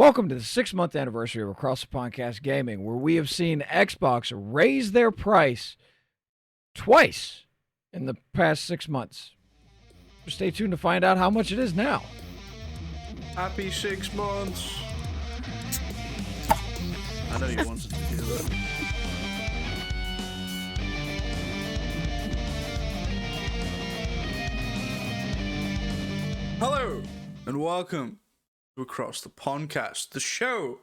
Welcome to the 6-month anniversary of Across the Podcast Gaming, where we have seen Xbox raise their price twice in the past 6 months. Stay tuned to find out how much it is now. Happy 6 months. I know you wanted to hear that. Hello and welcome to Across the Podcast, the show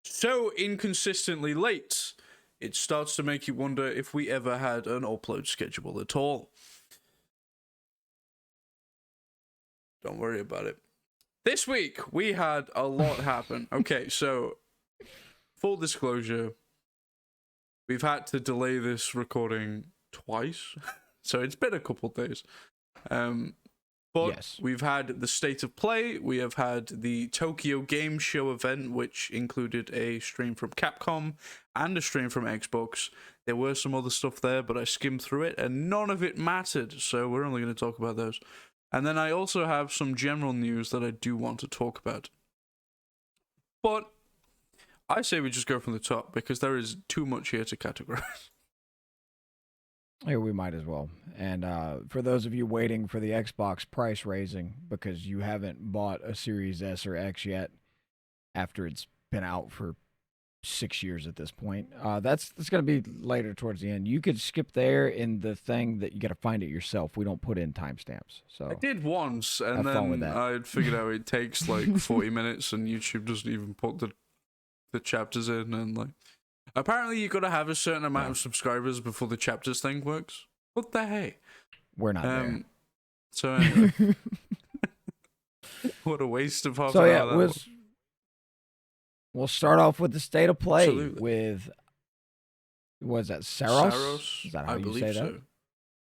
so inconsistently late it starts to make you wonder if we ever had an upload schedule at all. Don't worry about it. This week we had a lot happen. Okay, so full disclosure, we've had to delay this recording twice, so it's been a couple days. But Yes. We've had the State of Play, we have had the Tokyo Game Show event, which included a stream from Capcom and a stream from Xbox. There were some other stuff there, but I skimmed through it, and none of it mattered, so we're only going to talk about those. And then I also have some general news that I do want to talk about. But I say we just go from the top, because there is too much here to categorize. Yeah, we might as well. And for those of you waiting for the Xbox price raising because you haven't bought a Series S or X yet after it's been out for 6 years at this point, that's going to be later towards the end. You could skip there in the thing that you got to find it yourself. We don't put in timestamps. So I did once, and have fun with then that. I figured out it takes like 40 minutes, and YouTube doesn't even put the chapters in, and like apparently you got to have a certain amount of subscribers before the chapters thing works. What the hey? We're not there. So anyway, what a waste of half So an yeah, hour that was. we'll start off with the State of Play Absolutely. with, was that Saros? Saros, Is that how I you believe say that? so.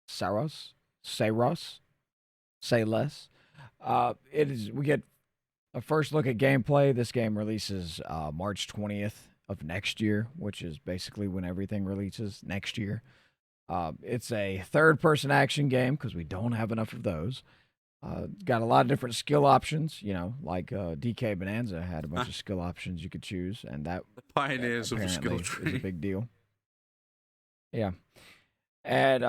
Saros? Say less. It is. We get a first look at gameplay. This game releases March 20th of next year, which is basically when everything releases next year. It's a third-person action game because we don't have enough of those. Got a lot of different skill options, like DK Bonanza had a bunch of skill options you could choose, and that The pioneers of the skill apparently is a tree. big deal. Yeah, and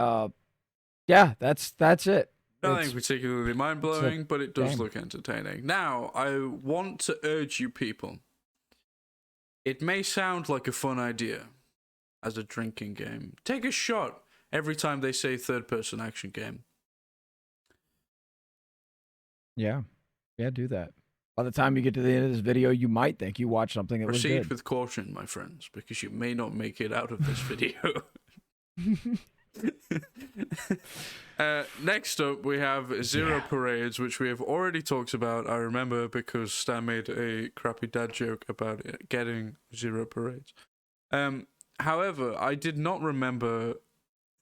yeah, that's it. Nothing It's- particularly mind-blowing, but it does game. look entertaining. Now, I want to urge you people. It may sound like a fun idea as a drinking game. Take a shot every time they say third-person action game. Yeah, do that. By the time you get to the end of this video, you might think you watched something that was Proceed good. with caution, my friends, because you may not make it out of this video. Next up, we have Zero Parades, which we have already talked about. I remember because Stan made a crappy dad joke about it, getting Zero Parades. However, I did not remember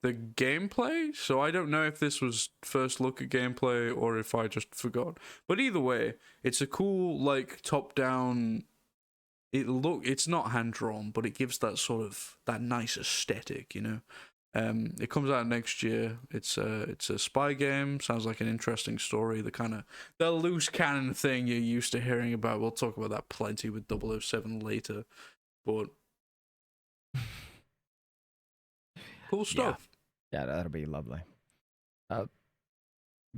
the gameplay, so I don't know if this was first look at gameplay or if I just forgot. But either way, it's a cool, like, top-down. It's not hand-drawn, but it gives that sort of that nice aesthetic, It comes out next year. It's a spy game. Sounds like an interesting story. The loose cannon thing you're used to hearing about. We'll talk about that plenty with 007 later. But cool stuff. Yeah, that'll be lovely.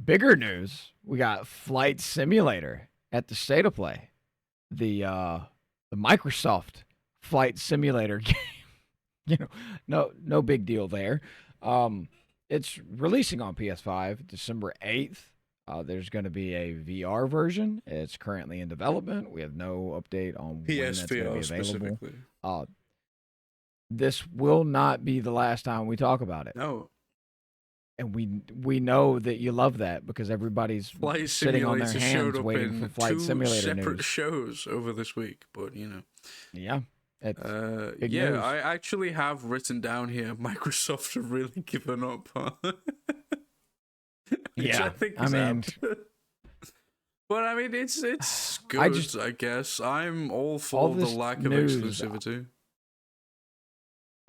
Bigger news: we got Flight Simulator at the State of Play, the Microsoft Flight Simulator game. No big deal there. It's releasing on PS5 December 8th. There's going to be a VR version. It's currently in development. We have no update on when that's going to be PSVR available. specifically. This will not be the last time we talk about it. No. And we know that you love that because everybody's Flight sitting on Simulator their showed hands up waiting for in Flight 2 Simulator separate news. shows over this week, but Yeah, it's big yeah, news. I actually have written down here Microsoft have really given up. Which I think is apt. But I mean, it's good. I guess I'm all for the lack of exclusivity.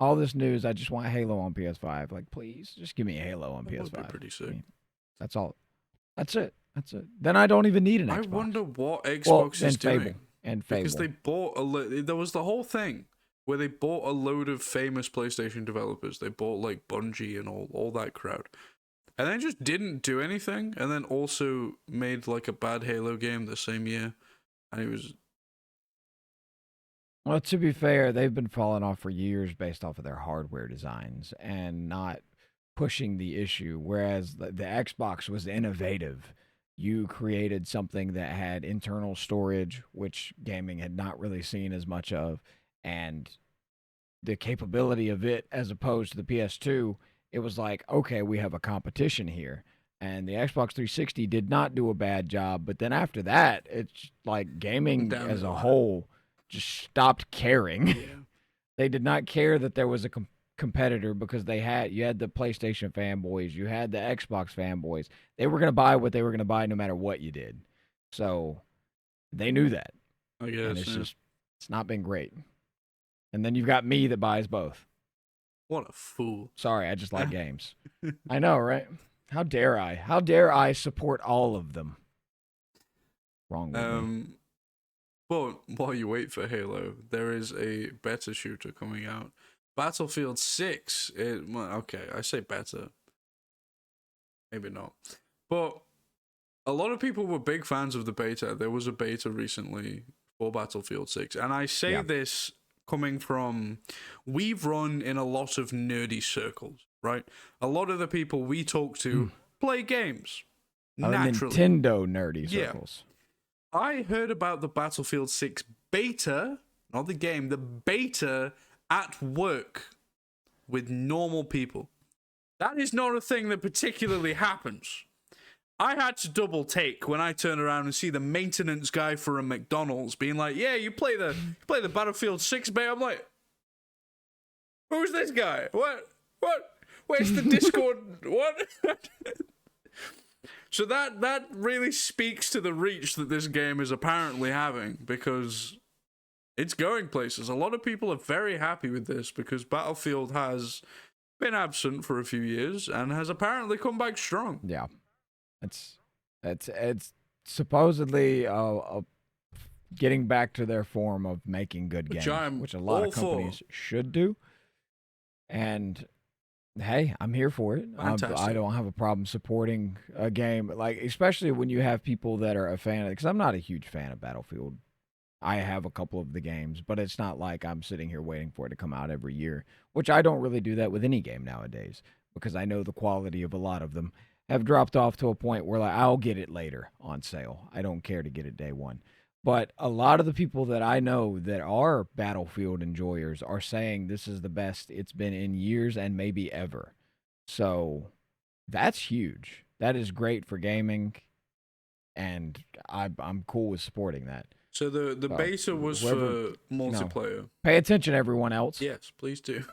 All this news, I just want Halo on PS5. Like, please, just give me Halo on That PS5. would be pretty sick. That's all. That's it. Then I don't even need an Xbox. I wonder what Xbox is and doing. Fable. and because Fable. they bought there was the whole thing where they bought a load of famous PlayStation developers. They bought like Bungie and all that crowd, and then just didn't do anything. And then also made like a bad Halo game the same year, and it was Well, to be fair, they've been falling off for years based off of their hardware designs and not pushing the issue. Whereas the Xbox was innovative. You created something that had internal storage, which gaming had not really seen as much of, and the capability of it as opposed to the PS2, it was like, okay, we have a competition here. And the Xbox 360 did not do a bad job, but then after that, it's like gaming as a downhill. whole just stopped caring. Yeah. They did not care that there was a competitor because you had the PlayStation fanboys, you had the Xbox fanboys. They were going to buy what they were going to buy no matter what you did. So they knew that. I guess. And it's not been great. And then you've got me that buys both. What a fool. Sorry, I just like games. I know, right? How dare I? How dare I support all of them? Wrong with me. Well, while you wait for Halo, there is a better shooter coming out. Battlefield 6. Okay, I say better. Maybe not. But a lot of people were big fans of the beta. There was a beta recently for Battlefield 6. And I say this coming from, we've run in a lot of nerdy circles, right? A lot of the people we talk to play games. Naturally. Nintendo nerdy circles. I heard about the Battlefield 6 beta, not the game, the beta at work with normal people. That is not a thing that particularly happens. I had to double take when I turn around and see the maintenance guy for a McDonald's being like, "Yeah, you play the Battlefield 6 beta." I'm like, "Who's this guy? What? Where's the Discord? What?" So that really speaks to the reach that this game is apparently having, because it's going places. A lot of people are very happy with this because Battlefield has been absent for a few years and has apparently come back strong. Yeah. It's supposedly getting back to their form of making good games, which a lot of companies should do. And hey, I'm here for it. I don't have a problem supporting a game, like, especially when you have people that are a fan of it, because I'm not a huge fan of Battlefield. I have a couple of the games, but it's not like I'm sitting here waiting for it to come out every year, which I don't really do that with any game nowadays, because I know the quality of a lot of them have dropped off to a point where, like, I'll get it later on sale. I don't care to get it day one. But a lot of the people that I know that are Battlefield enjoyers are saying this is the best it's been in years and maybe ever. So that's huge. That is great for gaming, and I'm cool with supporting that. So the beta was for multiplayer. Pay attention, everyone else. Yes, please do.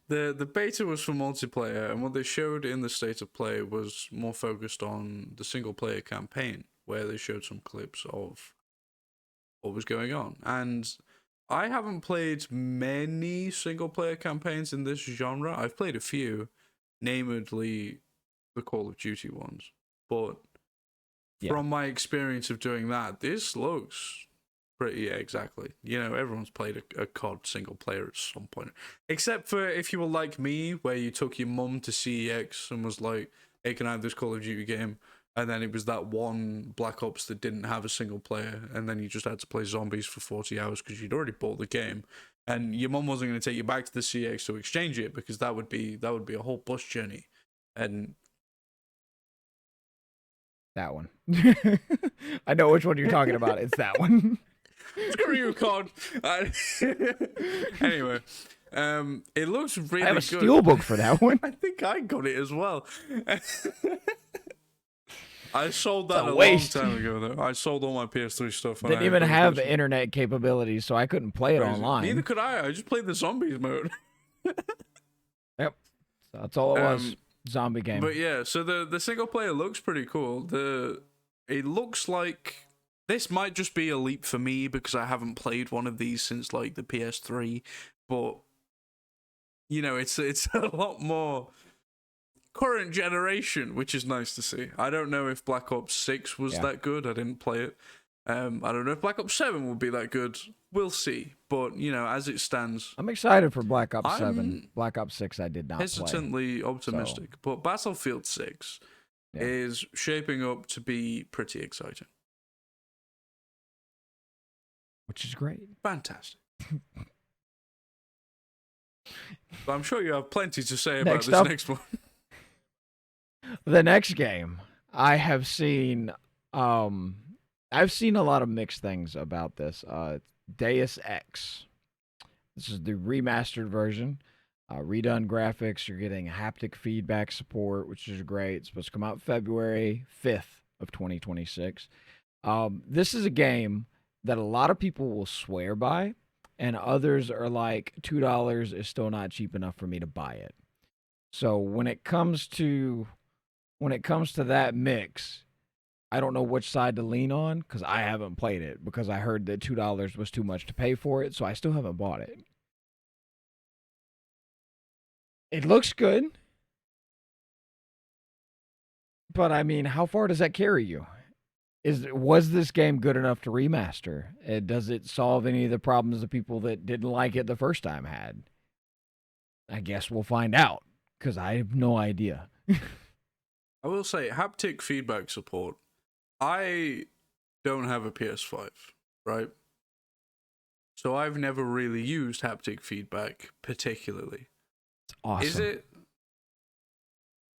The beta was for multiplayer, and what they showed in the state of play was more focused on the single player campaign, where they showed some clips of what was going on. And I haven't played many single player campaigns in this genre. I've played a few, namely the Call of Duty ones. But from my experience of doing that, this looks pretty, exactly. You know, everyone's played a COD single player at some point. Except for if you were like me, where you took your mum to CEX and was like, "Hey, can I have this Call of Duty game?" And then it was that one Black Ops that didn't have a single player, and then you just had to play zombies for 40 hours because you'd already bought the game, and your mum wasn't going to take you back to the CX to exchange it, because that would be a whole bus journey. And that one, I know which one you're talking about. It's that one. Screw you, COD. Anyway, it looks really good. I have a steelbook for that one. I think I got it as well. I sold that a long waste. time ago, though. I sold all my PS3 stuff. Didn't even have internet capabilities, so I couldn't play it online. Neither could I. I just played the zombies mode. Yep. So that's all it was. Zombie game. But yeah, so the single player looks pretty cool. It looks like this might just be a leap for me because I haven't played one of these since like the PS3, but you know, it's a lot more current generation, which is nice to see. I don't know if Black Ops 6 was that good. I didn't play it. I don't know if Black Ops 7 will be that good. We'll see. But, you know, as it stands, I'm excited for Black Ops I'm 7. Black Ops 6 I did not play. hesitantly optimistic. So, But Battlefield 6 yeah. is shaping up to be pretty exciting. Which is great. Fantastic. But I'm sure you have plenty to say about Next this up. next one. The next game I have seen I've seen a lot of mixed things about this. Deus Ex. This is the remastered version. Redone graphics. You're getting haptic feedback support, which is great. It's supposed to come out February 5th of 2026. This is a game that a lot of people will swear by, and others are like, $2 is still not cheap enough for me to buy it. So when it comes to that mix, I don't know which side to lean on because I haven't played it because I heard that $2 was too much to pay for it, so I still haven't bought it. It looks good, but I mean, how far does that carry you? Was this game good enough to remaster? Does it solve any of the problems the people that didn't like it the first time had? I guess we'll find out because I have no idea. I will say, haptic feedback support. I don't have a PS5, right? So I've never really used haptic feedback particularly. It's awesome. Is it?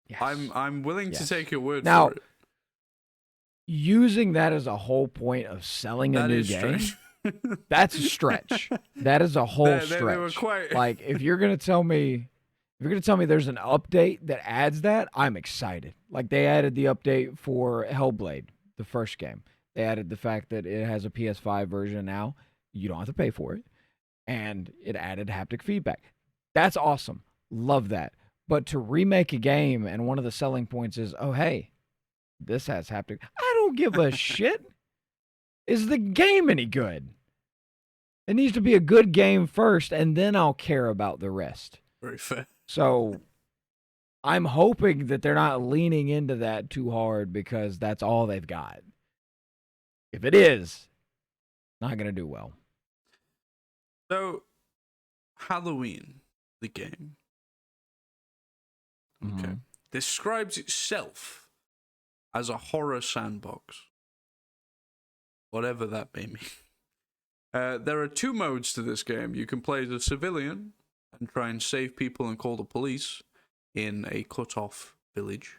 Yes. I'm willing to take your word now, for it. Using that as a whole point of selling a new game, that's a stretch. That is a whole stretch. They were quite... Like, if you're gonna tell me there's an update that adds that, I'm excited. Like, they added the update for Hellblade, the first game. They added the fact that it has a PS5 version now. You don't have to pay for it. And it added haptic feedback. That's awesome. Love that. But to remake a game and one of the selling points is, oh, hey, this has haptic. I don't give a shit. Is the game any good? It needs to be a good game first, and then I'll care about the rest. Very fair. So I'm hoping that they're not leaning into that too hard because that's all they've got. If it is, not going to do well. So, Halloween, the game, okay, describes itself as a horror sandbox. Whatever that may mean. There are 2 modes to this game. You can play as a civilian and try and save people and call the police in a cut-off village.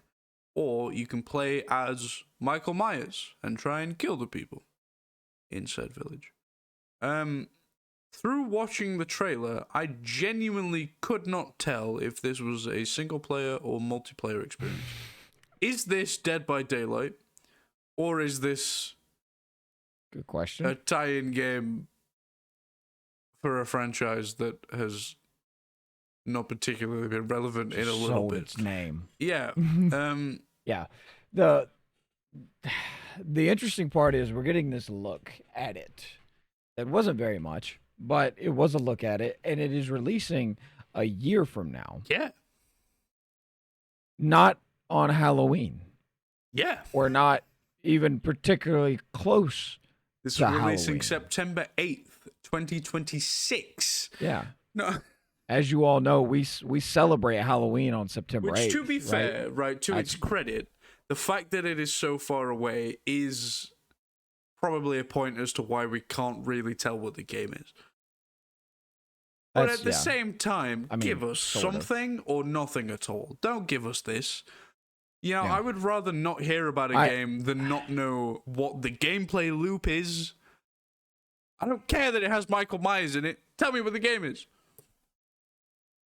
Or you can play as Michael Myers and try and kill the people in said village. Through watching the trailer, I genuinely could not tell if this was a single-player or multiplayer experience. Is this Dead by Daylight? Or is this... Good question. A tie-in game for a franchise that has not particularly been relevant in a little bit. Its name. Yeah. Yeah. The interesting part is we're getting this look at it. It wasn't very much, but it was a look at it, and it is releasing a year from now. Yeah. Not on Halloween. Yeah. Or not even particularly close. This is releasing September 8th, 2026. Yeah. No. As you all know, we celebrate Halloween on September 8th. Which, to be fair, right, to its credit, the fact that it is so far away is probably a point as to why we can't really tell what the game is. But at the same time, give us something or nothing at all. Don't give us this. You know, I would rather not hear about a game than not know what the gameplay loop is. I don't care that it has Michael Myers in it. Tell me what the game is.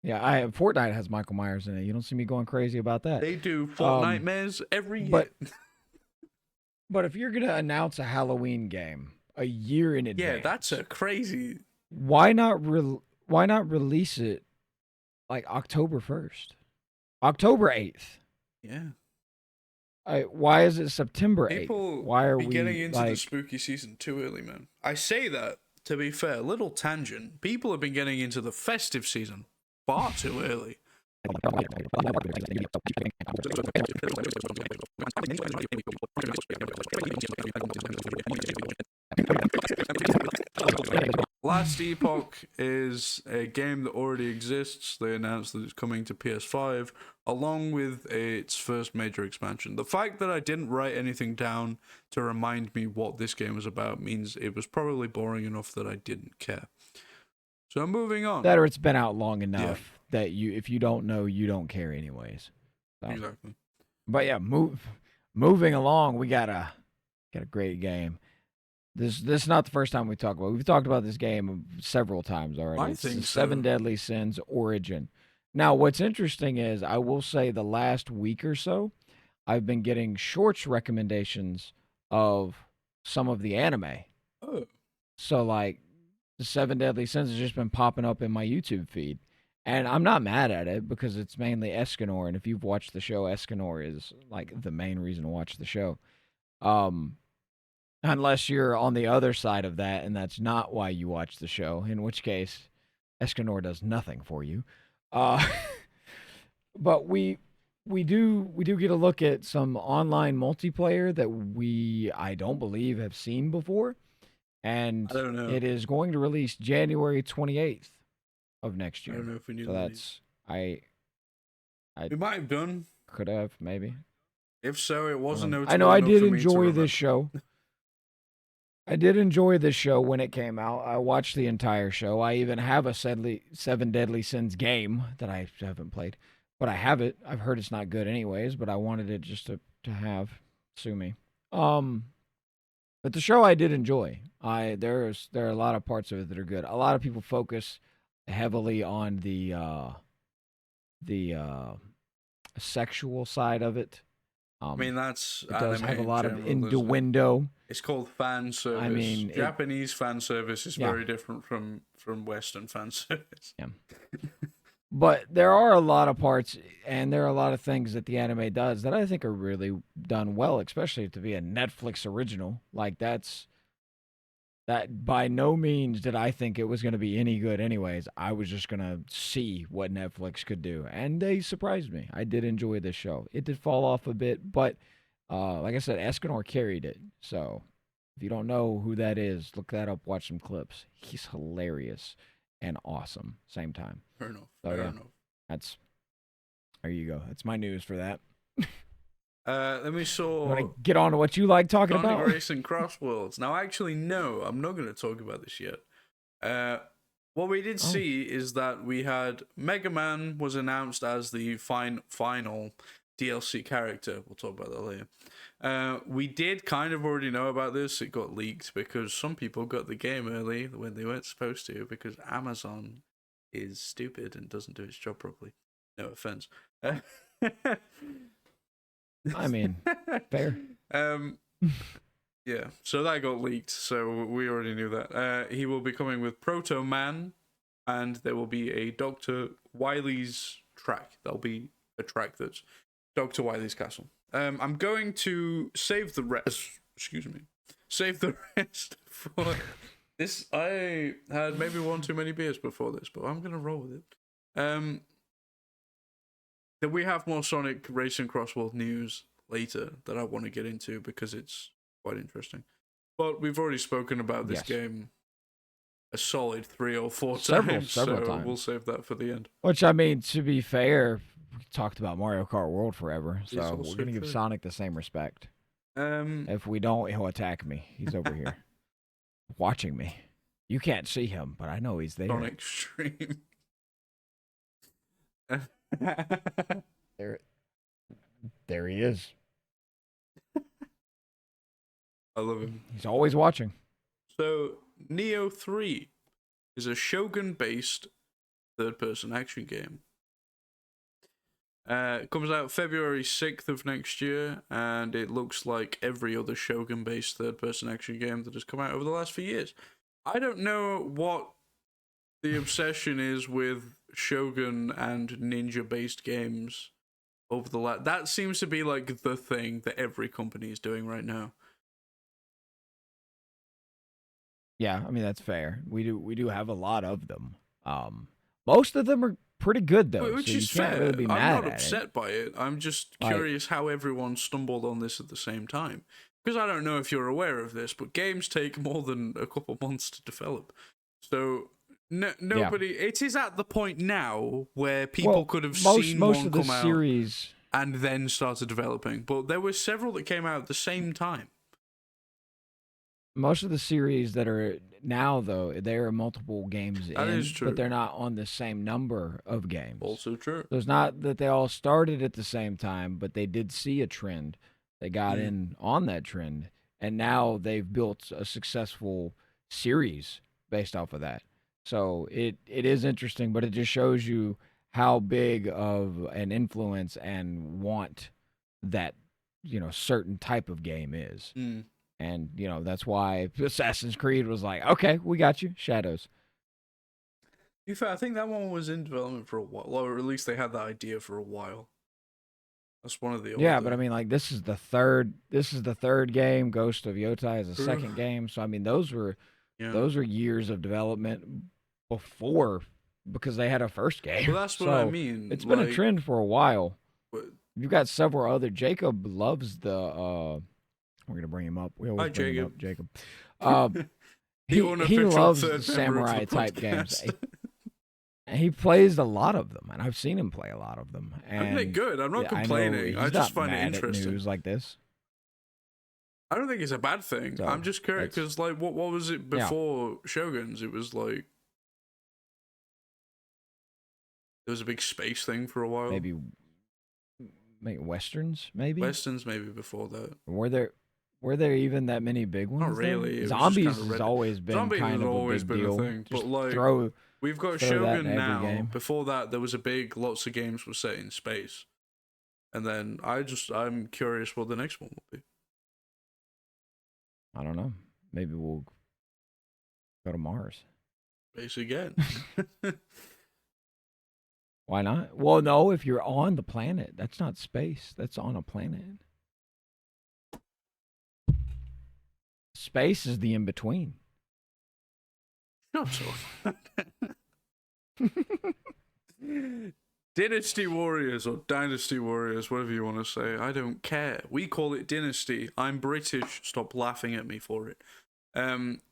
Yeah, Fortnite has Michael Myers in it. You don't see me going crazy about that. They do Fortnite every year. But if you're going to announce a Halloween game a year in advance... Yeah, that's a crazy... Why not release it like October 1st? October 8th. Yeah. Why is it September 8th? People why are we getting into the spooky season too early, man? I say that, to be fair, little tangent. People have been getting into the festive season far too early. Last Epoch is a game that already exists. They announced that it's coming to PS5 along with its first major expansion. The fact that I didn't write anything down to remind me what this game was about means it was probably boring enough that I didn't care. So moving on. That or it's been out long enough that if you don't know, you don't care anyways. So. Exactly. But yeah, moving along, we got a great game. This is not the first time we talked about it. We've talked about this game several times already. It's the Seven Deadly Sins Origin. Now, what's interesting is I will say the last week or so, I've been getting shorts recommendations of some of the anime. Oh. So, like, the Seven Deadly Sins has just been popping up in my YouTube feed. And I'm not mad at it because it's mainly Escanor. And if you've watched the show, Escanor is, like, the main reason to watch the show. Unless you're on the other side of that, and that's not why you watch the show, in which case Escanor does nothing for you. But we do get a look at some online multiplayer that I don't believe have seen before, and I don't know. It is going to release January 28th of next year. I don't know if we knew. So that's we might have done. Could have maybe. If so, it wasn't notable. I know I did enjoy this show. I did enjoy this show when it came out. I watched the entire show. I even have a Seven Deadly Sins game that I haven't played, but I have it. I've heard it's not good anyways, but I wanted it just to have. Sue me. But the show I did enjoy. There are a lot of parts of it that are good. A lot of people focus heavily on the sexual side of it. I mean, it does have a lot of innuendo. It's called fan service. I mean, Japanese fan service is very different from Western fan service. Yeah. But there are a lot of parts, and there are a lot of things that the anime does that I think are really done well, especially to be a Netflix original. Like that by no means did I think it was going to be any good anyways. I was just going to see what Netflix could do, and they surprised me. I did enjoy this show. It did fall off a bit, but like I said, Escanor carried it. So if you don't know who that is, look that up, watch some clips. He's hilarious and awesome same time. Fair enough. Fair enough. There you go. That's my news for that. Let me get on to what you like talking Sonic about. Racing Cross Worlds. Now, actually, no, I'm not going to talk about this yet. What we did see is that we had Mega Man was announced as the final DLC character. We'll talk about that later. We did kind of already know about this. It got leaked because some people got the game early when they weren't supposed to because Amazon is stupid and doesn't do its job properly. No offense. I mean, fair. Yeah, so that got leaked, so we already knew that. He will be coming with Proto Man, and there will be a Dr. Wily's track. There'll be a track that's Dr. Wily's Castle. I'm going to save the rest. Excuse me. Save the rest for this. I had maybe one too many beers before this, but I'm gonna roll with it. That we have more Sonic Racing Cross World news later that I want to get into because it's quite interesting. But we've already spoken about this game a solid 3 or 4 times, so times. We'll save that for the end. Which, I mean, to be fair, we talked about Mario Kart World forever, so we're going to give Sonic the same respect. If we don't, he'll attack me. He's over here watching me. You can't see him, but I know he's there. Sonic Stream. There he is. I love him. He's always watching. So, Neo 3 is a Shogun-based third-person action game. It comes out February 6th of next year, and it looks like every other Shogun-based third-person action game that has come out over the last few years. I don't know what the obsession is with Shogun and ninja-based games over the last... That seems to be like the thing that every company is doing right now. Yeah, I mean, that's fair. We do have a lot of them. Most of them are pretty good, though. Which so is you can't fair. Really be mad I'm not upset it. by it. I'm just curious how everyone stumbled on this at the same time. because I don't know if you're aware of this, but games take more than a couple months to develop. So nobody. It is at the point now where people could have seen most one of the come out series, and then started developing. But there were several that came out at the same time. most of the series that are now, though, there are multiple games That in, is true. but they're not on the same number of games. Also true. So it's not that they all started at the same time, but they did see a trend. They got in on that trend, and now they've built a successful series based off of that. So it is interesting, but it just shows you how big of an influence and want that certain type of game is. And that's why Assassin's Creed was like, okay, we got you, Shadows. To be fair, I think that one was in development for a while, or at least they had that idea for a while. That's one of the older. Yeah, but I mean, like, this is the third game. Ghost of Yotai is the second game. So I mean, those were years of development before, because they had a first game. Well, that's what I mean. It's been a trend for a while. But You've got several other. Jacob loves the. We're gonna bring him up. We always bring him up, Jacob. He loves the samurai type games. And he plays a lot of them, and I've seen him play a lot of them. And they're good. I'm not complaining. I just find it interesting. News like this. I don't think it's a bad thing. So, I'm just curious because, like, what was it before Shoguns? It was like there was a big space thing for a while. Maybe Westerns, maybe before that. Were there even that many big ones? Not really. Zombies has always been kind of a big deal. Thing. But like, we've got Shogun now. Game. Before that, there was lots of games were set in space, and then I'm curious what the next one will be. I don't know. Maybe we'll go to Mars. Space again. Why not? Well, no. If you're on the planet, that's not space. That's on a planet. Space is the in between. Not so. Dynasty Warriors or Dynasty Warriors, whatever you want to say. I don't care. We call it Dynasty. I'm British. Stop laughing at me for it.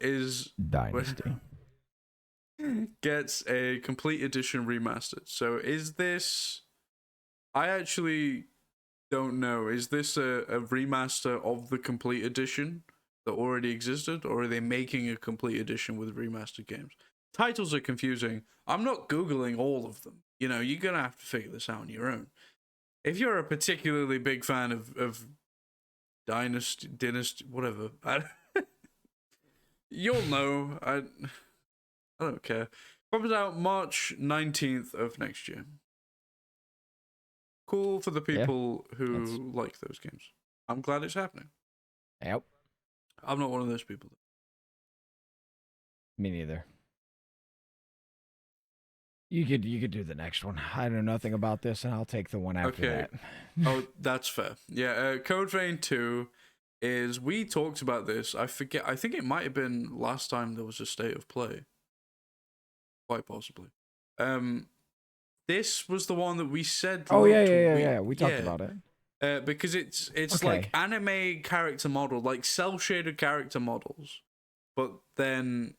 Is Dynasty gets a complete edition remastered. So is this? I actually don't know. Is this a remaster of the complete edition that already existed, or are they making a complete edition with remastered games? Titles are confusing. I'm not Googling all of them. You're going to have to figure this out on your own. If you're a particularly big fan of Dynasty, whatever, you'll know. I don't care. Comes out March 19th of next year. Cool for the people who like those games. I'm glad it's happening. Yep. I'm not one of those people. Me neither. You could do the next one. I know nothing about this, and I'll take the one after that. Oh, that's fair. Yeah, Code Vein 2 is... We talked about this. I forget. I think it might have been last time there was a state of play. Quite possibly. This was the one that we said... Oh, yeah. We talked about it. Because it's like anime character model, like cel-shaded character models, but then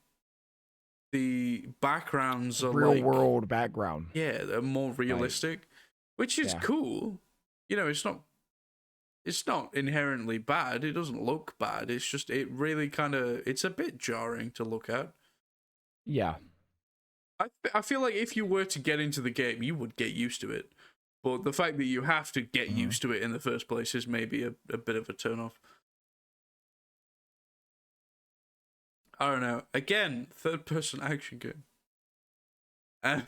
the backgrounds are real world background. Yeah, they're more realistic, which is cool. It's not inherently bad. It doesn't look bad. It's just it really it's a bit jarring to look at. Yeah. I feel like if you were to get into the game, you would get used to it. But the fact that you have to get used to it in the first place is maybe a bit of a turn-off. I don't know. Again, third-person action game. And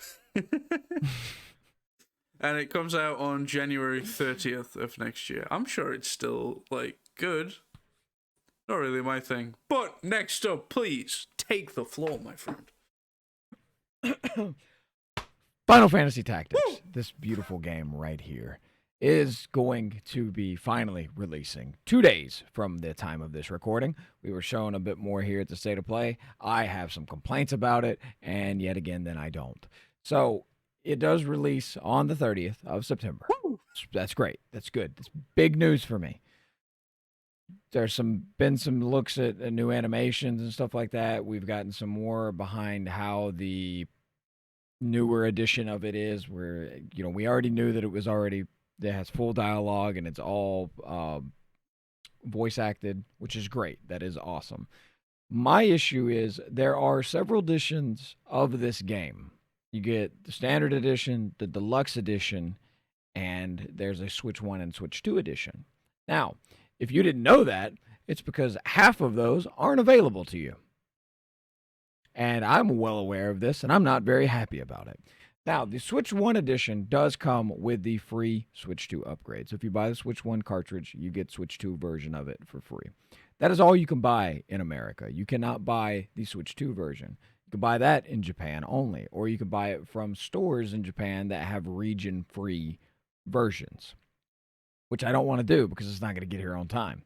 it comes out on January 30th of next year. I'm sure it's still, good. Not really my thing. But next up, please, take the floor, my friend. Final Fantasy Tactics, this beautiful game right here, is going to be finally releasing 2 days from the time of this recording. We were shown a bit more here at the State of Play. I have some complaints about it, and yet again, then I don't. So it does release on the 30th of September. Woo! That's great. That's good. That's big news for me. There's been some looks at new animations and stuff like that. We've gotten some more behind how the newer edition of it is, where we already knew that it has full dialogue and it's all voice acted, which is great. That is awesome. My issue is there are several editions of this game. You get the standard edition, the deluxe edition, and there's a Switch 1 and Switch 2 edition. Now, if you didn't know that, it's because half of those aren't available to you. And I'm well aware of this, and I'm not very happy about it. Now, the Switch 1 edition does come with the free Switch 2 upgrade. So if you buy the Switch 1 cartridge, you get Switch 2 version of it for free. That is all you can buy in America. You cannot buy the Switch 2 version. You can buy that in Japan only, or you can buy it from stores in Japan that have region-free versions, which I don't want to do because it's not going to get here on time.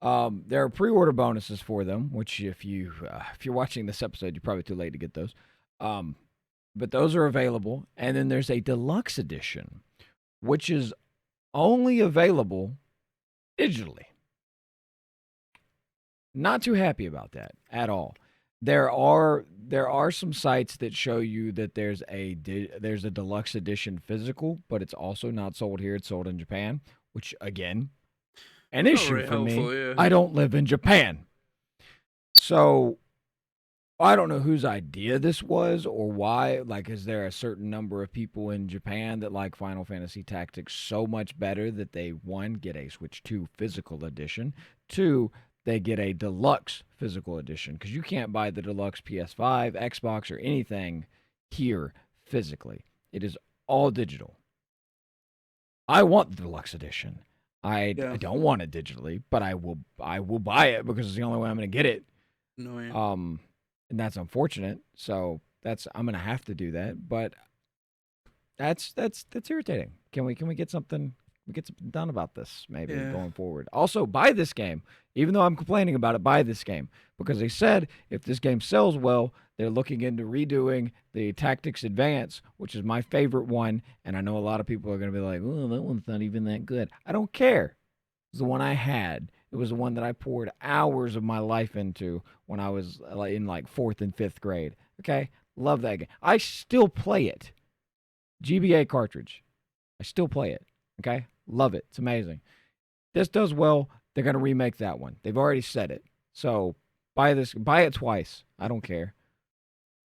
There are pre-order bonuses for them, which if you're watching this episode, you're probably too late to get those. But those are available, and then there's a deluxe edition, which is only available digitally. Not too happy about that at all. There are some sites that show you that there's a deluxe edition physical, but it's also not sold here. It's sold in Japan, which again, an issue for me. Yeah. I don't live in Japan, so I don't know whose idea this was or why. Like, is there a certain number of people in Japan that like Final Fantasy Tactics so much better that they, one, get a Switch 2 physical edition, two, they get a deluxe physical edition? Because you can't buy the deluxe PS5, Xbox, or anything here physically. It is all digital. I want the deluxe edition. I don't want it digitally, but I will buy it because it's the only way I'm going to get it. No, yeah. And that's unfortunate. So I'm going to have to do that. But that's irritating. Can we get something done about this maybe going forward? Also, buy this game. Even though I'm complaining about it, buy this game, because they said if this game sells well, they're looking into redoing the Tactics Advance, which is my favorite one, and I know a lot of people are going to be like, "Oh, that one's not even that good." I don't care. It's the one I had. It was the one that I poured hours of my life into when I was in like 4th and 5th grade. Okay? Love that game. I still play it. GBA cartridge. I still play it. Okay? Love it. It's amazing. This does well. They're going to remake that one. They've already said it. So buy it twice. I don't care.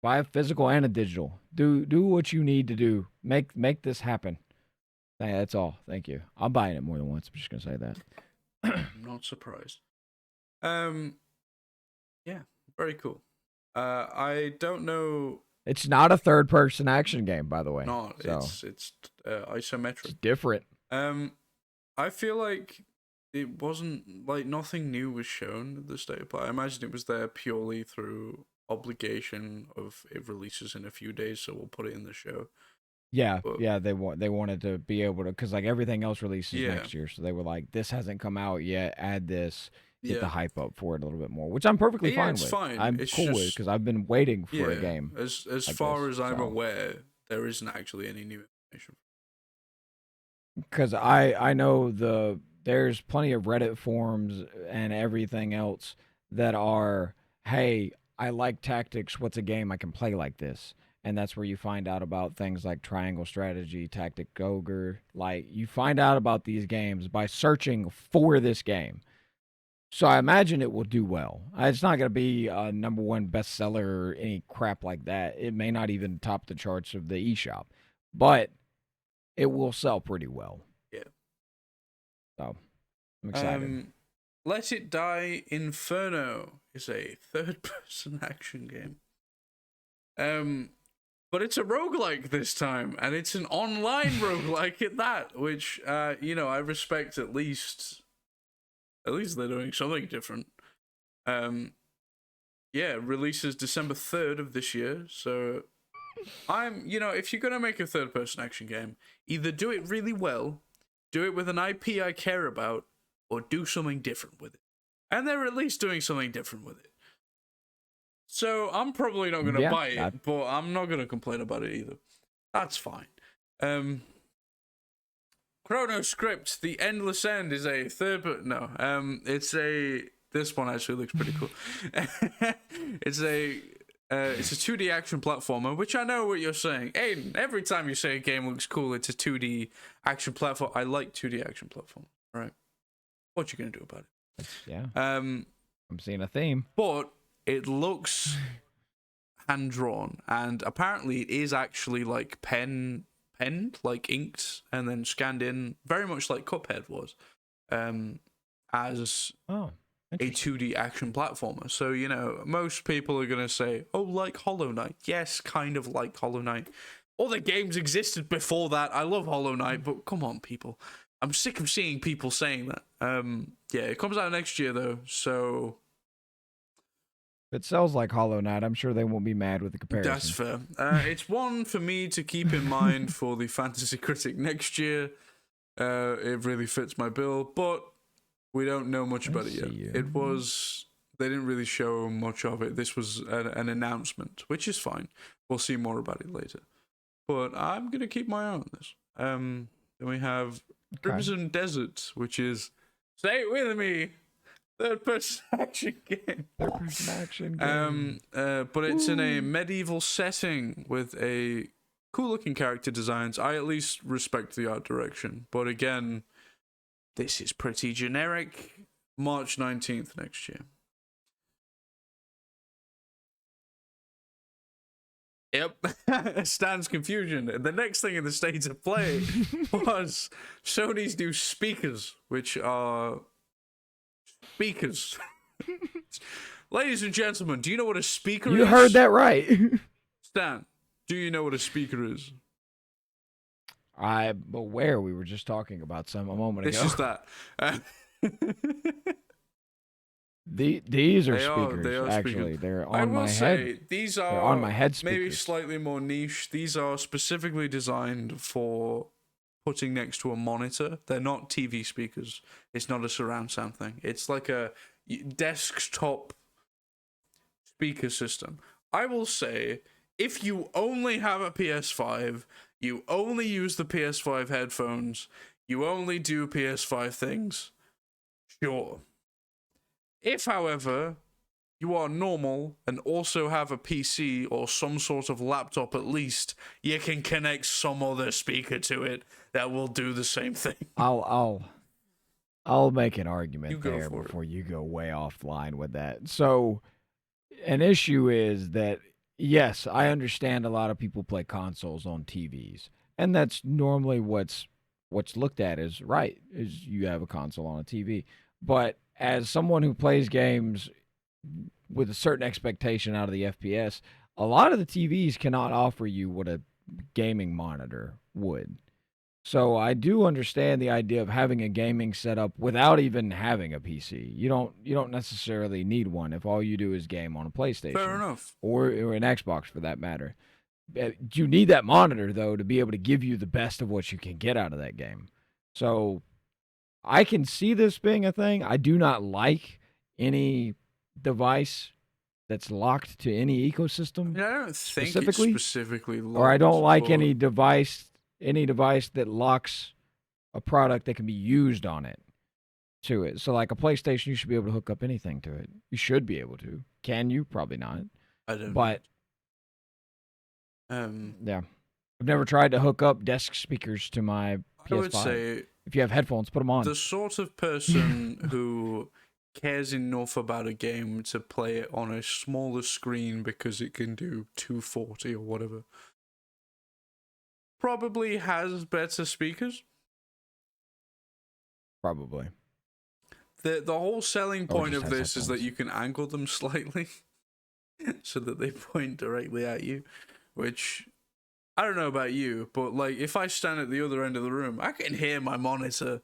Buy a physical and a digital. Do what you need to do. Make this happen. That's all. Thank you. I'm buying it more than once. I'm just going to say that. I'm not surprised. Yeah, very cool. I don't know. It's not a third-person action game, by the way. No, so it's isometric. It's different. I feel like it wasn't like nothing new was shown at the state, but I imagine it was there purely through obligation of it releases in a few days, so we'll put it in the show. Yeah, they wanted to be able to, because like everything else releases next year, so they were like, this hasn't come out yet, add this, get the hype up for it a little bit more, which I'm perfectly fine with. I'm cool with, because I've been waiting for a game. As far as I'm aware, there isn't actually any new information. Because I know there's plenty of Reddit forums and everything else that are, hey, I like tactics, what's a game I can play like this? And that's where you find out about things like Triangle Strategy, Tactic Ogre. Like, you find out about these games by searching for this game. So I imagine it will do well. It's not going to be a #1 bestseller or any crap like that. It may not even top the charts of the eShop. But it will sell pretty well. Yeah. So, I'm excited. Let It Die Inferno is a third-person action game. But it's a roguelike this time, and it's an online roguelike at that, which, I respect at least they're doing something different. Releases December 3rd of this year, so if you're going to make a third-person action game, either do it really well, do it with an IP I care about, or do something different with it. And they're at least doing something different with it. So I'm probably not going to buy it, but I'm not going to complain about it either. That's fine. Chrono Script, The Endless End is a third, but no, this one actually looks pretty cool. It's a 2D action platformer, which I know what you're saying. Aidan, every time you say a game looks cool, it's a 2D action platform. I like 2D action platform. All right, what you gonna do about it? Yeah. I'm seeing a theme. But it looks hand drawn, and apparently it is actually like penned, like inked, and then scanned in, very much like Cuphead was, as a 2D action platformer. So, you know, most people are going to say, oh, like Hollow Knight. Yes, kind of like Hollow Knight. Other games existed before that. I love Hollow Knight, but come on, people. I'm sick of seeing people saying that. Yeah, it comes out next year, though, so... If it sells like Hollow Knight, I'm sure they won't be mad with the comparison. That's fair. It's one for me to keep in mind for the Fantasy Critic next year. It really fits my bill, but... we don't know much about it yet. They didn't really show much of it. This was an announcement, which is fine. We'll see more about it later. But I'm going to keep my eye on this. Then we have Crimson Desert, which is, say it with me, third-person action game. Third-person action game. But it's in a medieval setting with a cool-looking character designs. I at least respect the art direction. But again... this is pretty generic. March 19th next year. Yep. Stan's confusion. The next thing in the state of play was Sony's new speakers, which are speakers. Ladies and gentlemen, do you know what a speaker is? You heard that right. Stan, do you know what a speaker is? I'm aware. We were just talking about some a moment ago. It's just that. These are speakers, they are actually. speakers. They're on my head. These are They're on my head speakers. Maybe slightly more niche. These are specifically designed for putting next to a monitor. They're not TV speakers. It's not a surround sound thing. It's like a desktop speaker system. I will say, if you only have a PS5, you only use the PS5 headphones, you only do PS5 things, sure. If, however, you are normal and also have a PC or some sort of laptop at least, you can connect some other speaker to it that will do the same thing. I'll make an argument there before you go way offline with that. So, an issue is that, yes, I understand a lot of people play consoles on TVs, and that's normally what's looked at as right, is you have a console on a TV. But as someone who plays games with a certain expectation out of the FPS, a lot of the TVs cannot offer you what a gaming monitor would. So I do understand the idea of having a gaming setup without even having a PC. You don't necessarily need one if all you do is game on a PlayStation. Fair enough. Or an Xbox for that matter. You need that monitor, though, to be able to give you the best of what you can get out of that game. So I can see this being a thing. I do not like any device that's locked to any ecosystem. I don't think it's specifically locked. Or I don't like any device that locks a product that can be used on it to it. So like a PlayStation, you should be able to hook up anything to it. You should be able to. Can you? Probably not. I don't know. But yeah. I've never tried to hook up desk speakers to my PS5. I would say if you have headphones, put them on. The sort of person who cares enough about a game to play it on a smaller screen because it can do 240 or whatever probably has better speakers. Probably. The whole selling point of this is that you can angle them slightly so that they point directly at you, which I don't know about you, but like if I stand at the other end of the room, I can hear my monitor.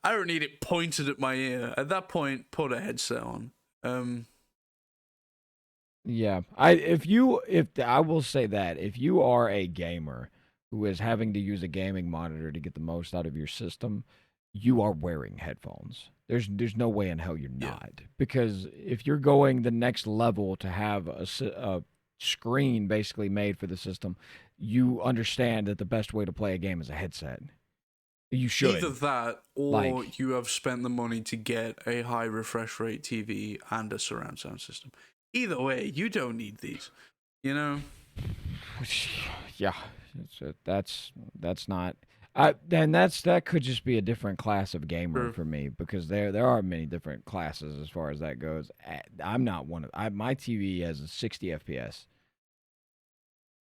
I don't need it pointed at my ear. At that point, put a headset on. Yeah, I will say that if you are a gamer who is having to use a gaming monitor to get the most out of your system, you are wearing headphones. There's no way in hell you're not. Because if you're going the next level to have a screen basically made for the system, you understand that the best way to play a game is a headset. You should. Either that, or Like- you have spent the money to get a high refresh rate TV and a surround sound system. Either way, you don't need these. You know? Yeah, that's not. Then that could just be a different class of gamer Sure. for me, because there are many different classes as far as that goes. I'm not one of. My TV has a 60 FPS.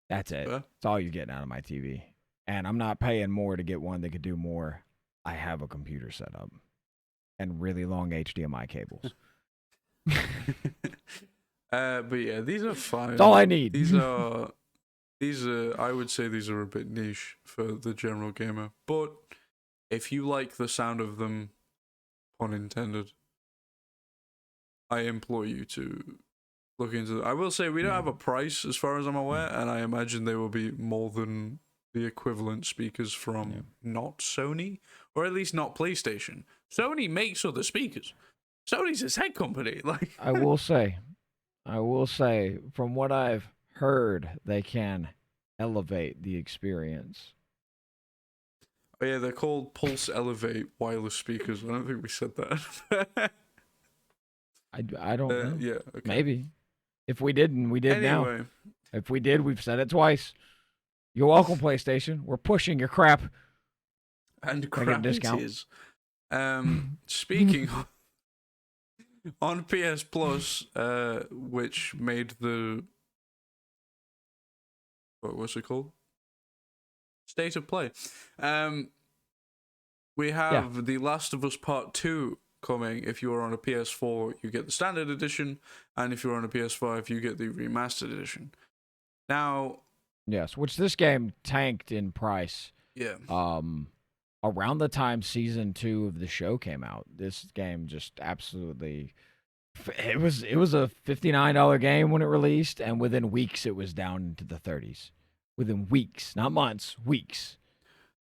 That's it. Yeah. That's all you're getting out of my TV, and I'm not paying more to get one that could do more. I have a computer set up and really long HDMI cables. But yeah, these are fine. That's all I need. These are, I would say these are a bit niche for the general gamer. But if you like the sound of them, pun intended, I implore you to look into them. I will say we don't have a price as far as I'm aware, and I imagine they will be more than the equivalent speakers from not Sony, or at least not PlayStation. Sony makes other speakers. Sony's its head company. Like, I will say, from what I've heard, they can elevate the experience. oh yeah, they're called Pulse Elevate wireless speakers. I don't think we said that. I don't know. Yeah, okay. Maybe. If we didn't, we did now. Anyway, If we did, we've said it twice. You're welcome, PlayStation. We're pushing your crap. and Can I get a crap it discount? is. Speaking of, on PS Plus, which made the what's it called? State of Play. We have The Last of Us Part 2 coming. If you are on a PS4, you get the standard edition, and if you're on a PS5, you get the remastered edition. Now, Yes, which this game tanked in price. yeah, Around the time season 2 of the show came out, this game just absolutely. It was a $59 game when it released, and within weeks it was down into the 30s. Within weeks, not months, weeks.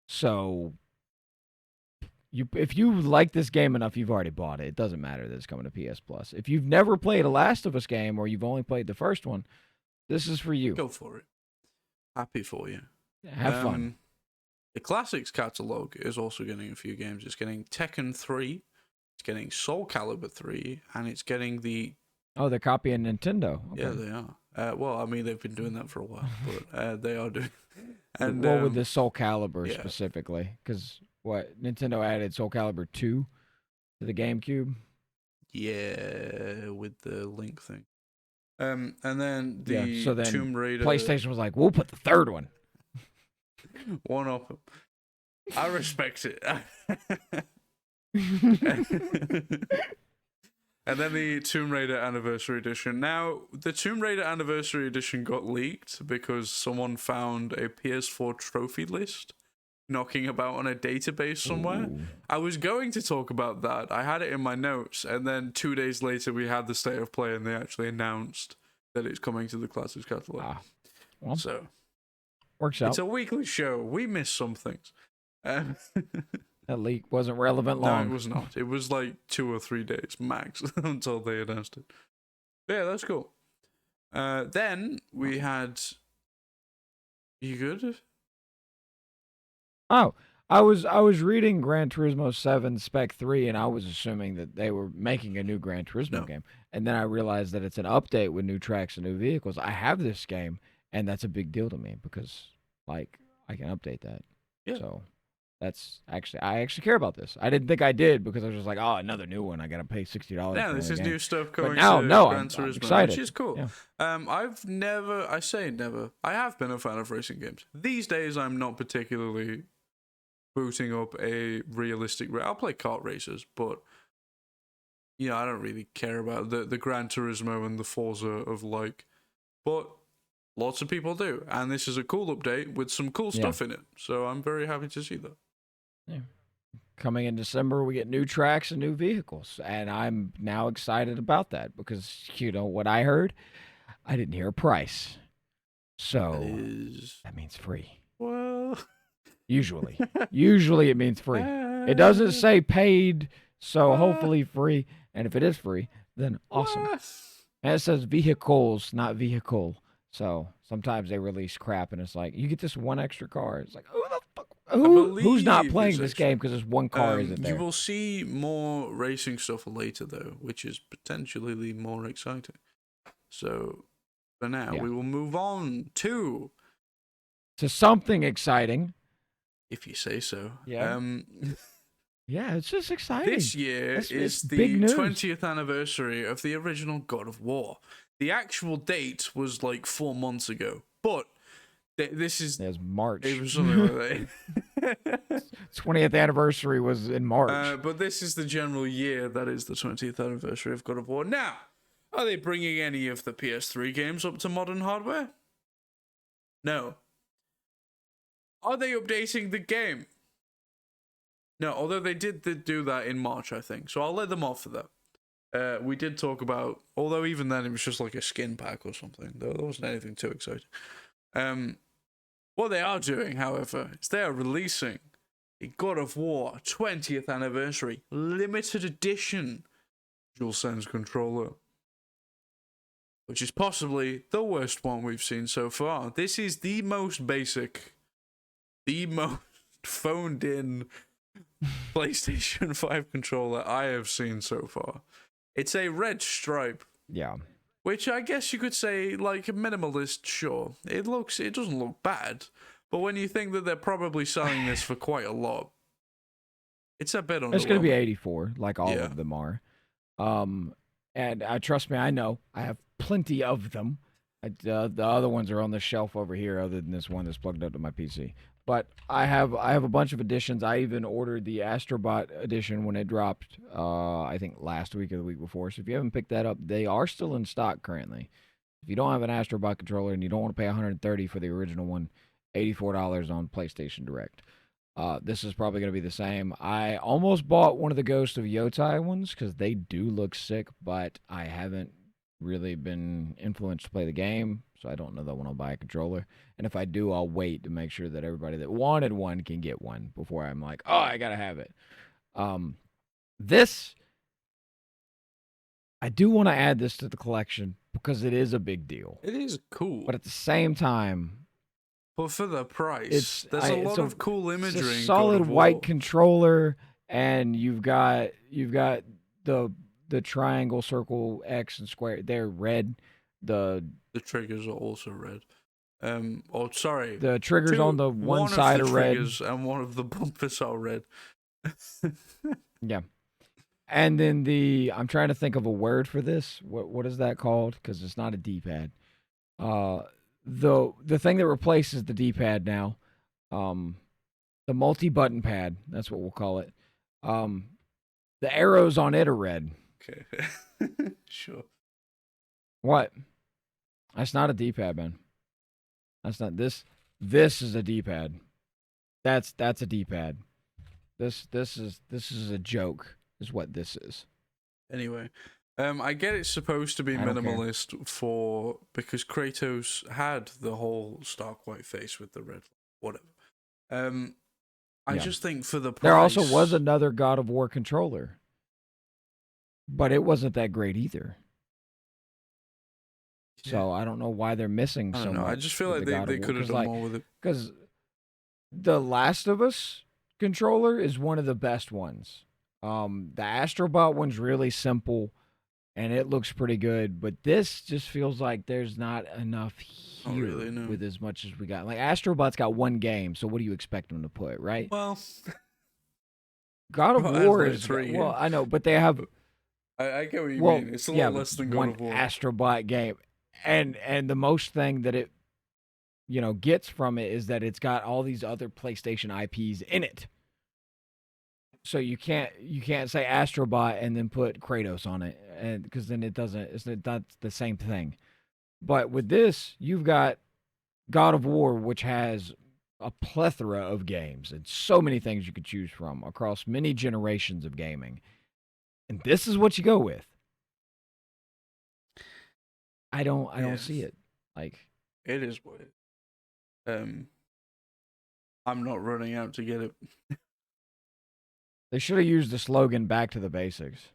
So, if you like this game enough, you've already bought it. It doesn't matter that it's coming to PS Plus. If you've never played a Last of Us game, or you've only played the first one, this is for you. go for it. Happy for you. Have fun. The Classics catalog is also getting a few games. It's getting Tekken 3, it's getting Soul Calibur 3, and it's getting the... Oh, they're copying Nintendo. Okay. Yeah, they are. Well, I mean, they've been doing that for a while, but they are doing... And what with the Soul Calibur yeah. specifically? Because Nintendo added Soul Calibur 2 to the GameCube? Yeah, with the Link thing. And then the so then Tomb Raider... PlayStation was like, we'll put the third one. One up. I respect it. And then the Tomb Raider Anniversary Edition. Now, the Tomb Raider Anniversary Edition got leaked because someone found a PS4 trophy list knocking about on a database somewhere. Ooh. I was going to talk about that. I had it in my notes, and then 2 days later we had the State of Play, and they actually announced that it's coming to the Classics catalog. Well, So, works out. it's a weekly show. We miss some things. That leak wasn't relevant No, long. it was not. It was like 2 or 3 days max until they announced it. But yeah, that's cool. Then we had... You good? Oh, I was reading Gran Turismo 7 Spec 3, and I was assuming that they were making a new Gran Turismo game. And then I realized that it's an update with new tracks and new vehicles. I have this game, and that's a big deal to me because, like, I can update that. Yeah. So that's I actually care about this. I didn't think I did because I was just like, oh, another new one. I got to pay $60. Yeah, for this the is game. new stuff coming now, to no, Gran I'm Turismo, excited. which is cool. Yeah. I've never, I say never, I have been a fan of racing games. These days, I'm not particularly booting up a realistic... I'll play kart races, but I don't really care about the Gran Turismo and the Forza of like... But lots of people do, and this is a cool update with some cool stuff in it, so I'm very happy to see that. Yeah. Coming in December, we get new tracks and new vehicles, and I'm now excited about that because, what I heard, I didn't hear a price. So that means free. Well... Usually it means free. It doesn't say paid, so hopefully free. And if it is free, then awesome. And it says vehicles, not vehicle. So sometimes they release crap, and it's like you get this one extra car. It's like who the fuck? I Who's not believe playing it's this extra. game because this one car isn't You there? will see more racing stuff later, though, which is potentially more exciting. So, for now, Yeah. we will move on to, To something exciting. if you say so. Yeah. Yeah, it's just exciting. This year It's is big the news. 20th anniversary of the original God of War. The actual date was like 4 months ago, but this is. It's March. It was something like that. 20th anniversary was in March. But this is the general year that is the 20th anniversary of God of War. Now, are they bringing any of the PS3 games up to modern hardware? No. Are they updating the game? No, although they did do that in March, I think. So I'll let them off for that. We did talk about, although even then it was just like a skin pack or something. There wasn't anything too exciting. What they are doing, however, is they are releasing a God of War 20th anniversary limited edition DualSense controller, which is possibly the worst one we've seen so far. This is the most basic, the most phoned in PlayStation 5 controller I have seen so far. It's a red stripe. Yeah. Which I guess you could say, like, a minimalist, sure. It doesn't look bad, but when you think that they're probably selling this for quite a lot, it's a bit underwhelming. It's going to be 84, like all Yeah. of them are. And trust me, I know. I have plenty of them. The other ones are on the shelf over here, other than this one that's plugged up to my PC. But I have a bunch of editions. I even ordered the Astrobot edition when it dropped. I think last week or the week before. So if you haven't picked that up, they are still in stock currently. If you don't have an Astrobot controller and you don't want to pay $130 for the original one, $84 on PlayStation Direct. This is probably going to be the same. I almost bought one of the Ghost of Yotai ones because they do look sick, but I haven't really been influenced to play the game, so I don't know that when I'll buy a controller. And if I do, I'll wait to make sure that everybody that wanted one can get one before I'm like, oh, I gotta have it. This I do want to add this to the collection because it is a big deal. It is cool. But at the same time, but for the price, there's a lot of cool imagery. It's a solid white controller, and you've got the triangle, circle, X, and square. They're red. The triggers are also red. Sorry. The triggers on the one side are red, and one of the bumpers are red. Yeah. And then I'm trying to think of a word for this. What is that called? Because it's not a D-pad. The thing that replaces the D-pad now, the multi-button pad. That's what we'll call it. The arrows on it are red. Okay. Sure. What? That's not a D-pad, man. That's not this. This is a D-pad. That's a D-pad. This is a joke. Is what this is. Anyway, I get it's supposed to be minimalist because Kratos had the whole stark white face with the red, whatever. I just think for the price, there also was another God of War controller, but it wasn't that great either. Yeah. So I don't know why they're missing so much. I just feel like they could have done more with it. Because the Last of Us controller is one of the best ones. The Astrobot one's really simple, and it looks pretty good. But this just feels like there's not enough here with as much as we got. Like Astrobot's got one game, so what do you expect them to put, right? Well, God of War is 3. Well, I know, but they have. I get what you mean. It's a lot less than God of War. One Astrobot game, and the most thing that it, gets from it is that it's got all these other PlayStation IPs in it. So you can't say Astrobot and then put Kratos on it, and because then it's not the same thing. But with this, you've got God of War, which has a plethora of games and so many things you could choose from across many generations of gaming, and this is what you go with. I don't see it. Like it is what it. I'm not running out to get it. They should have used the slogan "Back to the Basics."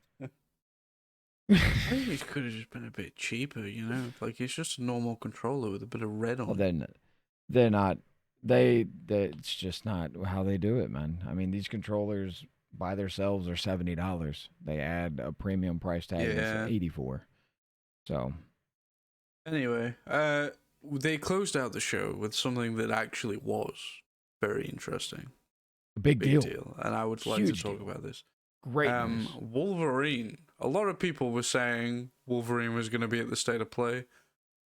I think it could have just been a bit cheaper, you know? Like, it's just a normal controller with a bit of red Well, on it. then they're not. It's just not how they do it, man. I mean, these controllers by themselves are $70. They add a premium price tag that's Yeah. 84. So Anyway, they closed out the show with something that actually was very interesting. big Big deal. deal. And I would like to Huge talk deal. about this. Great news. Wolverine. A lot of people were saying Wolverine was going to be at the State of Play.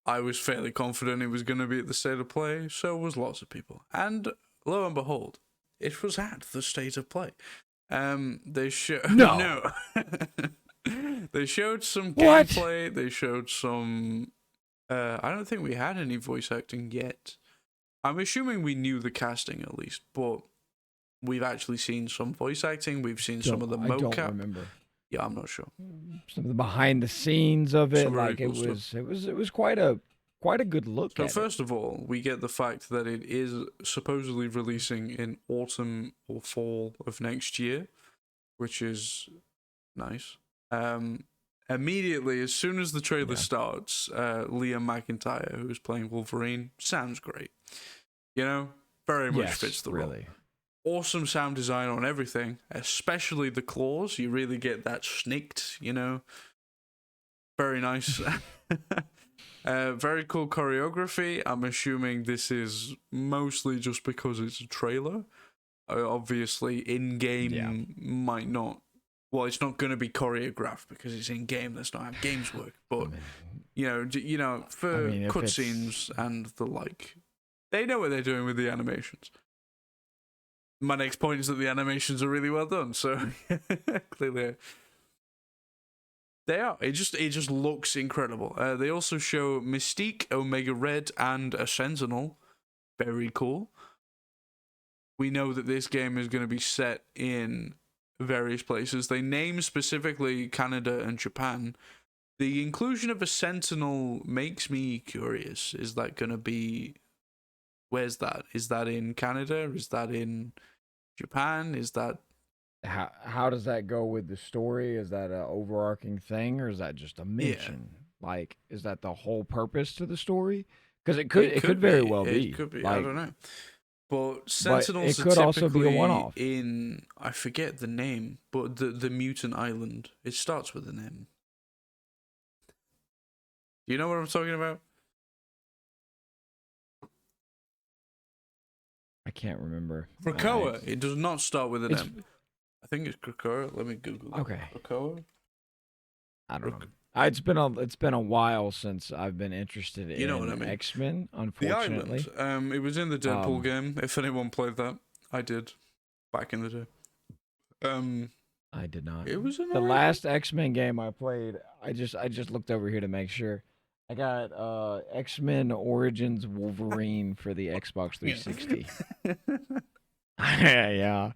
I was fairly confident it was going to be at the State of Play, so was lots of people. And lo and behold, it was at the State of Play. They showed No. They showed some What? gameplay. They showed some. I don't think we had any voice acting yet. I'm assuming we knew the casting at least, but we've actually seen some voice acting. We've seen some of the mocap. I don't remember. Yeah, I'm not sure. Some of the behind the scenes of it, Some very like cool it was quite a good look. So at first of all, we get the fact that it is supposedly releasing in autumn or fall of next year, which is nice. Immediately, as soon as the trailer starts, Liam McIntyre, who is playing Wolverine, sounds great. You know, very much fits the role. Awesome sound design on everything, especially the claws. You really get that snicked, you know. Very nice. Very cool choreography. I'm assuming this is mostly just because it's a trailer. Obviously, in-game might not. Well, it's not going to be choreographed because it's in-game. That's not how games work. But you know, for cutscenes and the like, they know what they're doing with the animations. My next point is that the animations are really well done. So clearly, they are. It just looks incredible. They also show Mystique, Omega Red, and a Sentinel. Very cool. We know that this game is going to be set in various places. They name specifically Canada and Japan. The inclusion of a Sentinel makes me curious. Is that going to be... Where's that? Is that in Canada? Is that in Japan? Is that... How does that go with the story? Is that an overarching thing, or is that just a mention? Yeah. Like, is that the whole purpose to the story? Because it could very well be. It could be. Like, I don't know. But Sentinels it could are also be a one-off. in, I forget the name, but the mutant island. It starts with an M. Do you know what I'm talking about? I can't remember. Krakoa. It does not start with an M. I think it's Krakoa. Let me Google it. Okay. Krakoa? I don't know. It's been a while since I've been interested in X-Men, unfortunately. The Island. It was in the Deadpool game. If anyone played that, I did back in the day. I did not. It was the last X-Men game I played. I just looked over here to make sure. I got X-Men Origins Wolverine for the Xbox 360. Yeah.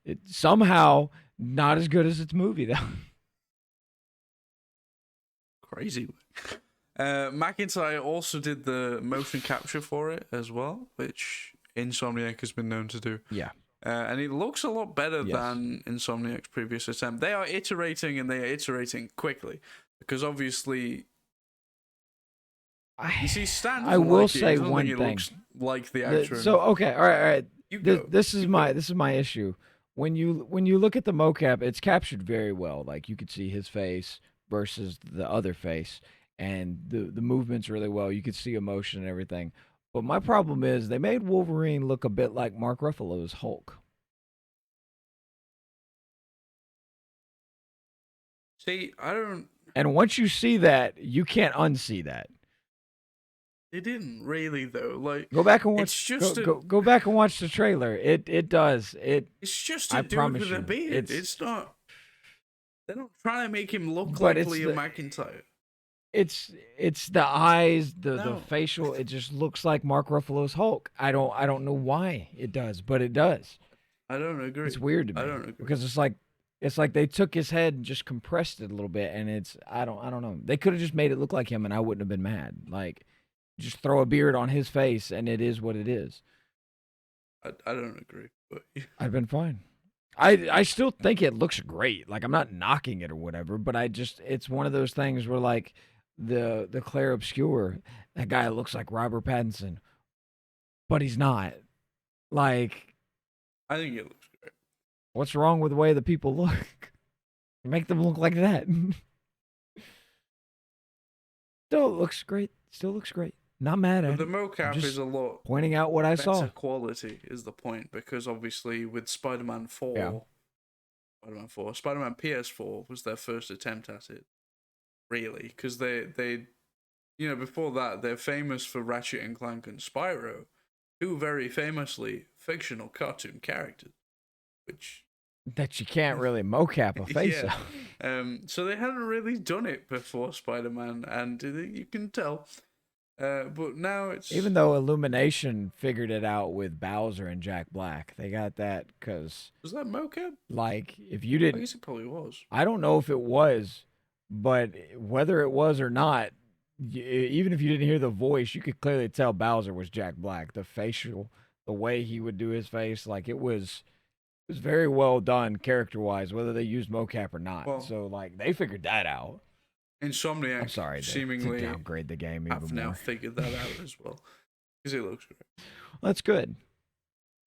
It somehow not as good as its movie though. Crazy. McIntyre also did the motion capture for it as well, which Insomniac has been known to do. Yeah. And it looks a lot better than Insomniac's previous attempt. They are iterating, and they are iterating quickly. Because obviously, you see, Stan I will like say it. one think thing. It looks like the actual. So okay, all right. This is my issue. When you look at the mocap, it's captured very well. Like you could see his face versus the other face, and the movements really well. You could see emotion and everything. But my problem is they made Wolverine look a bit like Mark Ruffalo's Hulk. See, I don't. And once you see that, you can't unsee that. It didn't really though. Like go back and watch. It's just go back and watch the trailer. It does. It's just a dude with a beard. It's not. They're not trying to make him look like Liam McIntyre. It's the eyes, the facial. It just looks like Mark Ruffalo's Hulk. I don't know why it does, but it does. I don't agree. It's weird to me. I don't agree because it's like they took his head and just compressed it a little bit, and it's I don't know. They could have just made it look like him, and I wouldn't have been mad. Like. Just throw a beard on his face, and it is what it is. I don't agree, but I've been fine. I still think it looks great. Like I'm not knocking it or whatever, but it's one of those things where like the Claire Obscure, that guy looks like Robert Pattinson, but he's not. Like, I think it looks great. what's wrong with the way the people look? Make them look like that. Still looks great. Still looks great. Not mad But at the it. mocap is a lot Pointing out what I better saw. quality is the point, because obviously with Spider-Man 4, Yeah. Spider-Man PS4 was their first attempt at it, really, because they before that they're famous for Ratchet and Clank and Spyro, two very famously fictional cartoon characters, which That you can't really mocap a face yeah. of. So they hadn't really done it before Spider-Man, and you can tell. But now it's Even though Illumination figured it out with Bowser and Jack Black, they got that because, was that mocap? like, if you I didn't, guess it probably was. I don't know if it was, but whether it was or not, even if you didn't hear the voice, you could clearly tell Bowser was Jack Black. The facial, the way he would do his face, like it was very well done character wise, whether they used mocap or not. Well, So like they figured that out. Insomniac I'm sorry to seemingly downgrade the game have even now more. figured that out as well, because it looks great. That's good.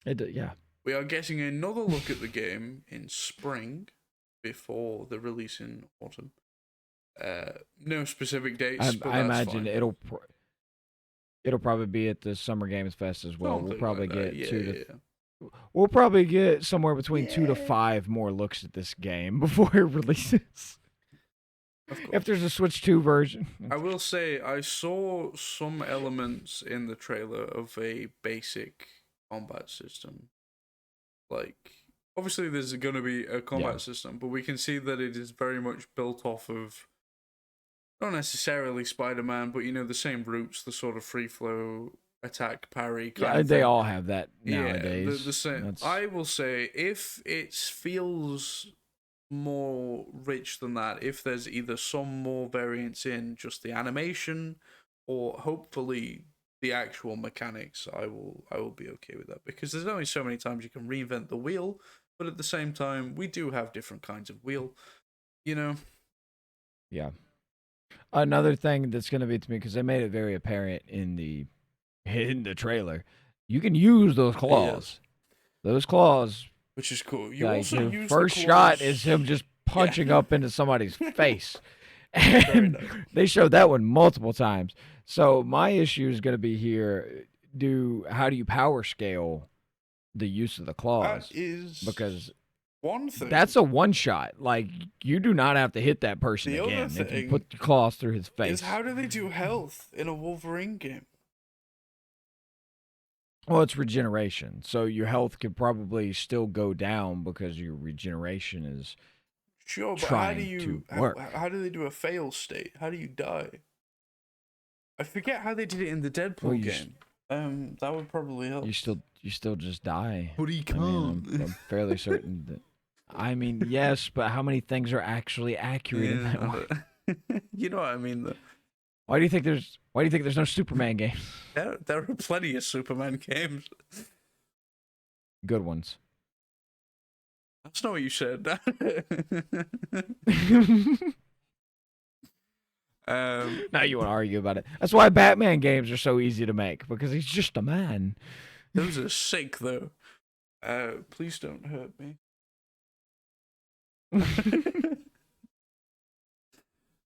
Yeah. We are getting another look at the game in spring before the release in autumn. No specific dates, but I that's imagine fine. it'll probably be at the Summer Games Fest as well. Something We'll probably like that. get Yeah. we'll probably get somewhere between 2 to Yeah. 5 more looks at this game before it releases. Of course. If there's a Switch 2 version. I will say I saw some elements in the trailer of a basic combat system. Like, obviously there's going to be a combat system, but we can see that it is very much built off of not necessarily Spider-Man, but the same roots, the sort of free flow attack parry kind of They thing. all have that nowadays. Yeah, the same. I will say if it feels more rich than that, if there's either some more variance in just the animation or hopefully the actual mechanics, I will be okay with that, because there's only so many times you can reinvent the wheel, but at the same time we do have different kinds of wheel, Yeah. Another thing that's going to be to me, because they made it very apparent in the trailer, you can use those claws. Those claws, which is cool. You like, also your use first the shot claws. is him just punching up into somebody's face. And they showed that one multiple times. So my issue is going to be here, how do you power scale the use of the claws? That is because one thing. that's a one shot. Like, you do not have to hit that person The again other if you thing put the claws through his face. is, how do they do health in a Wolverine game? Well, it's regeneration, so your health could probably still go down because your regeneration is Sure, but trying to work. How do they do a fail state? How do you die? I forget how they did it in the Deadpool game. That would probably help. You still just die. But he I mean, I'm fairly certain that. I mean, yes, but how many things are actually accurate in that way? You know what I mean, though. Why do you think there's no Superman games? There are plenty of Superman games. Good ones. That's not what you said. Now you want to argue about it. That's why Batman games are so easy to make, because he's just a man. Those are sick, though. Please don't hurt me.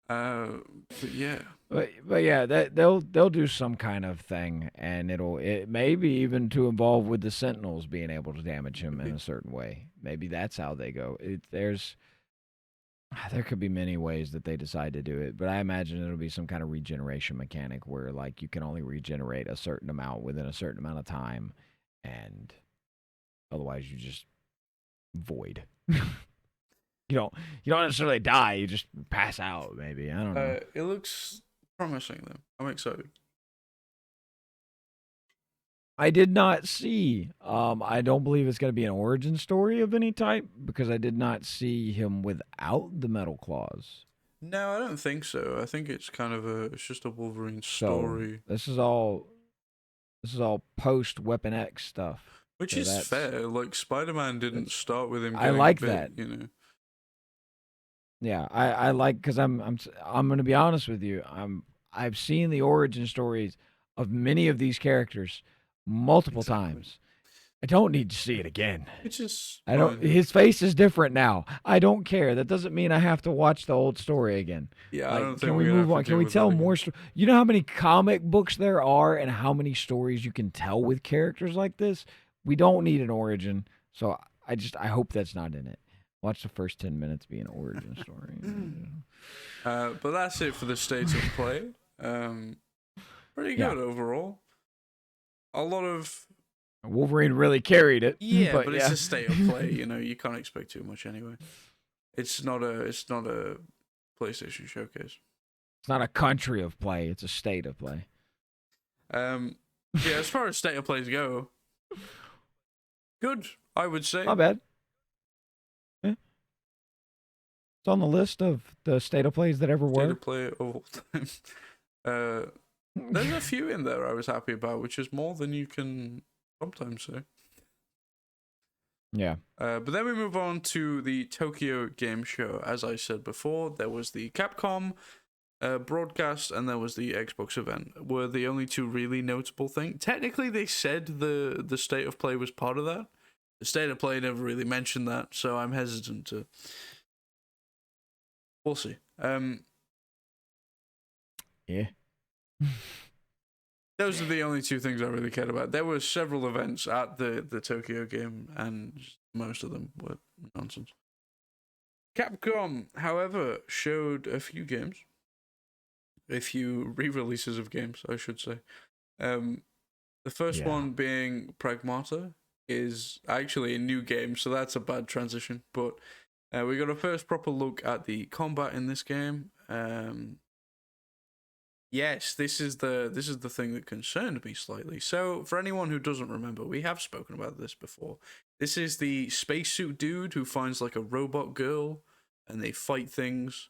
But yeah. But yeah, they'll do some kind of thing, and it maybe even to involve with the Sentinels being able to damage him in a certain way. Maybe that's how they go. There could be many ways that they decide to do it, but I imagine it'll be some kind of regeneration mechanic where, like, you can only regenerate a certain amount within a certain amount of time, and otherwise you just void. You don't necessarily die. You just pass out. Maybe, I don't know. It looks promising, though. I'm excited. I did not see. I don't believe it's going to be an origin story of any type, because I did not see him without the metal claws. No, I don't think so. I think it's kind of it's just a Wolverine story. So this is all post Weapon X stuff. Which So is fair. Like, Spider-Man didn't start with him I getting like bit, that. you know. Yeah, I like, because I'm gonna be honest with you. I've seen the origin stories of many of these characters multiple Exactly. times. I don't need to see it again. Which is I don't. fine. His face is different now. I don't care. That doesn't mean I have to watch the old story again. Yeah, I don't Like, think can we're we gonna move have to on? Can deal we with that tell again. more? You know how many comic books there are, and how many stories you can tell with characters like this. We don't need an origin. So I hope that's not in it. Watch the first 10 minutes be an origin story. But that's it for the state of play. Pretty Yeah, good overall. A lot of Wolverine really carried it. yeah, But but it's yeah, a state of play. You know, you can't expect too much anyway. It's not a PlayStation showcase. It's not a country of play. It's a state of play. Yeah, as far as state of plays go, good. I would say. Not bad. Yeah. It's on the list of the state of plays that ever State were. of play of all time. There's a few in there I was happy about, which is more than you can sometimes say. Yeah. But then we move on to the Tokyo Game Show. As I said before, there was the Capcom broadcast and there was the Xbox event. Were the only two really notable things. Technically, they said the state of play was part of that. The state of play never really mentioned that, so I'm hesitant to. We'll see. Yeah. Those are the only two things I really cared about. There were several events at the Tokyo game, and most of them were nonsense. Capcom, however, showed a few games. A few re-releases of games, I should say. The first one being Pragmata is actually a new game, so that's a bad transition. But we got a first proper look at the combat in this game. Yes, this is the thing that concerned me slightly. So, for anyone who doesn't remember, we have spoken about this before. This is the spacesuit dude who finds like a robot girl, and they fight things.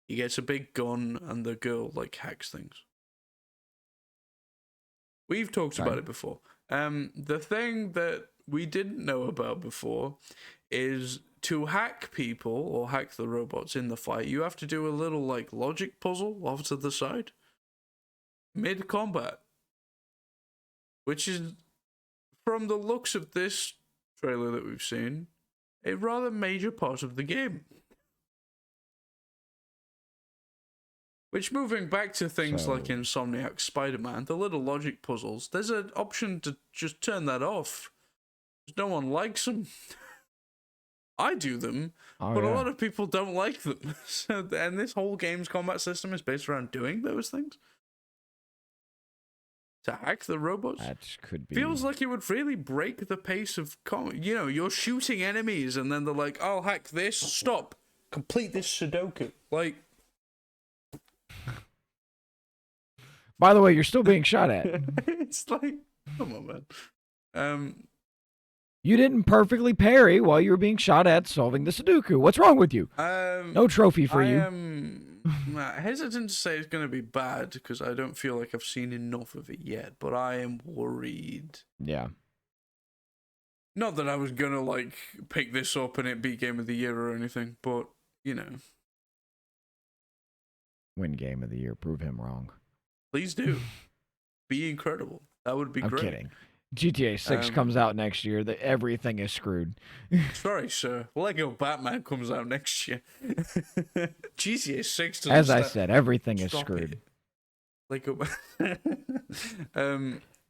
He gets a big gun, and the girl like hacks things. We've talked about it before. The thing that we didn't know about before is to hack people or hack the robots in the fight, you have to do a little like logic puzzle off to the side mid combat, which is, from the looks of this trailer that we've seen, a rather major part of the game. Which, moving back to things like Insomniac Spider-Man, the little logic puzzles, there's an option to just turn that off. No one likes them. I do them, but a lot of people don't like them. So, and this whole game's combat system is based around doing those things. To hack the robots? That could be. Feels like it would really break the pace of you know, you're shooting enemies and then they're like, I'll hack this, stop, complete this Sudoku. Like, by the way, you're still being shot at. it's like, come on, man. You didn't perfectly parry while you were being shot at solving the Sudoku. What's wrong with you? No trophy for you. I am hesitant to say it's going to be bad because I don't feel like I've seen enough of it yet, but I am worried. Yeah. Not that I was going to like pick this up and it be Game of the Year or anything, but, you know. Win Game of the Year. Prove him wrong. Please do. Be incredible. That would be great. I'm kidding. GTA 6 comes out next year. Everything is screwed. Sorry, sir. Lego Batman comes out next year. GTA 6 doesn't. As I said, everything is screwed. Lego.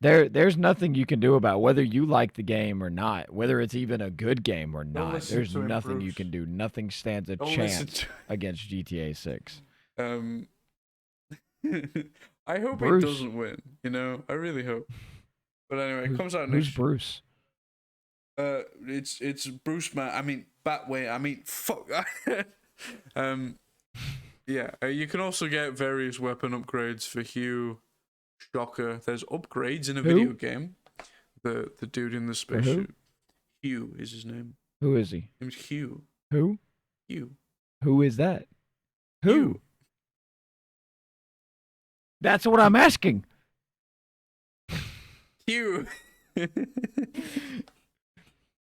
There's nothing you can do about whether you like the game or not, whether it's even a good game or not. There's nothing you can do. Nothing stands a chance against GTA 6. I hope it doesn't win. You know, I really hope. But anyway, it comes out next. Who's Bruce? It's Bruce Man. I mean Batway. I mean fuck. Yeah. You can also get various weapon upgrades for Hugh. Shocker. There's upgrades in a video game. The dude in the spacesuit. Hugh is his name. Who is he? His name's Hugh. Who? Hugh. Who is that? Who? Hugh. That's what I'm asking. Hugh.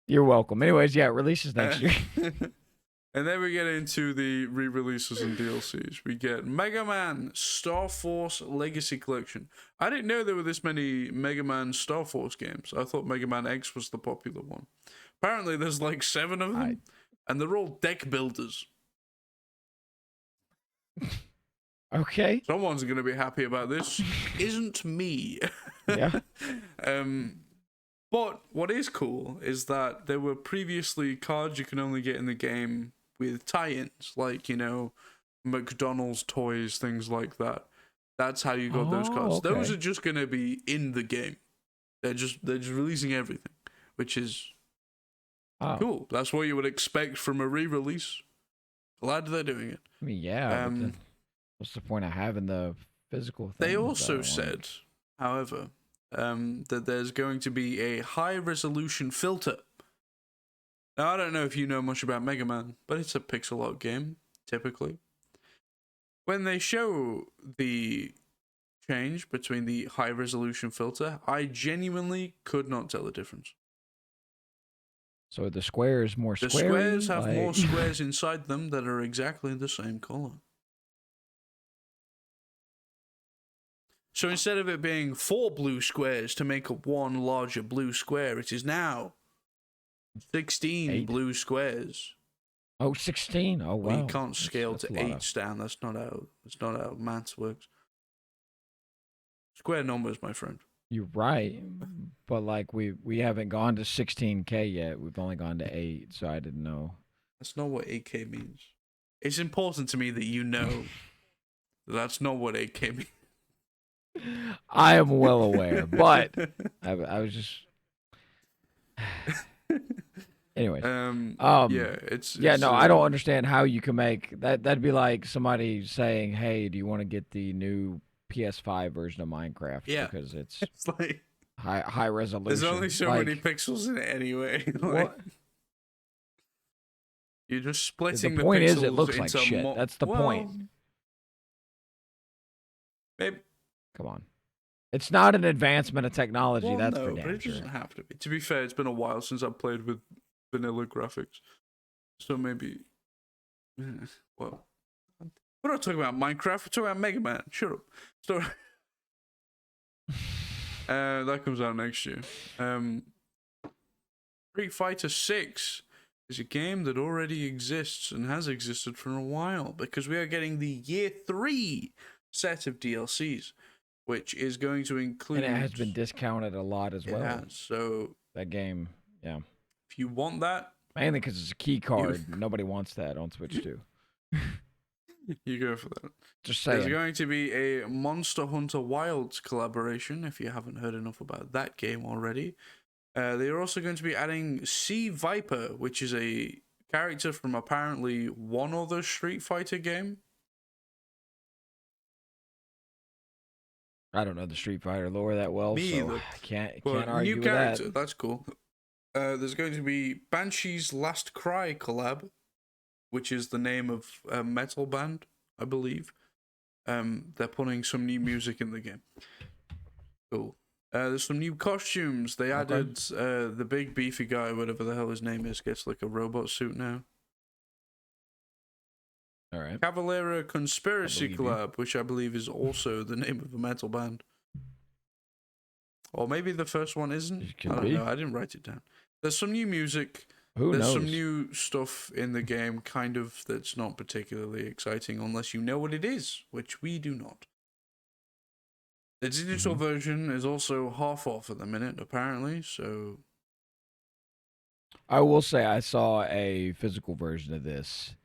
You're welcome. Anyways, yeah, it releases next year. And then we get into the re-releases and DLCs. We get Mega Man Star Force Legacy Collection. I didn't know there were this many Mega Man Star Force games. I thought Mega Man X was the popular one. Apparently there's like 7 of them, and they're all deck builders. Okay. Someone's going to be happy about this. Isn't me. Yeah. But what is cool is that there were previously cards you can only get in the game with tie-ins, like, you know, McDonald's toys, things like that. That's how you got those cards. Okay. Those are just going to be in the game. They're just releasing everything, which is cool. That's what you would expect from a re-release. Glad they're doing it. I mean, yeah. But what's the point of having the physical thing? They also said, however, that there's going to be a high-resolution filter. Now, I don't know if you know much about Mega Man, but it's a pixel art game, typically. When they show the change between the high-resolution filter, I genuinely could not tell the difference. So the squares more The square. squares have more squares inside them that are exactly the same color. So instead of it being 4 blue squares to make up one larger blue square, it is now 16 blue squares. Oh, 16. Oh, wow. You can't scale to 8, Stan. That's not how maths works. Square numbers, my friend. You're right. But like we haven't gone to 16K yet. We've only gone to 8, so I didn't know. That's not what 8K means. It's important to me that you know that's not what 8K means. I am well aware, but I was just. Anyways, I don't understand how you can make that. That'd be like somebody saying, "Hey, do you want to get the new PS5 version of Minecraft?" Yeah, because it's like high resolution. There's only so many pixels in it anyway. Like, you're just splitting the point pixels. Is it looks like shit. That's the point. Maybe. Come on. It's not an advancement of technology, that's for damn but it doesn't have to be. To be fair, it's been a while since I've played with vanilla graphics. So maybe... Well... We're not talking about Minecraft, we're talking about Mega Man. Shut up. So... that comes out next year. Street Fighter 6 is a game that already exists and has existed for a while, because we are getting the Year 3 set of DLCs, which is going to include... And it has been discounted a lot as well. Yeah, so... That game, yeah. If you want that... Mainly because it's a key card. Nobody wants that on Switch 2. You go for that. Just saying. There's going to be a Monster Hunter Wilds collaboration, if you haven't heard enough about that game already. They are also going to be adding Sea Viper, which is a character from apparently one other Street Fighter game. I don't know the Street Fighter lore that well, Me so either. I can't argue new with character, that. That's cool. There's going to be Banshee's Last Cry collab, which is the name of a metal band, I believe. They're putting some new music in the game. Cool. There's some new costumes. They added the big beefy guy, whatever the hell his name is, gets like a robot suit now. All right. Cavalera Conspiracy collab, which I believe is also the name of a metal band. Or maybe the first one isn't. I don't know. I didn't write it down. There's some new music. There's some new stuff in the game, kind of, that's not particularly exciting unless you know what it is, which we do not. The digital version is also half off at the minute, apparently, so... I will say I saw a physical version of this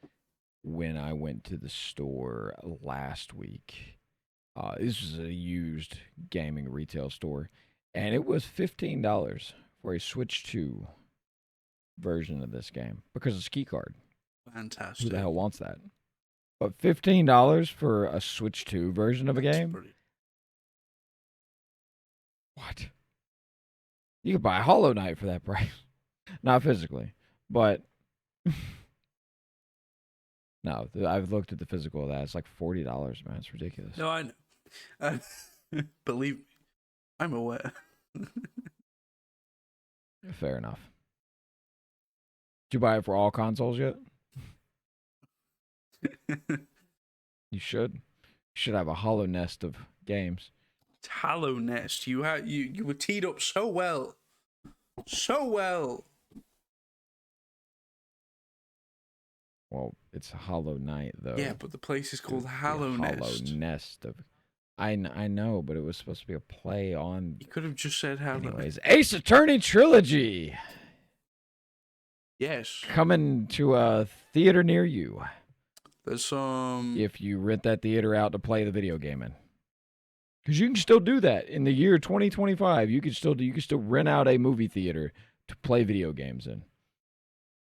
when I went to the store last week. This was a used gaming retail store, and it was $15 for a Switch 2 version of this game because it's a key card. Fantastic. Who the hell wants that? But $15 for a Switch 2 version of a game? What? You could buy a Hollow Knight for that price. Not physically, but... No, I've looked at the physical of that. It's like $40, man. It's ridiculous. No, I know. Believe me, I'm aware. Fair enough. Did you buy it for all consoles yet? You should. You should have a hollow nest of games. Hollow Nest. You were teed up so well. So well. Well, it's a Hollow Knight, though. Yeah, but the place is called Hollow Nest. Hollow Nest of. I know, but it was supposed to be a play on. You could have just said Hollow. Anyways, Ace Attorney Trilogy. Yes. Coming to a theater near you. There's some. If you rent that theater out to play the video game in. Because you can still do that in the year 2025. You can still rent out a movie theater to play video games in.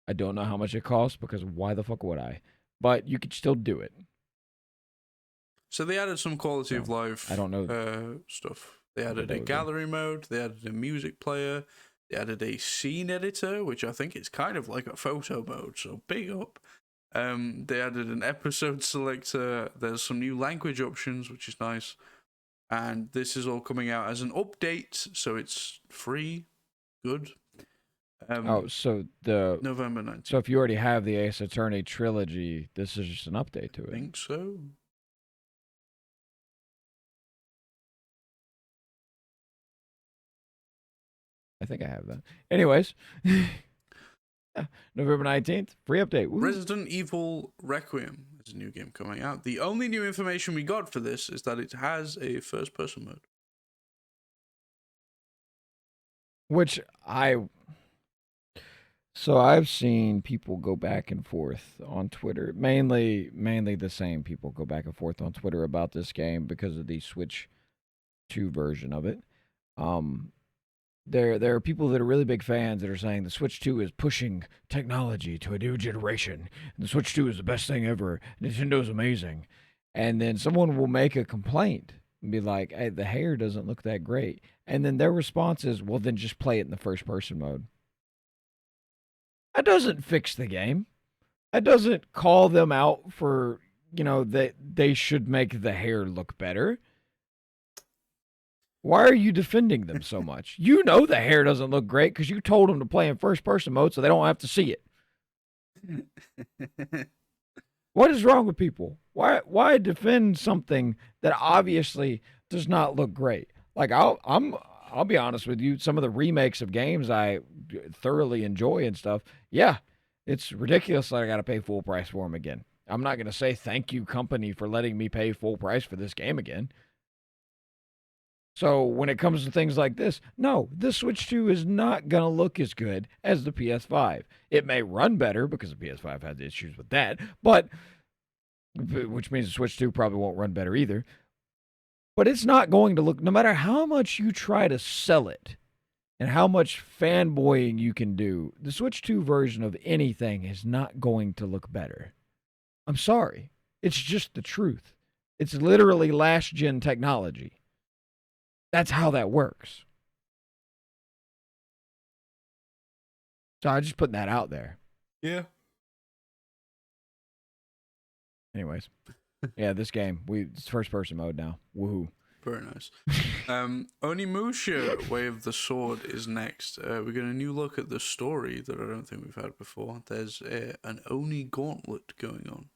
I don't know how much it costs because why the fuck would I? But you could still do it. So they added some quality of life. I don't know stuff. They added a gallery mode. They added a music player. They added a scene editor, which I think is kind of like a photo mode. So big up. They added an episode selector. There's some new language options, which is nice. And this is all coming out as an update, so it's free. Good. So the November 19th. So if you already have the Ace Attorney trilogy, this is just an update to it. I think so. I think I have that. Anyways, November 19th, free update. Woo. Resident Evil Requiem is a new game coming out. The only new information we got for this is that it has a first-person mode. Which So I've seen people go back and forth on Twitter, mainly the same people go back and forth on Twitter about this game because of the Switch 2 version of it. There are people that are really big fans that are saying the Switch 2 is pushing technology to a new generation. And the Switch 2 is the best thing ever. Nintendo's amazing. And then someone will make a complaint and be like, hey, the hair doesn't look that great. And then their response is, well, then just play it in the first person mode. That doesn't fix the game. That doesn't call them out for, that they should make the hair look better. Why are you defending them so much? You know the hair doesn't look great because you told them to play in first-person mode so they don't have to see it. What is wrong with people? Why defend something that obviously does not look great? Like I'll be honest with you, some of the remakes of games I thoroughly enjoy and stuff. Yeah, it's ridiculous that I got to pay full price for them again. I'm not going to say thank you, company, for letting me pay full price for this game again. So when it comes to things like this, no, the Switch 2 is not going to look as good as the PS5. It may run better because the PS5 has issues with that, which means the Switch 2 probably won't run better either. But it's not going to look, no matter how much you try to sell it and how much fanboying you can do, the Switch 2 version of anything is not going to look better. I'm sorry. It's just the truth. It's literally last-gen technology. That's how that works. So I'm just putting that out there. Yeah. Anyways. Yeah, this game. It's first person mode now. Woohoo. Very nice. Onimusha, Way of the Sword, is next. We're getting a new look at the story that I don't think we've had before. There's an Oni gauntlet going on.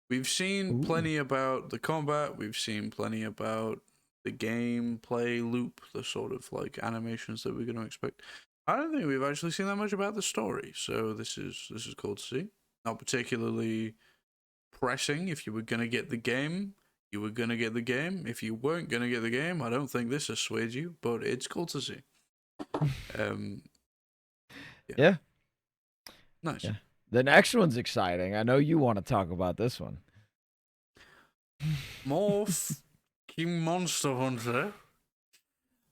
We've seen plenty about the combat. We've seen plenty about the gameplay loop, the sort of like animations that we're going to expect. I don't think we've actually seen that much about the story, so this is cool to see. Not particularly pressing. If you were going to get the game, you were going to get the game. If you weren't going to get the game, I don't think this has swayed you, but it's cool to see. Yeah. Nice. Yeah. The next one's exciting. I know you want to talk about this one. Morph King Monster Hunter.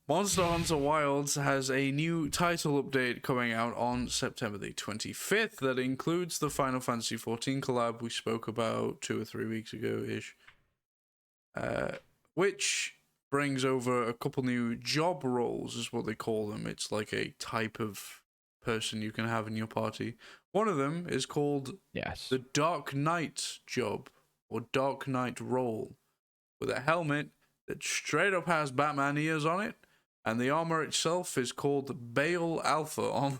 Monster Hunter Wilds has a new title update coming out on September the 25th that includes the Final Fantasy XIV collab we spoke about 2 or 3 weeks ago-ish. Which brings over a couple new job roles, is what they call them. It's like a type of person you can have in your party. One of them is called the Dark Knight job, or Dark Knight role, with a helmet that straight up has Batman ears on it, And the armor itself is called Bale Alpha armor.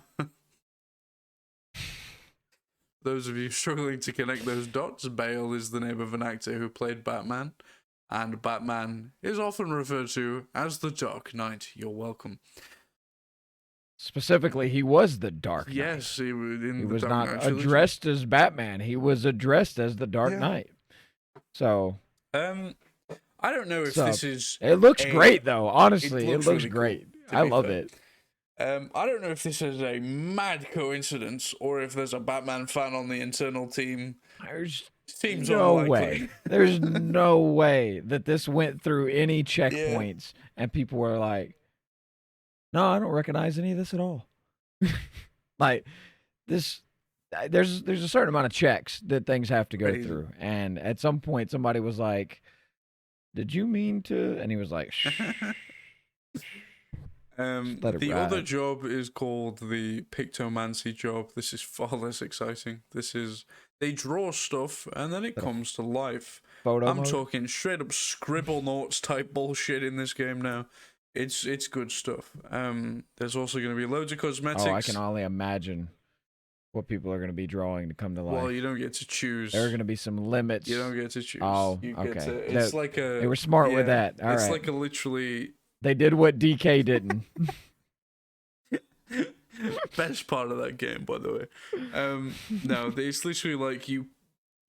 Those of you struggling to connect those dots, Bale is the name of an actor who played Batman, and Batman is often referred to as the Dark Knight. You're welcome. Specifically, he was the Dark Knight. Yes, he was the Dark not Knight trilogy. addressed as Batman. He was addressed as the Dark Knight. So, I don't know if this is. It looks great, though. Honestly, it looks really great. Cool, I love it. I don't know if this is a mad coincidence or if there's a Batman fan on the internal team. Seems no unlikely. way. There's no way that this went through any checkpoints and people were like, "No, I don't recognize any of this at all." Like this, there's a certain amount of checks that things have to go through, and at some point somebody was like, "Did you mean to?" And he was like, "Shh." The other job is called the Pictomancy job. This is far less exciting. This is they draw stuff and then it comes to life. I'm talking straight up scribble notes type bullshit in this game now. It's good stuff. There's also going to be loads of cosmetics. Oh, I can only imagine what people are going to be drawing to come to life. Well, you don't get to choose. There are going to be some limits. You don't get to choose. Oh, you okay. Get to, it's like a. They were smart with that. All it's right. like a literally. They did what DK didn't. Best part of that game, by the way. No, it's literally like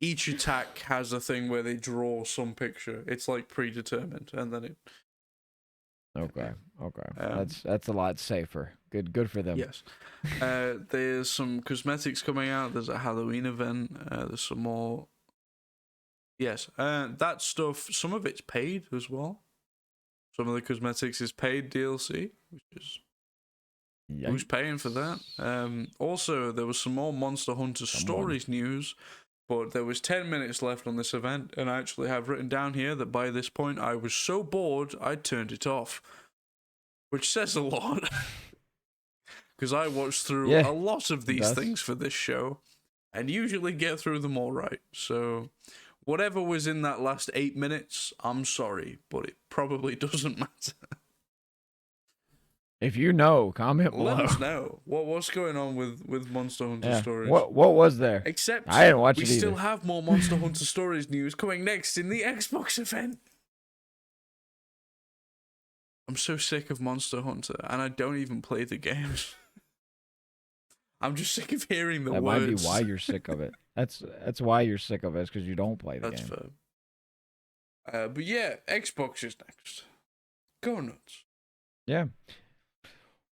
each attack has a thing where they draw some picture. It's like predetermined, and then it. Okay. That's a lot safer. Good for them. Yes. There's some cosmetics coming out. There's a Halloween event. There's some more. Yes. That stuff. Some of it's paid as well. Some of the cosmetics is paid DLC, which is. Yikes. Who's paying for that? Also, there was some more Monster Hunter Stories news, but there was 10 minutes left on this event, and I actually have written down here that by this point I was so bored I turned it off, which says a lot. Because I watched through a lot of these things for this show, and usually get through them all right. So, whatever was in that last 8 minutes, I'm sorry, but it probably doesn't matter. If you know, comment below. Let us know what's going on with Monster Hunter Stories. What was there? Except I didn't watch it either. We still have more Monster Hunter Stories news coming next in the Xbox event. I'm so sick of Monster Hunter, and I don't even play the games. I'm just sick of hearing the words. That might be why you're sick of it. That's why you're sick of it. It's because you don't play the game. That's fair. But yeah, Xbox is next. Go nuts. Yeah.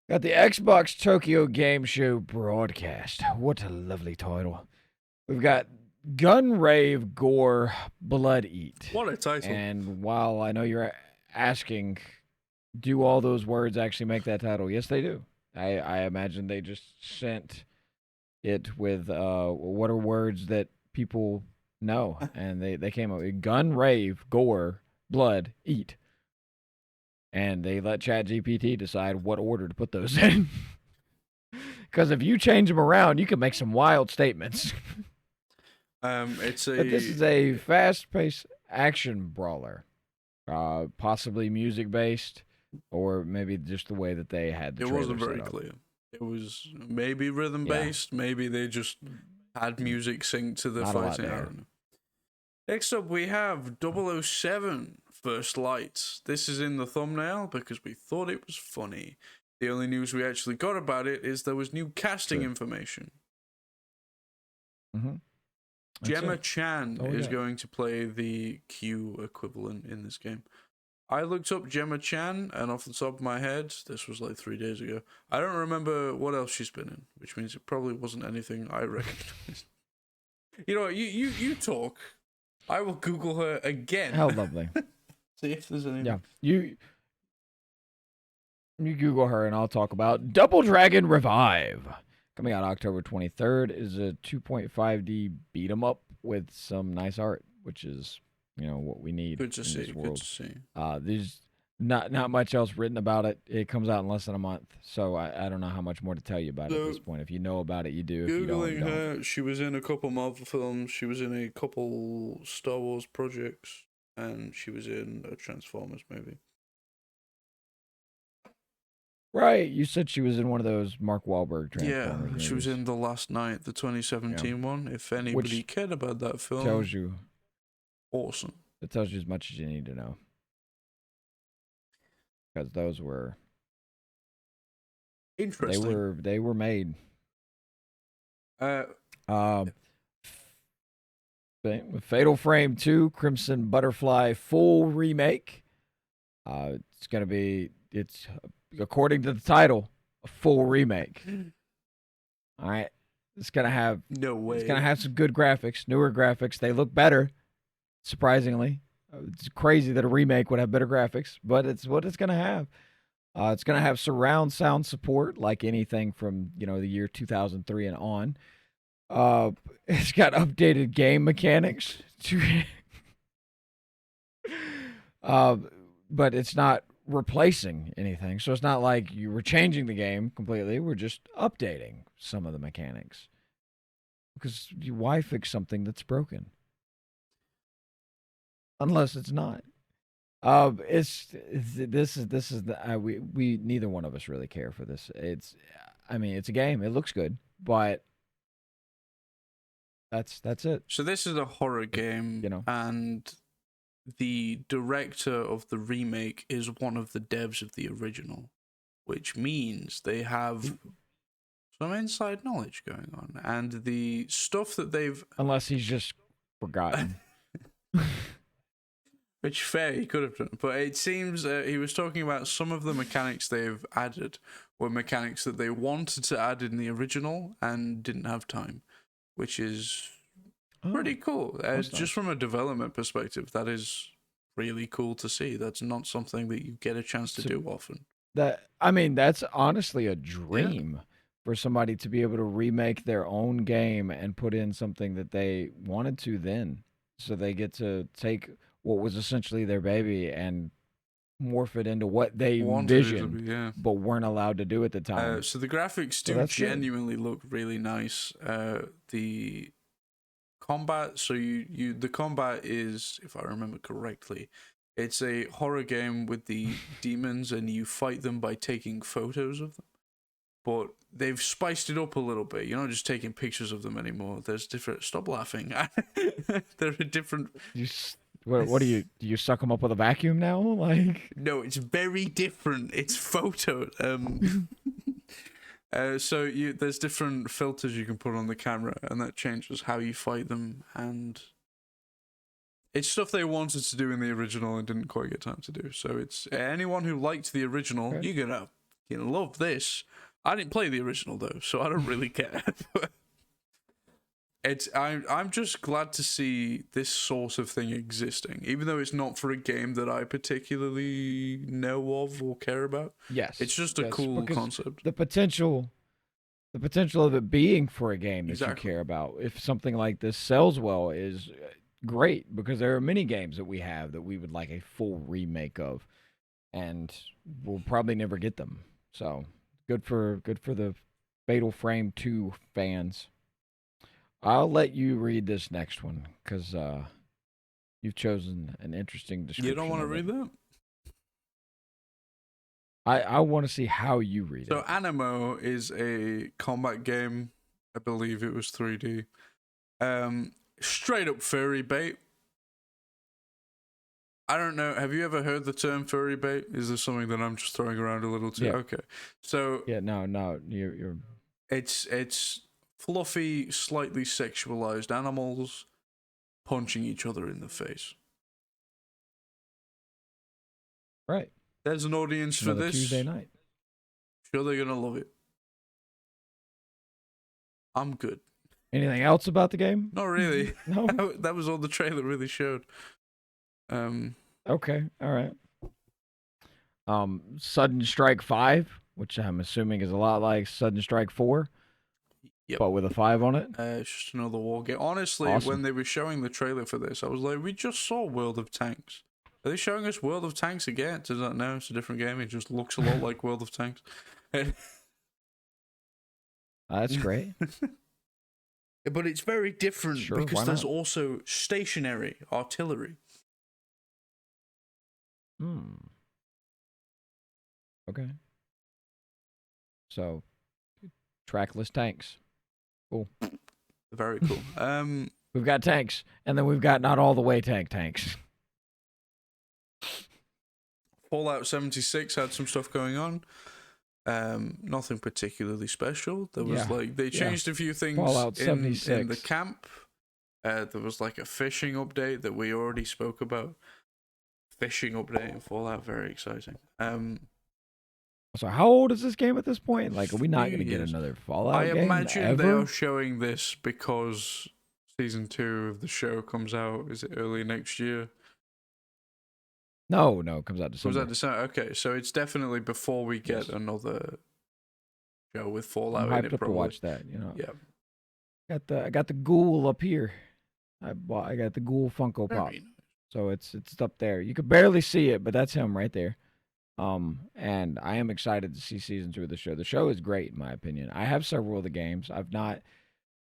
Got the Xbox Tokyo Game Show broadcast. What a lovely title. We've got Gun Rave Gore Blood Eat. What a title. And while I know you're asking, do all those words actually make that title? Yes, they do. I imagine they just sent it with what are words that people know. And they came up with Gun Rave Gore Blood Eat. And they let ChatGPT decide what order to put those in. Because if you change them around, you can make some wild statements. This is a fast-paced action brawler, possibly music-based, or maybe just the way that they had the trailer It wasn't very set up. clear. It was maybe rhythm-based. Maybe they just had music synced to the fighting. I don't know. Next up, we have 007. First Light. This is in the thumbnail because we thought it was funny. The only news we actually got about it is there was new casting information. Mm-hmm. Gemma Chan is going to play the Q equivalent in this game. I looked up Gemma Chan, and off the top of my head, this was like 3 days ago, I don't remember what else she's been in, which means it probably wasn't anything I recognized. You know what, you talk. I will Google her again. How lovely. See if there's any. Yeah, you Google her and I'll talk about Double Dragon Revive. Coming out October 23rd is a 2.5D beat 'em up with some nice art, which is what we need. Good to see. This world. Good to see. There's not much else written about it. It comes out in less than a month, so I don't know how much more to tell you about it at this point. If you know about it, you do. If you don't, you don't. Her, she was in a couple Marvel films. She was in a couple Star Wars projects. And she was in a Transformers movie. Right. You said she was in one of those Mark Wahlberg Yeah, Transformers she was movies. in The Last Night, the Yeah. 2017 one. If anybody Which cared about that film, tells you awesome. it tells you as much as you need to know. Because those were Interesting. they were made. Uh, Um Fatal Frame 2 Crimson Butterfly full remake. It's gonna be it's according to the title a full remake. All right, no it's gonna way. have some good graphics, newer graphics. They look better, surprisingly. It's crazy that a remake would have better graphics, but it's what it's gonna have. It's gonna have surround sound support, like anything from the year 2003 and on. Uh, it's got updated game mechanics. uh, but it's not replacing anything. So it's not like you were changing the game completely. We're just updating some of the mechanics. Because why fix something that's broken? Unless it's not. This is the we neither one of us really care for this. I mean it's a game. It looks good, but that's it. So this is a horror It, game, you know. and the director of the remake is one of the devs of the original, which means they have some inside knowledge going on. And the stuff that they've. Unless he's just forgotten. Which fair, he could have done. But it seems he was talking about some of the mechanics they've added were mechanics that they wanted to add in the original and didn't have time, which is pretty cool. That's Just nice. from a development perspective, that is really cool to see. That's not something that you get a chance to do often. That's honestly a Yeah. dream for somebody to be able to remake their own game and put in something that they wanted to then. So they get to take what was essentially their baby and morph it into what they Wanted it to envisioned be, yeah. but weren't allowed to do at the time. So the graphics So do that's good. genuinely look really nice. The combat, so the combat is, if I remember correctly, it's a horror game with the demons, and you fight them by taking photos of them. But they've spiced it up a little bit. You're not just taking pictures of them anymore. There's different. Stop laughing. There are different. What do you suck them up with a vacuum now? Like No, it's very different. It's photo. So there's different filters you can put on the camera, and that changes how you fight them. And it's stuff they wanted to do in the original and didn't quite get time to do. So it's anyone who liked the original, okay. you're gonna love this. I didn't play the original though, so I don't really care. I'm just glad to see this sort of thing existing, even though it's not for a game that I particularly know of or care about. Yes. It's just a Yes, cool because concept. the potential of it being for a game that you Exactly. care about, if something like this sells well, is great because there are many games that we have that we would like a full remake of, and we'll probably never get them. So good for the Fatal Frame 2 fans. I'll let you read this next one because you've chosen an interesting description. You don't want to read that? I want to see how you read So it. Animo is a combat game. I believe it was 3D. Straight up furry bait. I don't know. Have you ever heard the term furry bait? Is this something that I'm just throwing around a little too? Yeah. Okay. So Yeah, no, you're it's fluffy, slightly sexualized animals punching each other in the face. right. There's an audience It's for another this. Tuesday night. Sure, they're gonna love it. I'm good. Anything else about the game? Not really. No. That was all the trailer really showed. Okay. All right. Sudden Strike 5, which I'm assuming is a lot like Sudden Strike 4, Yep. but with a 5 on it. It's just another war game. Honestly, Awesome. when they were showing the trailer for this, I was like, we just saw World of Tanks. Are they showing us World of Tanks again? Does that know it's a different game? It just looks a lot like World of Tanks. That's great. But it's very different Sure, because why there's not? also stationary artillery. Okay. So trackless tanks. Cool. Very cool. We've got tanks, and then we've got not all the way tanks. Fallout 76 had some stuff going on. Nothing particularly special. There was they changed a few things Fallout 76. in the camp. There was like a fishing update that we already spoke about. Fishing update in Fallout, very exciting. So how old is this game at this point? Like, are we not going to get years. another Fallout I game imagine ever? they are showing this because season 2 of the show comes out. Is it early next year? No, it comes out December. Comes out December. Okay, so it's definitely before we get another show with Fallout I'm hyped in it. up Probably. to watch that. You know. Yeah. I got the ghoul up here. I got the ghoul Funko Pop. Very nice. So it's up there. You could barely see it, but that's him right there. And I am excited to see season 2 of the show. The show is great in my opinion. I have several of the games. I've not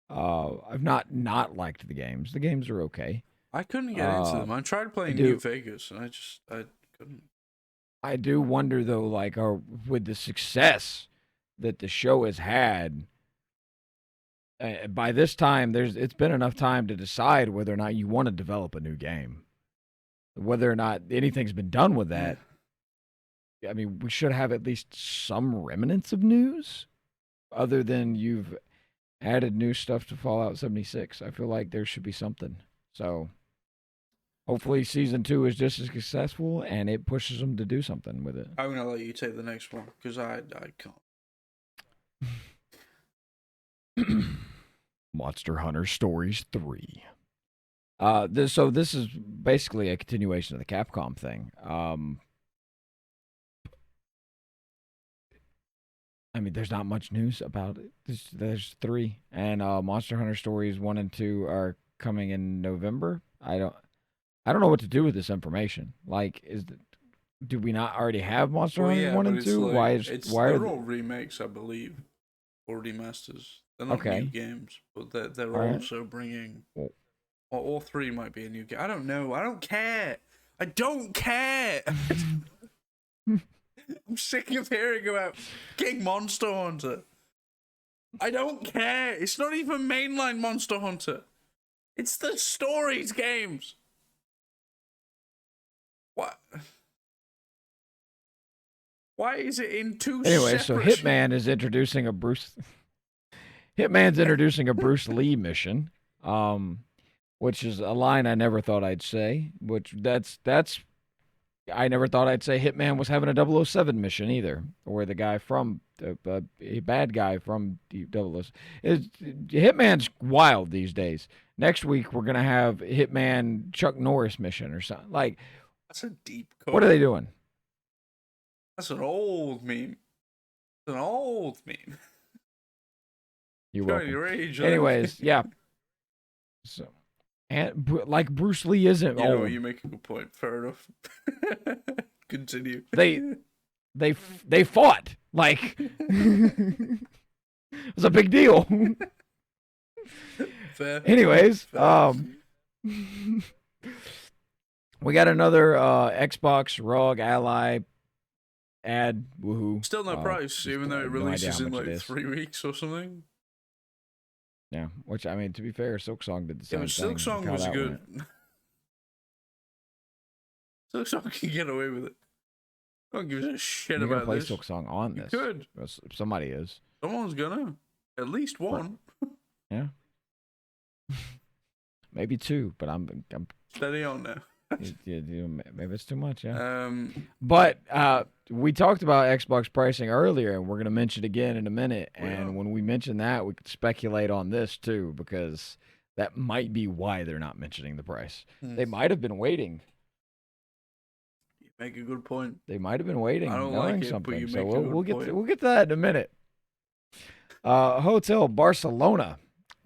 liked the games. The games are okay. I couldn't get into them. I tried playing New Vegas, and I couldn't. I do wonder though, like, with the success that the show has had, by this time it's been enough time to decide whether or not you want to develop a new game, whether or not anything's been done with that. I mean, we should have at least some remnants of news, other than you've added new stuff to Fallout 76. I feel like there should be something. So hopefully season 2 is just as successful and it pushes them to do something with it. I'm gonna let you take the next one because I can't. Monster Hunter Stories 3. This is basically a continuation of the Capcom thing. I mean, there's not much news about it. There's 3, and Monster Hunter Stories 1 and 2 are coming in November. I don't know what to do with this information. Like, do we not already have Monster Hunter 1 and 2? They're all remakes, I believe, or remasters. They're not new games, but they're also bringing. All 3 might be a new game. I don't know. I don't care. I don't care. I'm sick of hearing about King Monster Hunter. I don't care. It's not even mainline Monster Hunter. It's the Stories games. What? Why is it in 2 Anyway, so separate... Hitman's introducing a Bruce Lee mission, which is a line I never thought I'd say. I never thought I'd say Hitman was having a 007 mission either, or the guy from a bad guy from 007. Hitman's wild these days. Next week we're gonna have Hitman Chuck Norris mission or something. Like, that's a deep cut. What are they doing? That's an old meme. It's an old meme. You're welcome. Anyways, yeah. So, and like Bruce Lee isn't old. Know, you make a good point. Fair enough. Continue. They fought. Like, it was a big deal. Fair. Anyways, we got another Xbox ROG Ally ad. Woohoo! Still no price, even though it releases in like 3 weeks or something. Yeah, which, I mean, to be fair, Silksong did the same thing. Silksong was good. Silksong can get away with it. I don't give a shit You're about gonna this. play Silksong on this. You could. Somebody is. Someone's gonna. At least one. Yeah. Maybe 2, but I'm steady on now. Maybe it's too much, yeah. But we talked about Xbox pricing earlier, and we're going to mention it again in a minute. And when we mention that, we could speculate on this too, because that might be why they're not mentioning the price. They might have been waiting. You make a good point. They might have been waiting, I don't knowing like it, something. but you So make a we'll good get to that in a minute. Hotel Barcelona.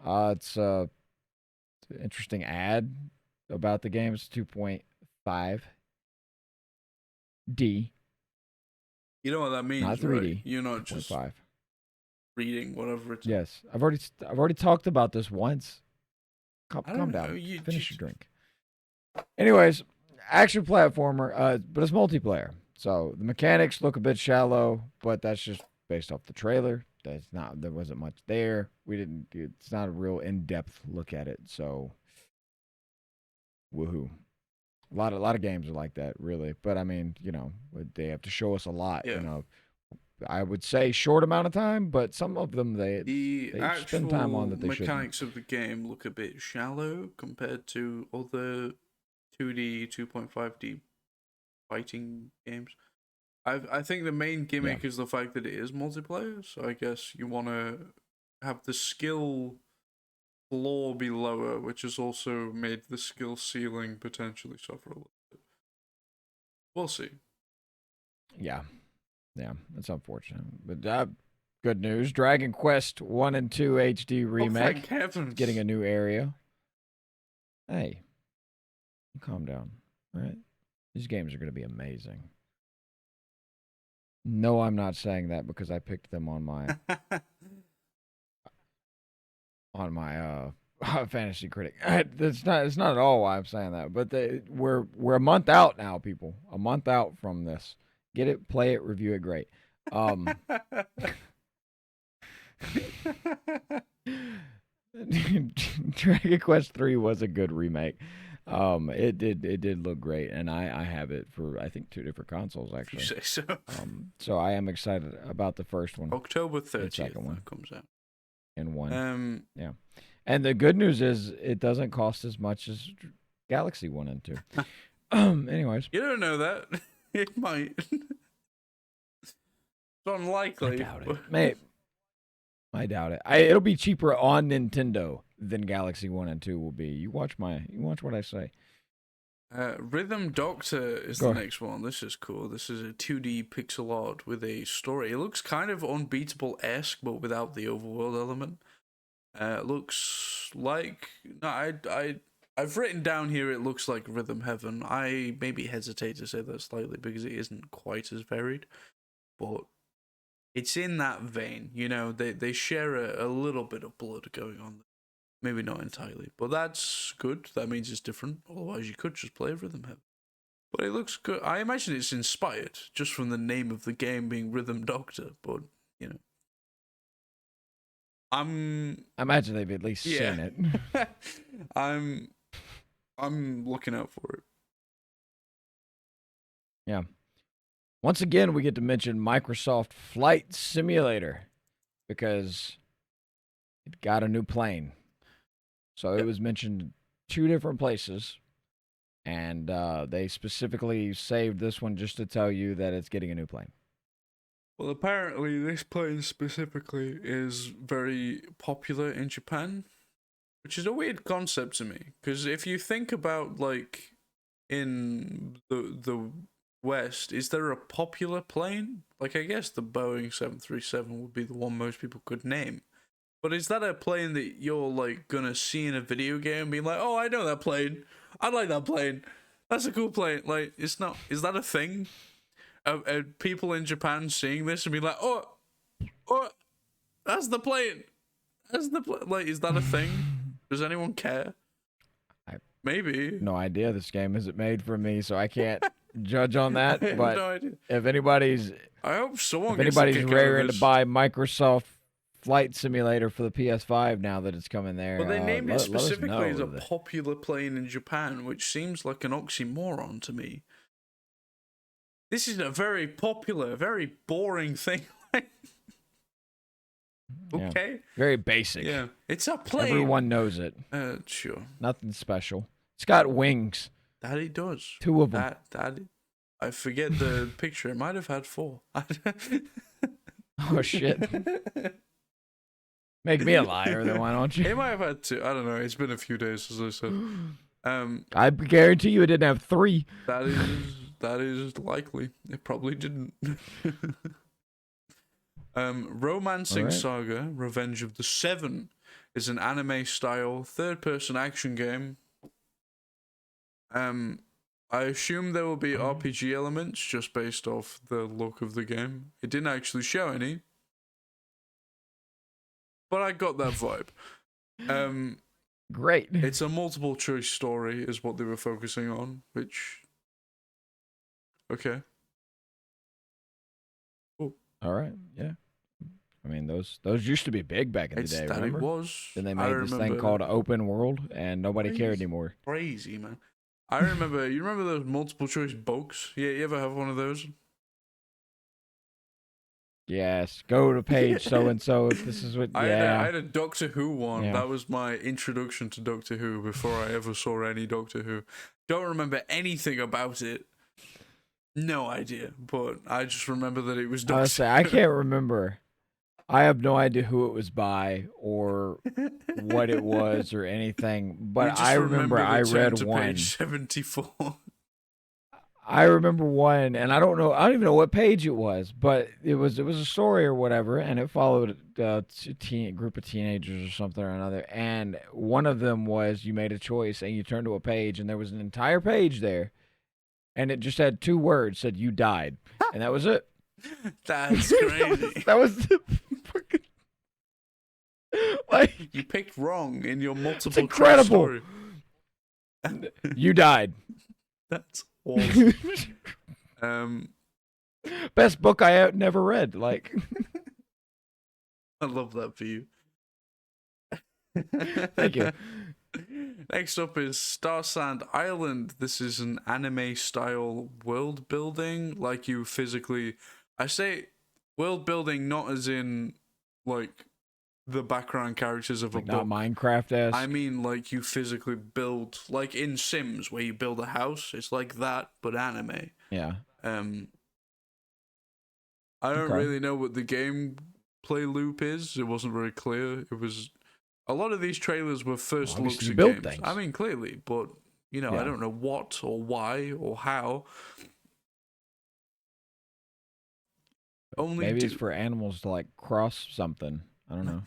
It's an interesting ad about the game. It's 2.5D. You know what that means, not 3D. Right? You're not just 5. reading whatever it's. Yes, I've already talked about this once. Calm down. Know. Finish your drink. Anyways, action platformer, but it's multiplayer. So the mechanics look a bit shallow, but that's just based off the trailer. There wasn't much there. It's not a real in-depth look at it. So, woohoo. A lot of games are like that, really. But I mean, they have to show us a lot. Yeah. I would say short amount of time, but some of them The they spend time on actual that they shouldn't. mechanics of the game look a bit shallow compared to other 2D, 2.5D fighting games. I think the main gimmick is the fact that it is multiplayer, so I guess you want to have the skill floor be lower, which has also made the skill ceiling potentially suffer a little bit. We'll see. Yeah, it's unfortunate, but good news: Dragon Quest 1 and 2 HD remake. Oh, thank heavens! Getting a new area. Hey, calm down. All right, these games are going to be amazing. No, I'm not saying that because I picked them on my fantasy critic. It's not at all why I'm saying that. But we're a month out now, people. A month out from this. Get it, play it, review it. Great. Dragon Quest 3 was a good remake. It did look great, and I have it for I think 2 different consoles actually. You say so. So I am excited about the first one. October 30th, the second one comes out. And one. Yeah. And the good news is it doesn't cost as much as Galaxy 1 and 2. Anyways. You don't know that. It might. It's unlikely. I doubt it. Maybe. I doubt it. It'll be cheaper on Nintendo than Galaxy 1 and 2 will be. You watch what I say. Rhythm Doctor is the next one. This is cool. This is a 2D pixel art with a story. It looks kind of Unbeatable-esque, but without the overworld element. It looks like I've written down here. It looks like Rhythm Heaven. I maybe hesitate to say that slightly because it isn't quite as varied, but it's in that vein. They share a little bit of blood going on there. Maybe not entirely, but that's good. That means it's different. Otherwise, you could just play Rhythm Heaven. But it looks good. I imagine it's inspired just from the name of the game being Rhythm Doctor. But I imagine they've at least seen it. I'm looking out for it. Yeah. Once again, we get to mention Microsoft Flight Simulator because it got a new plane. So it was mentioned 2 different places, and they specifically saved this one just to tell you that it's getting a new plane. Well, apparently this plane specifically is very popular in Japan, which is a weird concept to me. Because if you think about, like, in the West, is there a popular plane? Like, I guess the Boeing 737 would be the one most people could name. But is that a plane that you're, like, gonna see in a video game and be like, oh, I know that plane. I like that plane. That's a cool plane. Like, it's not... Is that a thing? Are people in Japan seeing this and be like, oh, that's the plane. Like, is that a thing? Does anyone care? Maybe. No idea. This game isn't made for me, so I can't judge on that. I have but no idea. If anybody's raring to buy Microsoft Flight Simulator for the PS5 now that it's coming there, well, they named it specifically as a that popular plane in Japan, which seems like an oxymoron to me. This is a very popular, very boring thing. Okay. Yeah. Very basic. Yeah. It's a plane. Everyone knows it. Sure. Nothing special. It's got wings. That it does. 2 of them. I forget the picture. It might have had 4. Oh, shit. Make me a liar, then why don't you? It might have had 2. I don't know. It's been a few days, as I said. I guarantee you it didn't have 3. That is likely. It probably didn't. Romancing Saga: Revenge of the Seven is an anime-style third-person action game. I assume there will be RPG elements just based off the look of the game. It didn't actually show any, but I got that vibe. Great. It's a multiple choice story is what they were focusing on, which... Okay. Cool. All right, yeah. I mean, those used to be big back in the day. It Remember? was. Then they I made this thing remember. called open world, and nobody cared Crazy, anymore. crazy, man. I remember. You remember those multiple choice books? Yeah, you ever have one of those? Yes, go to page so and so. This is what. I Yeah, had a Doctor Who one. yeah. That was my introduction to Doctor Who before I ever saw any Doctor Who. Don't remember anything about it. No idea, but I just remember that it was Honestly, Doctor I Who. can't remember. I have no idea who it was by or what it was or anything. You But I just remember remember the I turn read to page one. 74. I remember one, and I don't know. I don't even know what page it was, but it was a story or whatever, and it followed a group of teenagers or something or another. And one of them was you made a choice, and you turned to a page, and there was an entire page there, and it just had two words, said you died, and that was it. That's that was crazy. that was the fucking, like You picked wrong in your it's multiple choice incredible. story. You died. That's awesome. Um, Best book I never read. Like, I love that for you. thank you. Next up is Star Sand Island. This is an anime style world building. Like you physically, I say world building not as in like the background characters of a Like not book. Minecraft I esque. mean, like you physically build, like in Sims where you build a house. It's like that, but anime. Yeah. Um, I don't Okay. really know what the gameplay loop is. It wasn't very clear. It was a lot of these trailers were first Well, obviously looks you at build games. things. I mean, clearly, but you know, I Yeah. don't know what or why or how. Only Maybe it's do. for animals to like cross something. I don't know.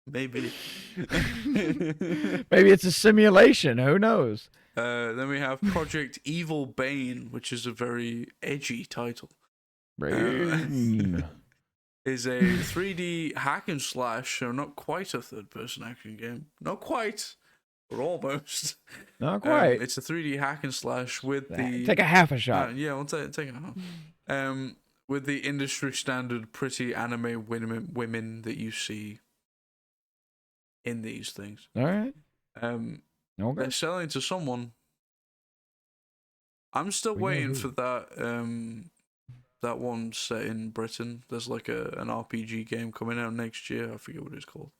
Maybe. Maybe it's a simulation. Who knows? Then we have Project Evil Bane, which is a very edgy title. Brain. Is a 3D hack and slash, so not quite a third-person action game. Not quite, but almost. Not quite. It's a 3D hack and slash with the Take a half a shot. yeah, I'll take it. With the industry standard pretty anime women that you see in these things. All right. They're Okay. selling to someone. I'm still We know waiting who. for that that one set in Britain. There's like an RPG game coming out next year. I forget what it's called.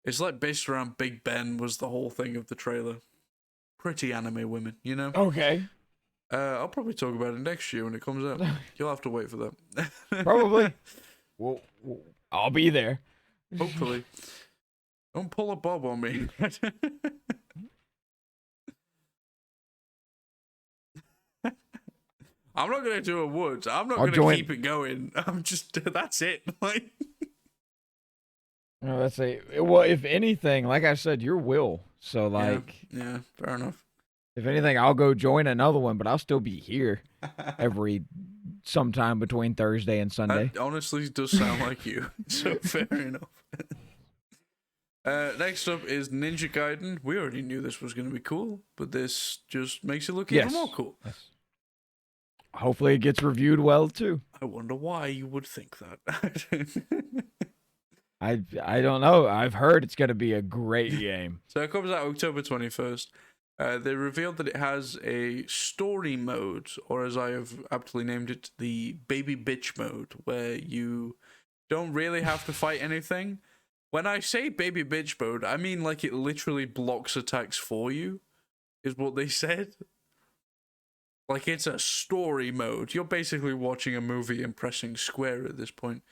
It's like based around Big Ben was the whole thing of the trailer. Pretty anime women, you know? Okay. I'll probably talk about it next year when it comes out. You'll have to wait for that. Probably. Well, I'll be there. Hopefully. Don't pull a bob on me. I'm not gonna do a wood. I'm not I'll gonna join- keep it going. I'm just that's it. Like No, that's a well. If anything, like I said, your will. So like, yeah, fair enough. if anything, I'll go join another one, but I'll still be here every sometime between Thursday and Sunday. That honestly does sound like you. So fair enough. Next up is Ninja Gaiden. We already knew this was going to be cool, but this just makes it look even more cool. Yes. Hopefully, it gets reviewed well too. I wonder why you would think that. I don't know. I've heard it's going to be a great game. So it comes out October 21st. They revealed that it has a story mode, or as I have aptly named it, the baby bitch mode, where you don't really have to fight anything. When I say baby bitch mode, I mean like it literally blocks attacks for you, is what they said. Like it's a story mode. You're basically watching a movie and pressing square at this point.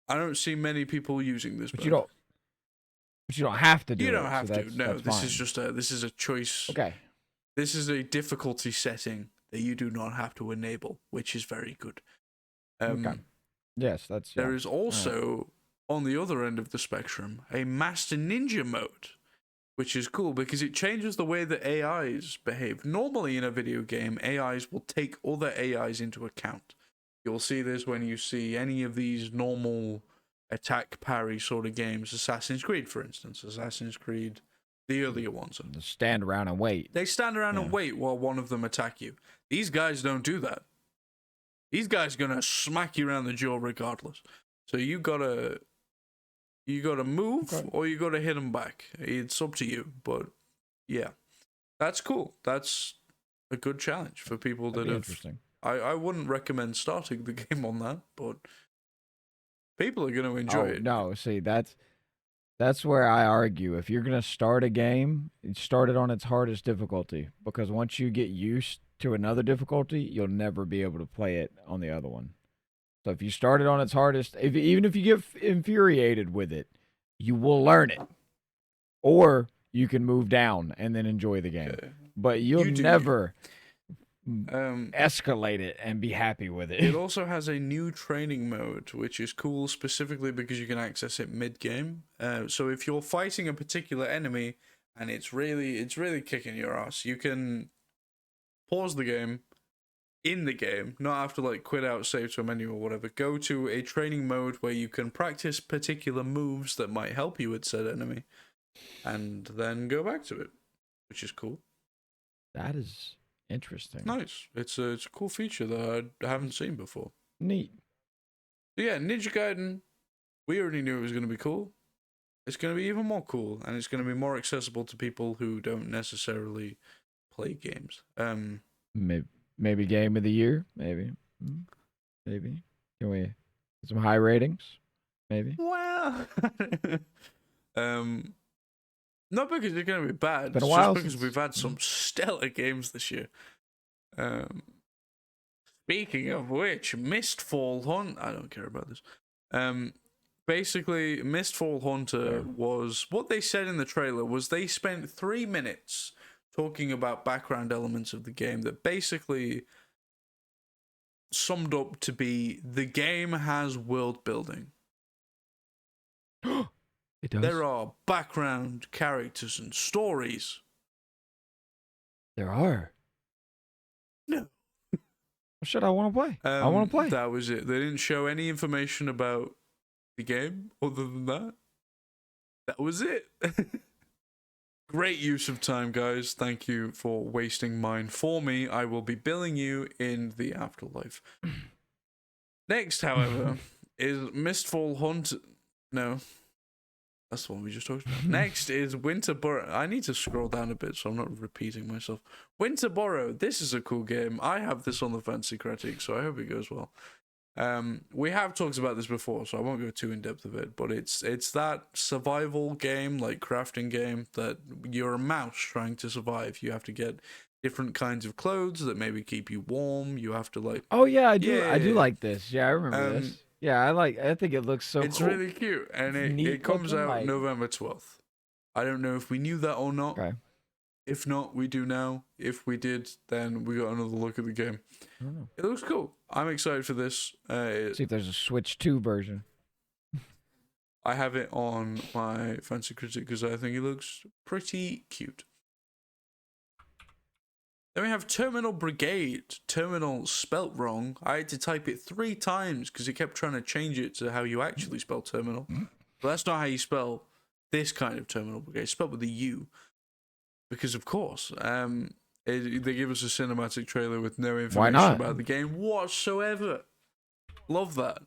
I don't see many people using this. But you don't. But you don't have to do it. You don't have so to. No, that's this fine. is just this is a choice. Okay. This is a difficulty setting that you do not have to enable, which is very good. Okay. Yes, that's. There is also, on the other end of the spectrum, a Master Ninja mode, which is cool because it changes the way that AIs behave. Normally in a video game, AIs will take other AIs into account. You'll see this when you see any of these normal attack parry sort of games. Assassin's Creed, for instance. Assassin's Creed The earlier ones are. Just stand around and wait. They stand around and wait while one of them attack you. These guys don't do that. These guys are gonna smack you around the jaw regardless. So you gotta move or you gotta hit them back. It's up to you. But yeah, that's cool. That's a good challenge for people that have. Interesting. I wouldn't recommend starting the game on that, but people are gonna enjoy it. No, see that's where I argue. If you're gonna start a game, start it on its hardest difficulty, because once you get used to another difficulty, you'll never be able to play it on the other one. So if you start it on its hardest, even if you get infuriated with it, you will learn it. Or you can move down and then enjoy the game. Okay. But you'll never escalate it and be happy with it. It also has a new training mode, which is cool specifically because you can access it mid-game. So if you're fighting a particular enemy and it's really kicking your ass, you can pause the game in the game, not have to like quit out, save to a menu or whatever. Go to a training mode where you can practice particular moves that might help you with said enemy, and then go back to it, which is cool. That is interesting. Nice. It's a cool feature that I haven't seen before. Neat. So yeah, Ninja Gaiden, we already knew it was going to be cool. It's going to be even more cool, and it's going to be more accessible to people who don't necessarily play games. Maybe game of the year. Maybe. Can we get some high ratings? Maybe. Well, not because it's going to be bad. Been a it's while just because we've had some stellar games this year. Speaking of which, Mistfall Hunt. I don't care about this. Basically, Mistfall Hunter was what they said in the trailer was they spent 3 minutes talking about background elements of the game that basically summed up to be the game has world building. It does. There are background characters and stories. There are. No. Shit, I want to play. I want to play. That was it. They didn't show any information about the game other than that. That was it. Great use of time, guys. Thank you for wasting mine for me. I will be billing you in the afterlife. Next, however, is Mistfall Hunt. No. That's the one we just talked about. Next is Winterborough. I need to scroll down a bit so I'm not repeating myself. Winterborough. This is a cool game. I have this on the Fancy Critic, so I hope it goes well. We have talked about this before, so I won't go too in depth of it. But it's that survival game, like crafting game, that you're a mouse trying to survive. You have to get different kinds of clothes that maybe keep you warm. You have to like. Oh yeah, I do. I do like this. Yeah, I remember this. Yeah, I think it looks so cool. It's really cute, and it comes out November 12th. I don't know if we knew that or not. Okay. If not, we do now. If we did, then we got another look at the game. It looks cool. I'm excited for this. See if there's a Switch 2 version. I have it on my Fancy Critic because I think it looks pretty cute. Then we have Terminal Brigade. Terminal spelt wrong. I had to type it 3 times because it kept trying to change it to how you actually spell terminal. But that's not how you spell this kind of Terminal Brigade. It's spelled with a U. Because of course, they give us a cinematic trailer with no information about the game whatsoever. Love that.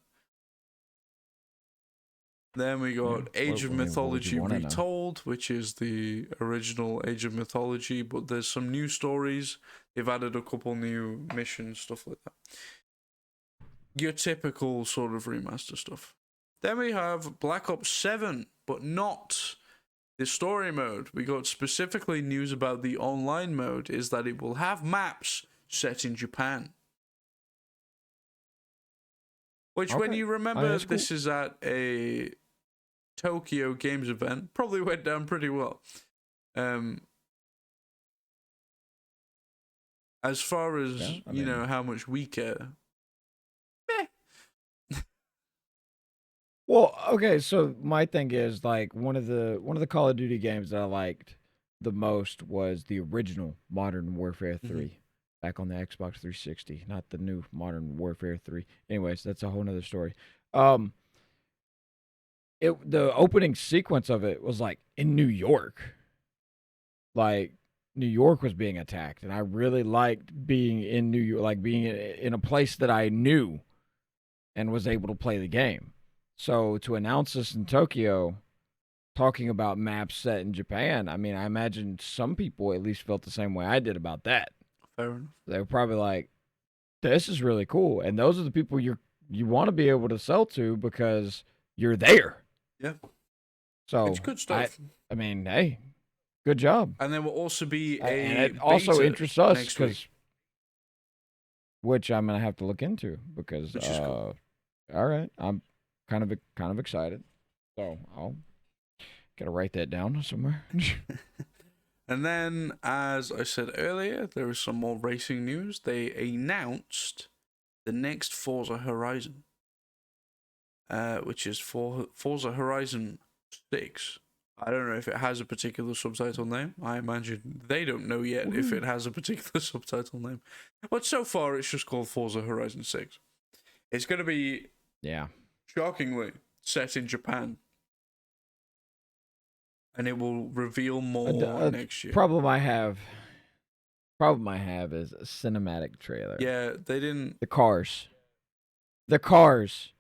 Then we got Age of Mythology Retold, which is the original Age of Mythology, but there's some new stories. They've added a couple new missions, stuff like that. Your typical sort of remaster stuff. Then we have Black Ops 7, but not the story mode. We got specifically news about the online mode, is that it will have maps set in Japan. Which, when you remember, this is at a Tokyo Games event, probably went down pretty well. As far as, you know, how much we care. Well, okay, so my thing is, like, one of the Call of Duty games that I liked the most was the original Modern Warfare 3 back on the Xbox 360, not the new Modern Warfare 3. Anyways, that's a whole nother story. The opening sequence of it was like in New York. like New York was being attacked, and I really liked being in New York, like being in a place that I knew and was able to play the game. So to announce this in Tokyo, talking about maps set in Japan, I mean, I imagine some people at least felt the same way I did about that. Fair enough. They were probably like, "This is really cool," and those are the people you want to be able to sell to because you're there. Yeah. So It's good stuff. I mean, hey, good job. And there will also be And a it also beta interests us next week, because, which I'm gonna have to look into because, which is cool. all right, I'm kind of excited. So I'll gotta write that down somewhere. And then, as I said earlier, there is some more racing news. They announced the next Forza Horizon, which is Forza Horizon 6. I don't know if it has a particular subtitle name. I imagine they don't know yet if it has a particular subtitle name. But so far, it's just called Forza Horizon 6. It's going to be, shockingly, set in Japan. And it will reveal more next year. Problem I have is a cinematic trailer. Yeah, they didn't. The cars. They're cars.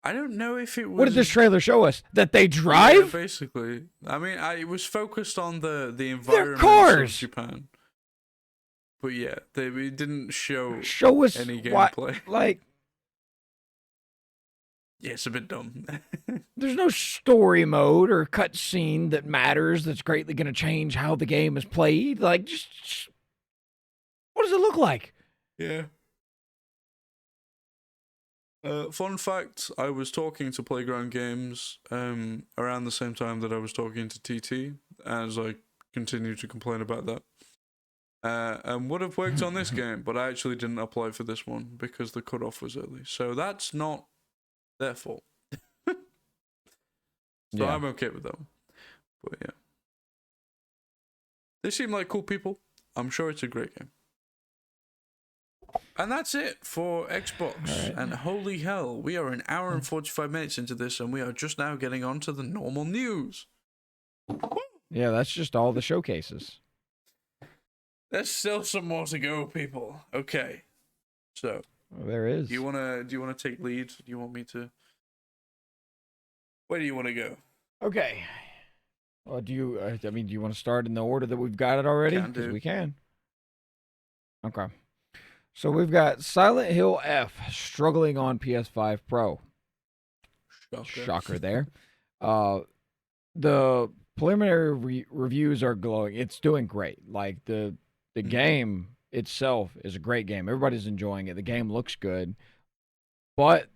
I don't know if it was. What did this trailer show us? That they drive? Yeah, basically. I mean, it was focused on the environment of Japan. But yeah, it didn't show us any gameplay. Like, yeah, it's a bit dumb. There's no story mode or cutscene that matters that's greatly going to change how the game is played. Like, just what does it look like? Yeah. Fun fact, I was talking to Playground Games around the same time that I was talking to TT, as I continue to complain about that. And would have worked on this game, but I actually didn't apply for this one because the cutoff was early. So that's not their fault. So I'm okay with that one. But yeah. They seem like cool people. I'm sure it's a great game. And that's it for Xbox. Right. And holy hell, we are an hour and 45 minutes into this, and we are just now getting on to the normal news. Yeah, that's just all the showcases. There's still some more to go, people. Okay. So there is. Do you wanna take lead? Do you want me to? Where do you want to go? Okay. Well, do you want to start in the order that we've got it already? Because we can. Okay. So we've got Silent Hill F struggling on PS5 Pro. Shocker there. The preliminary reviews are glowing. It's doing great. Like the game itself is a great game. Everybody's enjoying it. The game looks good. But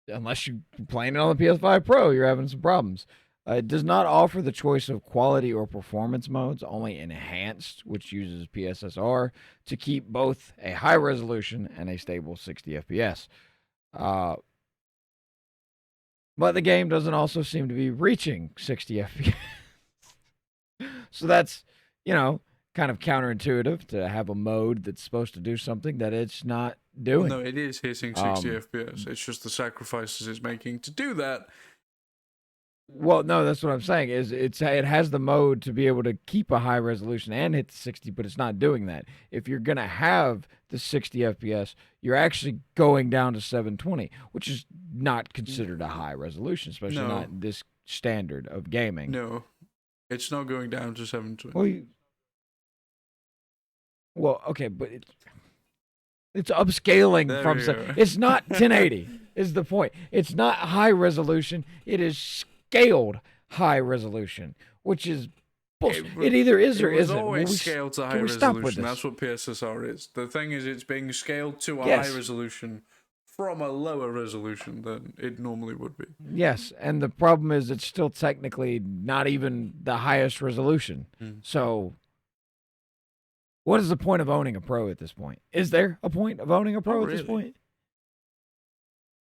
unless you're playing it on the PS5 Pro, you're having some problems. It does not offer the choice of quality or performance modes, only enhanced, which uses PSSR to keep both a high resolution and a stable 60 FPS. But the game doesn't also seem to be reaching 60 FPS. So that's, kind of counterintuitive to have a mode that's supposed to do something that it's not doing. Well, no, it is hitting 60 FPS. It's just the sacrifices it's making to do that. Well, no, that's what I'm saying. It has the mode to be able to keep a high resolution and hit the 60, but it's not doing that. If you're gonna have the 60 FPS, you're actually going down to 720, which is not considered a high resolution, especially not in this standard of gaming. No, it's not going down to 720. Well, okay, but it's upscaling from. It's not 1080. Is the point? It's not high resolution. It is scaled high resolution, which is bullshit. It either is or isn't. It's always scaled to high resolution. That's what PSSR is. The thing is, it's being scaled to a high resolution from a lower resolution than it normally would be. Yes, and the problem is it's still technically not even the highest resolution. So what is the point of owning a Pro at this point? Is there a point of owning a Pro at this point?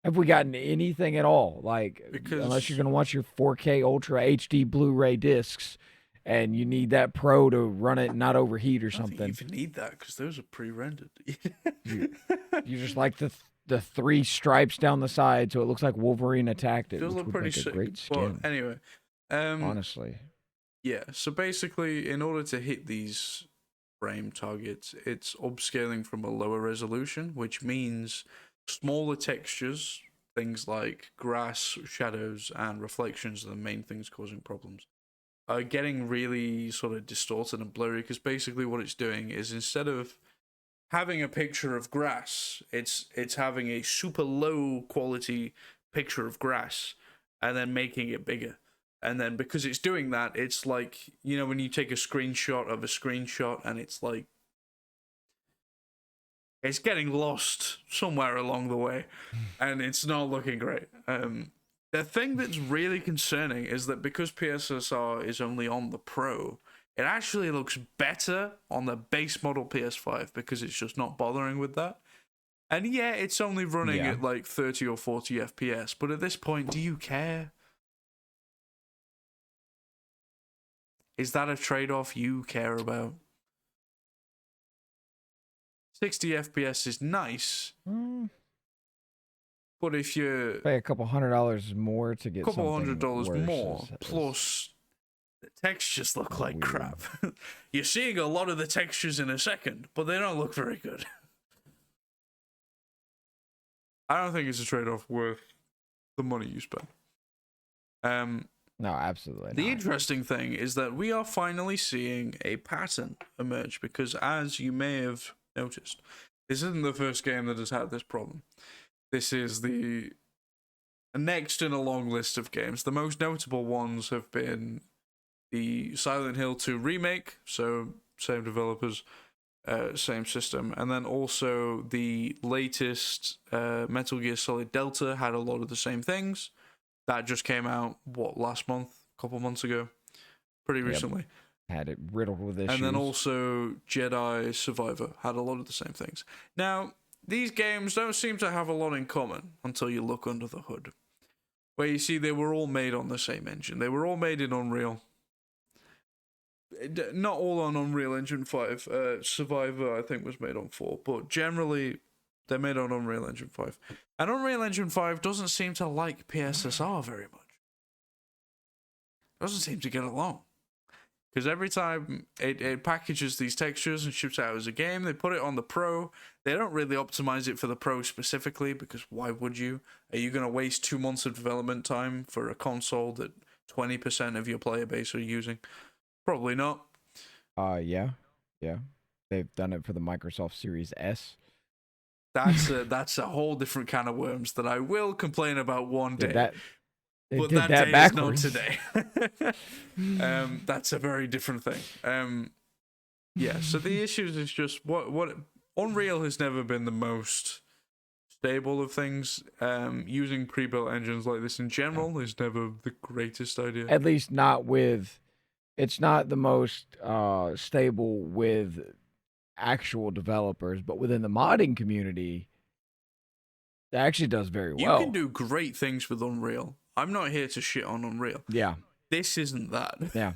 Have we gotten anything at all? Unless you're going to watch your 4K Ultra HD Blu-ray discs and you need that Pro to run it and not overheat or something. I don't think you even need that because those are pre-rendered. You just like the the 3 stripes down the side, so it looks like Wolverine attacked it, Does which look would pretty make a sick. great But skin. anyway, Honestly, yeah. So basically, in order to hit these frame targets, it's upscaling from a lower resolution, which means smaller textures, things like grass, shadows, and reflections are the main things causing problems, are getting really sort of distorted and blurry, because basically what it's doing is, instead of having a picture of grass, it's having a super low quality picture of grass and then making it bigger. And then because it's doing that, it's like, you know, when you take a screenshot of a screenshot and it's like, it's getting lost somewhere along the way and it's not looking great. The thing that's really concerning is that because PSSR is only on the Pro, it actually looks better on the base model PS5 because it's just not bothering with that. And yeah, it's only running Yeah. at like 30 or 40 FPS, but at this point, do you care? Is that a trade-off you care about? 60 FPS is nice, but if you're pay a couple $100 more to get couple something $100 worse more, plus the textures look like weird. crap. You're seeing a lot of the textures in a second, but they don't look very good. I don't think it's a trade-off worth the money you spend. No, absolutely The not. interesting thing is that we are finally seeing a pattern emerge, because as you may have noticed, this isn't the first game that has had this problem. This is the next in a long list of games. The most notable ones have been the Silent Hill 2 remake, so same developers, same system, and then also the latest Metal Gear Solid Delta had a lot of the same things. That just came out, last month? A couple months ago? Pretty recently. Had it riddled with issues. And then also Jedi Survivor had a lot of the same things. Now, these games don't seem to have a lot in common until you look under the hood, where you see they were all made on the same engine. They were all made in Unreal. Not all on Unreal Engine 5. Survivor, I think, was made on 4, but generally they're made on Unreal Engine 5. And Unreal Engine 5 doesn't seem to like PSSR very much. Doesn't seem to get along. Because every time it packages these textures and ships out as a game, they put it on the Pro. They don't really optimize it for the Pro specifically, because why would you? Are you going to waste 2 months of development time for a console that 20% of your player base are using? Probably not. Yeah. They've done it for the Microsoft Series S. That's a whole different can of worms that I will complain about one day. But that day backwards. Is not today. That's a very different thing. Yeah. So the issues is just what Unreal has never been the most stable of things. Using pre-built engines like this in general is never the greatest idea. At least not with. It's not the most stable with actual developers, but within the modding community, it actually does very well. You can do great things with Unreal. I'm not here to shit on Unreal. Yeah. This isn't that. Yeah.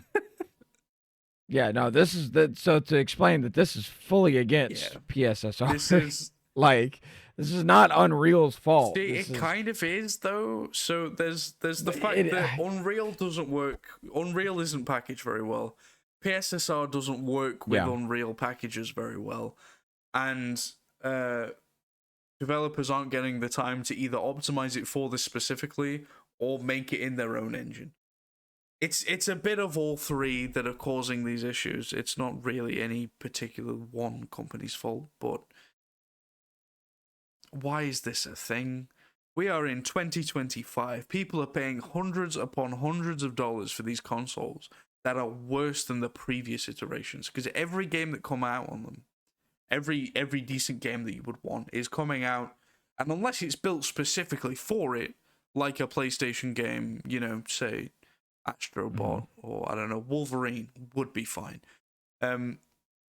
Yeah, no, this is the so to explain that this is fully against PSSR. This is like this is not Unreal's fault. See, it kind of is though. So there's the fact that Unreal doesn't work. Unreal isn't packaged very well. PSSR doesn't work with Unreal packages very well, and developers aren't getting the time to either optimize it for this specifically or make it in their own engine. It's a bit of all three that are causing these issues. It's not really any particular one company's fault, but why is this a thing? We are in 2025. People are paying hundreds upon hundreds of dollars for these consoles that are worse than the previous iterations, because every game that come out on them, every decent game that you would want is coming out, and unless it's built specifically for it, like a PlayStation game, you know, say Astrobot or I don't know, Wolverine would be fine.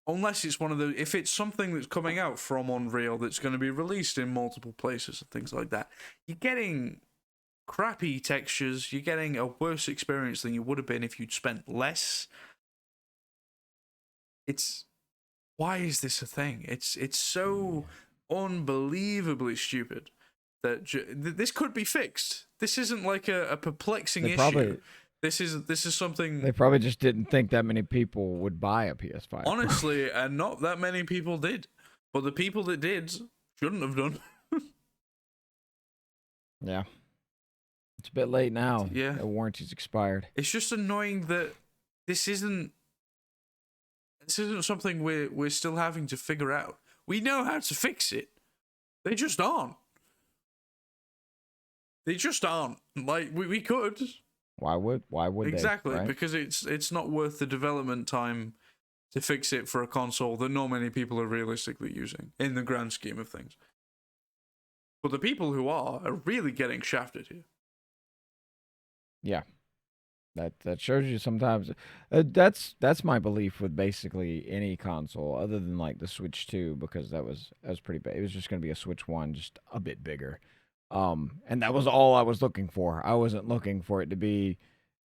Unless it's one of the, if it's something that's coming out from Unreal that's going to be released in multiple places and things like that, you're getting crappy textures, you're getting a worse experience than you would have been if you'd spent less. Why is this a thing? It's so unbelievably stupid. That this could be fixed. This isn't like a perplexing They issue. probably This is something. they probably just didn't think that many people would buy a PS5. Honestly, and not that many people did. But the people that did shouldn't have done. Yeah. It's a bit late now. Yeah. The warranty's expired. It's just annoying that this isn't something we're still having to figure out. We know how to fix it. They just aren't. They just aren't. Like we could. Why would exactly, they? Right? Because it's not worth the development time to fix it for a console that not many people are realistically using in the grand scheme of things. But the people who are really getting shafted here. Yeah. That shows you sometimes. That's my belief with basically any console other than like the Switch 2, because that was pretty big. It was just going to be a Switch 1, just a bit bigger. And that was all I was looking for. I wasn't looking for it to be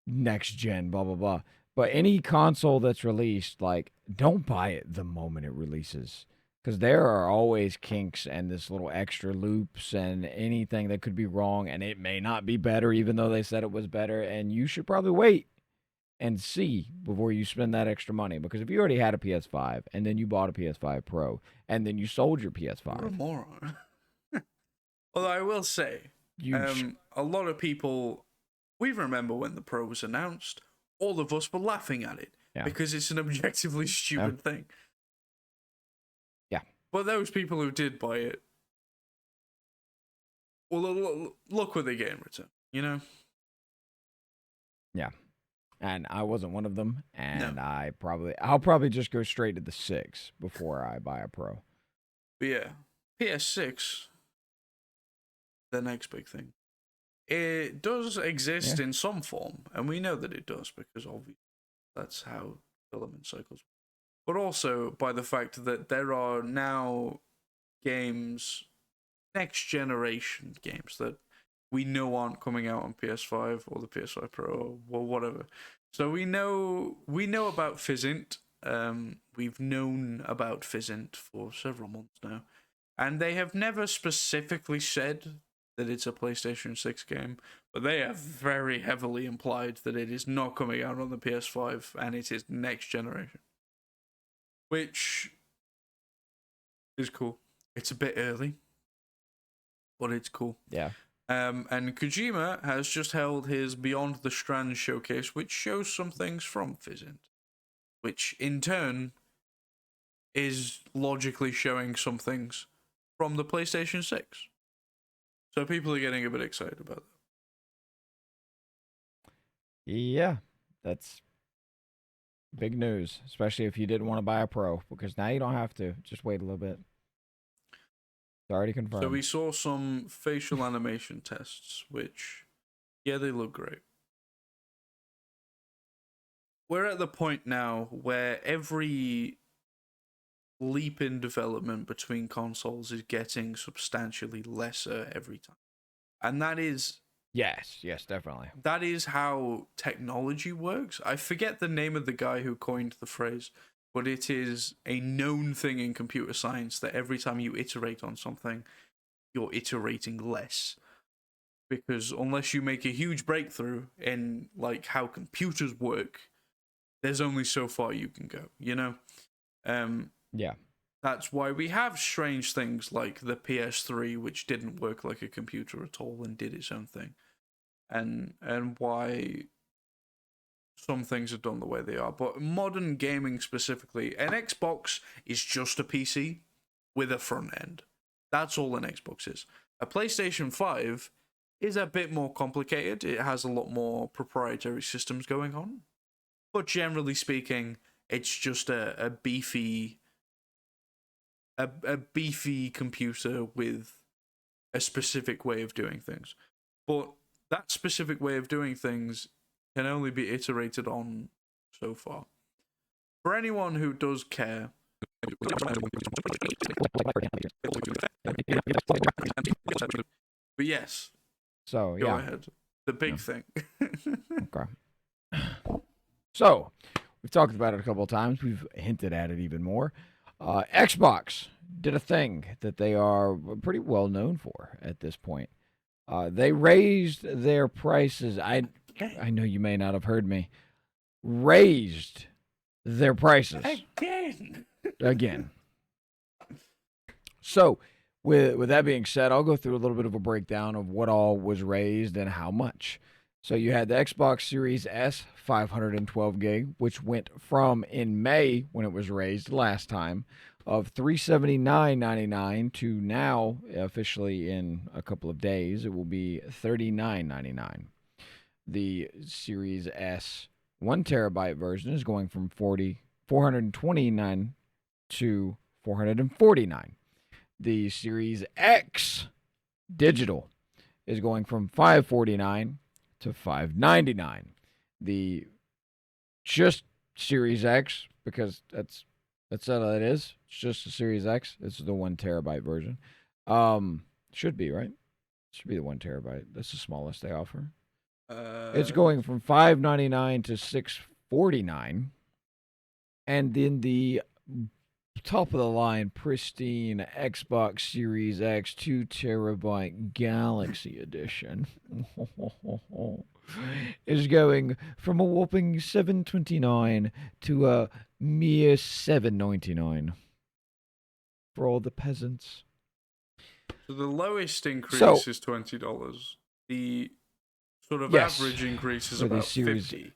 next gen, blah blah blah. But any console that's released, like, don't buy it the moment it releases, because there are always kinks and this little extra loops and anything that could be wrong, and it may not be better even though they said it was better, and you should probably wait and see before you spend that extra money. Because if you already had a PS5 and then you bought a PS5 Pro and then you sold your PS5, you're a moron. Although I will say, a lot of people, we remember when the Pro was announced, all of us were laughing at it because it's an objectively stupid thing. But those people who did buy it, well, look what they get in return, you know? Yeah. And I wasn't one of them, and no. I'll probably just go straight to the 6 before I buy a Pro. But yeah, PS6, the next big thing. It does exist in some form, and we know that it does because obviously that's how development cycles work. But also by the fact that there are now games, next generation games, that we know aren't coming out on PS5 or the PS5 Pro or whatever. So we know about Fizzint. We've known about Fizzint for several months now. And they have never specifically said that it's a PlayStation 6 game, but they have very heavily implied that it is not coming out on the PS5 and it is next generation. Which is cool. It's a bit early, but it's cool. Yeah. And Kojima has just held his Beyond the Strand showcase, which shows some things from Fizzint, which in turn is logically showing some things from the PlayStation 6. So people are getting a bit excited about that. Yeah, that's big news, especially if you didn't want to buy a Pro, because now you don't have to. Just wait a little bit. It's already confirmed. So we saw some facial animation tests, which, yeah, they look great. We're at the point now where every leap in development between consoles is getting substantially lesser every time. And that is... Yes, definitely. That is how technology works. I forget the name of the guy who coined the phrase, but it is a known thing in computer science that every time you iterate on something, you're iterating less. Because unless you make a huge breakthrough in like how computers work, there's only so far you can go, you know? Yeah. That's why we have strange things like the PS3, which didn't work like a computer at all and did its own thing. And why some things are done the way they are. But modern gaming specifically, an Xbox is just a PC with a front end. That's all an Xbox is. A PlayStation 5 is a bit more complicated. It has a lot more proprietary systems going on. But generally speaking, it's just a beefy computer with a specific way of doing things. But that specific way of doing things can only be iterated on so far. For anyone who does care, but yes, so go ahead. The big thing. Okay. So we've talked about it a couple of times. We've hinted at it even more. Xbox did a thing that they are pretty well known for at this point. They raised their prices. I know you may not have heard me. Raised their prices again. So, with that being said, I'll go through a little bit of a breakdown of what all was raised and how much. So you had the Xbox Series S 512 gig, which went from in May when it was raised last time of $379.99 to now officially in a couple of days it will be $39.99. The Series S 1 terabyte version is going from 429 to 449. The Series X digital is going from 549 to 599. The just Series X, because that's all it is. It's just the Series X. It's the 1 terabyte version. Should be, right? Should be the 1 terabyte. That's the smallest they offer. It's going from $599 to $649. And then the top of the line pristine Xbox Series X 2 terabyte Galaxy Edition is going from a whopping $729 to a mere $799 for all the peasants. So the lowest increase is $20. The sort of average increase is about 50,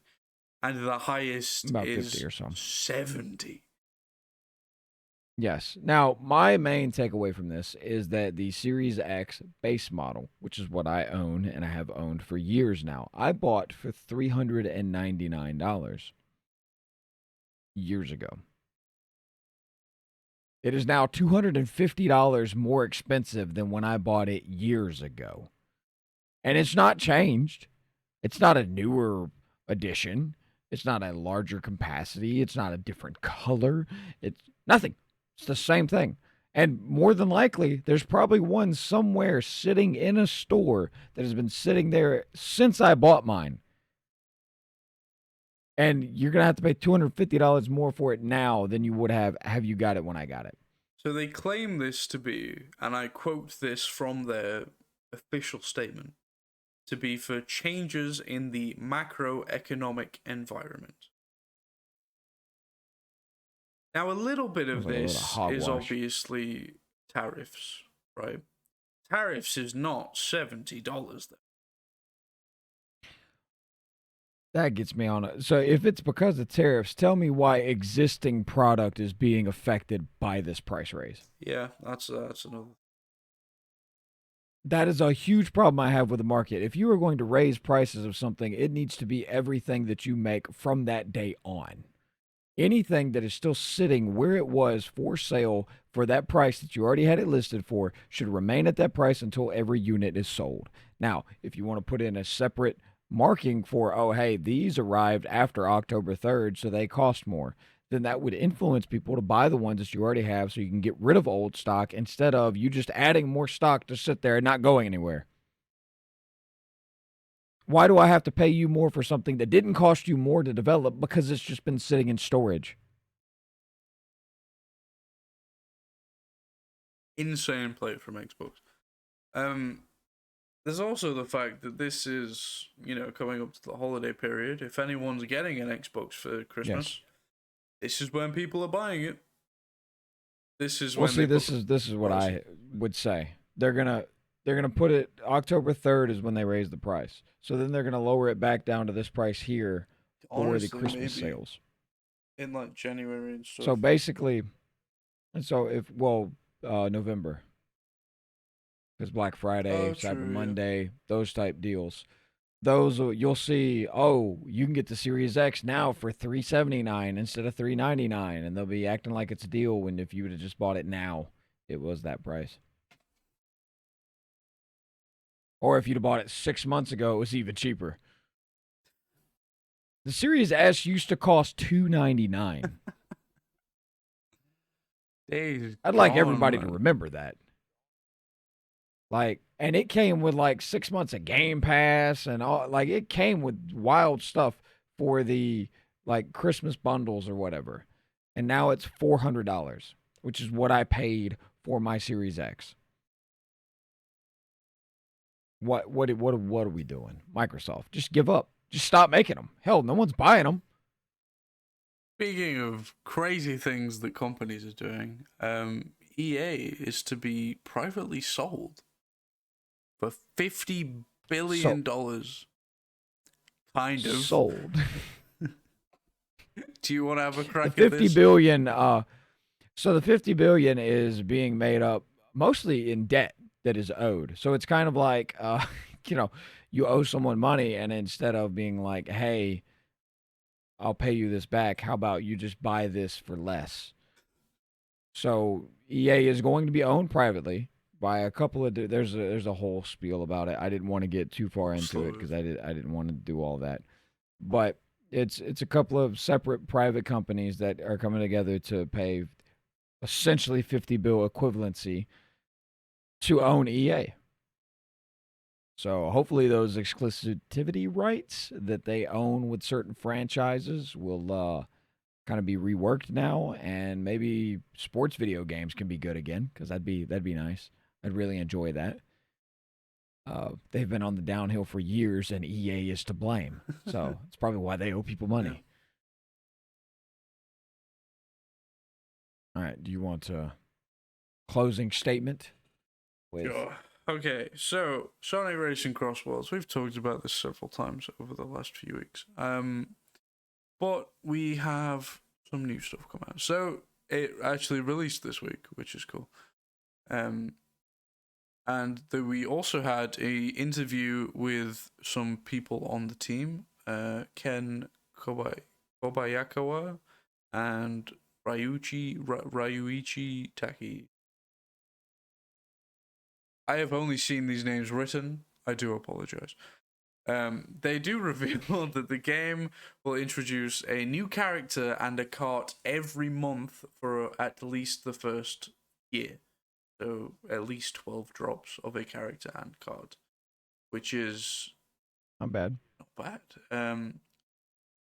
and the highest about is 50 or so. 70. Yes. Now, my main takeaway from this is that the Series X base model, which is what I own and I have owned for years now, I bought for $399 years ago. It is now $250 more expensive than when I bought it years ago. And it's not changed. It's not a newer edition. It's not a larger capacity. It's not a different color. It's nothing. It's the same thing. And more than likely, there's probably one somewhere sitting in a store that has been sitting there since I bought mine. And you're going to have to pay $250 more for it now than you would have you got it when I got it. So they claim this to be, and I quote this from their official statement, to be for changes in the macroeconomic environment. Now, a little bit of this is obviously tariffs, right? Tariffs is not $70 though. That gets me on it. So if it's because of tariffs, tell me why existing product is being affected by this price raise. Yeah, that's another. That is a huge problem I have with the market. If you are going to raise prices of something, it needs to be everything that you make from that day on. Anything that is still sitting where it was for sale for that price that you already had it listed for should remain at that price until every unit is sold. Now, if you want to put in a separate marking for, oh, hey, these arrived after October 3rd, so they cost more, then that would influence people to buy the ones that you already have so you can get rid of old stock instead of you just adding more stock to sit there and not going anywhere. Why do I have to pay you more for something that didn't cost you more to develop because it's just been sitting in storage? Insane play from Xbox. There's also the fact that this is, coming up to the holiday period. If anyone's getting an Xbox for Christmas, this is when people are buying it. This is when this is what I would say. They're gonna put it October 3rd is when they raise the price. So then they're gonna lower it back down to this price here for the Christmas sales in like January and stuff. So basically, November, because Black Friday, Cyber Monday, those type deals. Those you'll see. Oh, you can get the Series X now for $379 instead of $399, and they'll be acting like it's a deal. When if you would have just bought it now, it was that price. Or if you'd have bought it 6 months ago, it was even cheaper. The Series S used to cost $299. I'd like everybody to remember that. And it came with 6 months of Game Pass and all. It came with wild stuff for the Christmas bundles or whatever. And now it's $400, which is what I paid for my Series X. What are we doing? Microsoft, just give up. Just stop making them. Hell, no one's buying them. Speaking of crazy things that companies are doing, EA is to be privately sold for $50 billion. Kind of. Sold. Do you want to have a crack The at 50 this? billion. So the 50 billion is being made up mostly in debt that is owed. So it's kind of like, you owe someone money, and instead of being like, hey, I'll pay you this back, how about you just buy this for less? So EA is going to be owned privately by a couple of. There's a whole spiel about it. I didn't want to get too far into it because I didn't want to do all that. But it's a couple of separate private companies that are coming together to pay essentially 50 bill equivalency to own EA. So hopefully those exclusivity rights that they own with certain franchises will kind of be reworked now, and maybe sports video games can be good again, because that'd be nice. I'd really enjoy that. They've been on the downhill for years, and EA is to blame. So it's probably why they owe people money. Yeah. All right. Do you want a closing statement? Sure. Okay, so Sonic Racing Cross Worlds, we've talked about this several times over the last few weeks. But we have some new stuff come out. So it actually released this week, which is cool. And we also had a interview with some people on the team, Ken Kobayakawa and Ryuichi Taki. I have only seen these names written. I do apologize. They do reveal that the game will introduce a new character and a cart every month for at least the first year. So at least 12 drops of a character and card, which is not bad. Not bad.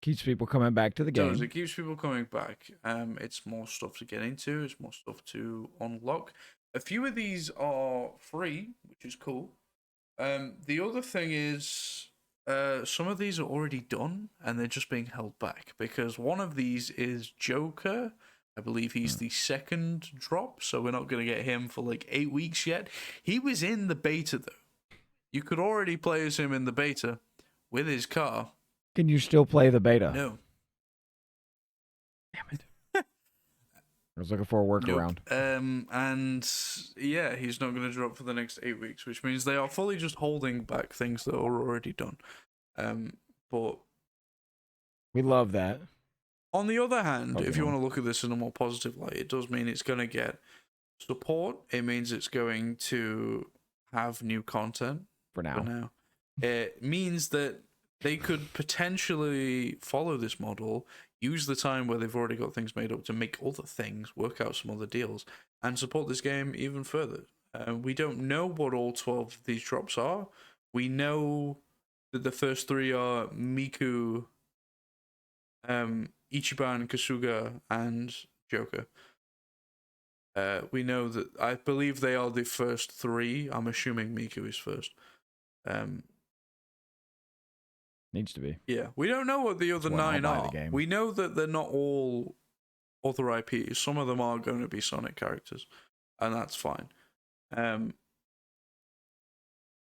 Keeps people coming back to the game. It keeps people coming back. It's more stuff to get into. It's more stuff to unlock. A few of these are free, which is cool. The other thing is, some of these are already done, and they're just being held back, because one of these is Joker. I believe he's the second drop, so we're not going to get him for like 8 weeks yet. He was in the beta, though. You could already play as him in the beta with his car. Can you still play the beta? No. Damn it. I was looking for a workaround. Nope. And yeah, he's not going to drop for the next 8 weeks, which means they are fully just holding back things that are already done. But we love that. On the other hand, if you want to look at this in a more positive light, it does mean it's going to get support. It means it's going to have new content for now. It means that they could potentially follow this model, use the time where they've already got things made up to make other things, work out some other deals, and support this game even further. We don't know what all 12 of these drops are. We know that the first 3 are Miku, Ichiban, Kasuga, and Joker. We know that, I believe they are the first 3. I'm assuming Miku is first. Needs to be. Yeah, we don't know what the other 9 are. We know that they're not all other IPs. Some of them are going to be Sonic characters, and that's fine.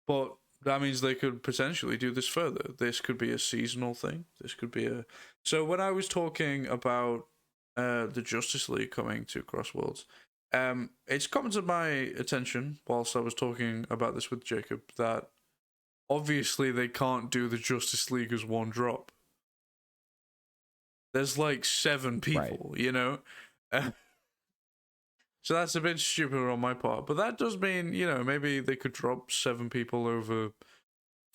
But that means they could potentially do this further. This could be a seasonal thing. This could be a... So when I was talking about the Justice League coming to Crossworlds, it's come to my attention whilst I was talking about this with Jacob that obviously they can't do the Justice League as one drop. There's like 7 people, you know? So that's a bit stupid on my part. But that does mean, you know, maybe they could drop 7 people over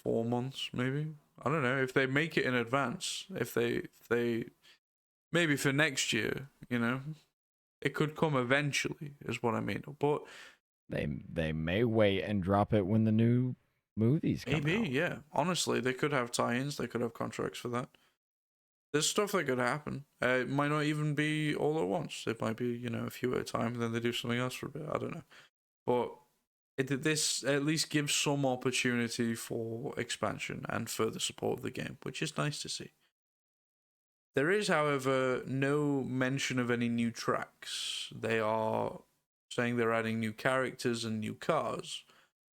4 months, maybe. I don't know. If they make it in advance, if they maybe for next year, you know, it could come eventually, is what I mean. But they may wait and drop it when the new movies come out. Maybe, yeah. Honestly, they could have tie-ins. They could have contracts for that. there's stuff that could happen. It might not even be all at once. It might be, a few at a time, and then they do something else for a bit. I don't know. But this at least gives some opportunity for expansion and further support of the game, which is nice to see. There is, however, no mention of any new tracks. They are saying they're adding new characters and new cars,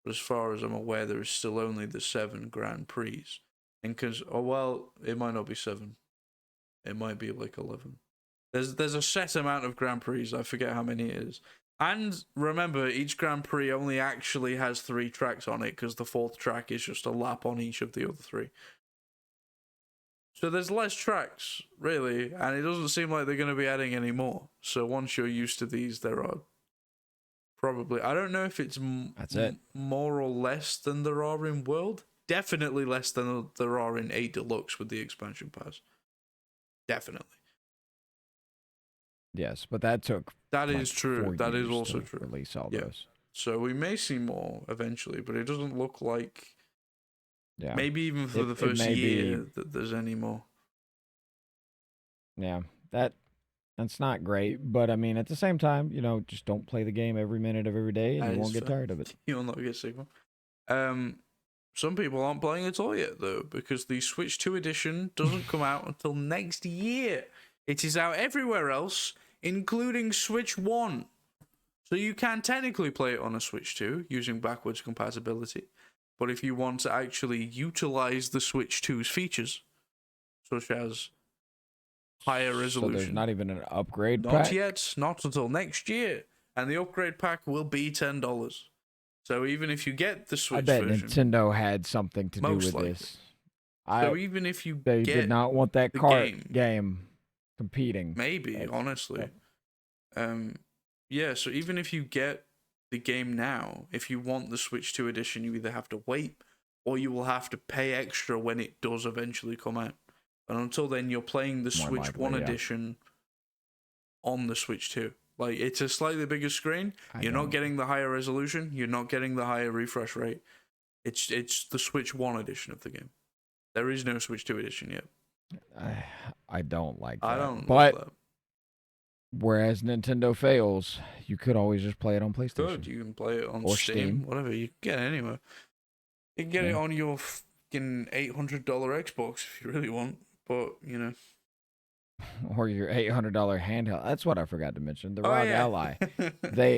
but as far as I'm aware, there is still only the 7 Grand Prix. And it might not be 7. It might be like 11. There's a set amount of Grand Prix. I forget how many it is. And remember, each Grand Prix only actually has 3 tracks on it, because the 4th track is just a lap on each of the other 3. So there's less tracks, really, and it doesn't seem like they're going to be adding any more. So once you're used to these, there are probably... I don't know if it's more or less than there are in World. Definitely less than there are in 8 Deluxe with the expansion pass. Definitely. Yes, but that took... That is true. That is also true. Release all those. So we may see more eventually, but it doesn't look like... Yeah. Maybe even for the first year that there's any more. Yeah, that's not great. But I mean, at the same time, just don't play the game every minute of every day, and you won't get tired of it. You'll not get sick of it. Some people aren't playing at all yet, though, because the Switch 2 edition doesn't come out until next year. It is out everywhere else, including Switch 1. So you can technically play it on a Switch 2 using backwards compatibility. But if you want to actually utilize the Switch 2's features, such as higher resolution... So there's not even an upgrade pack? Not yet. Not until next year. And the upgrade pack will be $10. So even if you get the Switch version... I bet Nintendo had something to do with this. So even if you They did not want that kart game competing. Maybe, honestly. Yeah, so even if you get the game now, if you want the Switch 2 edition, you either have to wait or you will have to pay extra when it does eventually come out. And until then, you're playing the Switch 1 edition on the Switch 2. Like, it's a slightly bigger screen. You're not getting the higher resolution. You're not getting the higher refresh rate. It's the Switch 1 edition of the game. There is no Switch 2 edition yet. I don't like that. I don't like that. Whereas Nintendo fails, you could always just play it on PlayStation. Good, you can play it on Steam, whatever. You can get it anywhere. You can get it on your fucking $800 Xbox if you really want, but, Or your $800 handheld. That's what I forgot to mention. The ROG Ally.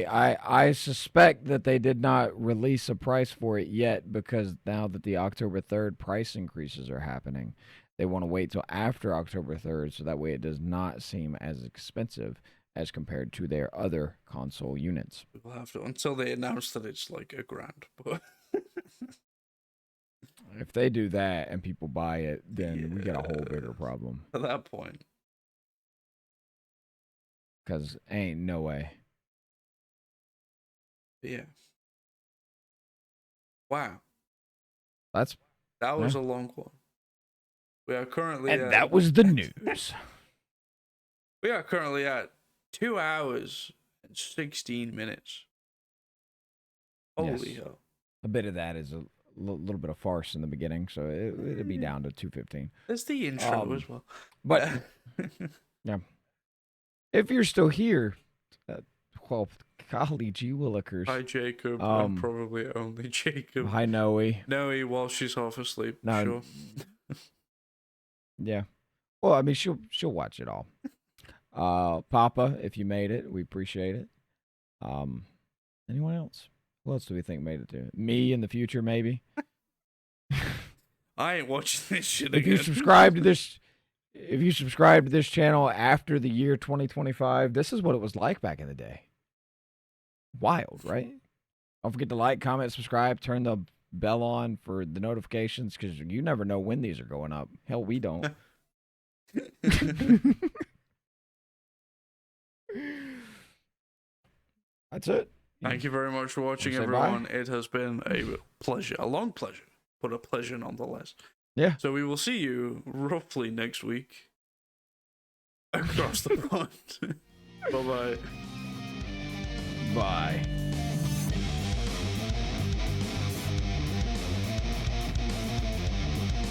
I suspect that they did not release a price for it yet, because now that the October 3rd price increases are happening, they want to wait till after October 3rd, so that way it does not seem as expensive as compared to their other console units. We'll have to, until they announce that it's like $1,000. But if they do that and people buy it, then we got a whole bigger problem. At that point. Because ain't no way. Yeah. Wow. That was a long one. We are currently and that was the news. We are currently at 2 hours and 16 minutes. Holy hell. A bit of that is a little bit of farce in the beginning, so it'll be down to 2:15. There's the intro as well. But, yeah. If you're still here, well, golly gee willikers. Hi, Jacob. I'm probably only Jacob. Hi, Noe. Noe, while she's half asleep. No, sure. Yeah. Well, I mean, she'll watch it all. Papa, if you made it, we appreciate it. Anyone else? Who else do we think made it to it? Me in the future, maybe. I ain't watching this shit If again. you subscribe to this channel after the year 2025, this is what it was like back in the day. Wild, right? Don't forget to like, comment, subscribe, turn the bell on for the notifications, because you never know when these are going up. Hell, we don't. That's it. Thank you very much for watching, everyone. It has been a pleasure, a long pleasure, but a pleasure nonetheless. Yeah. So we will see you roughly next week across the pond. Bye-bye. Bye.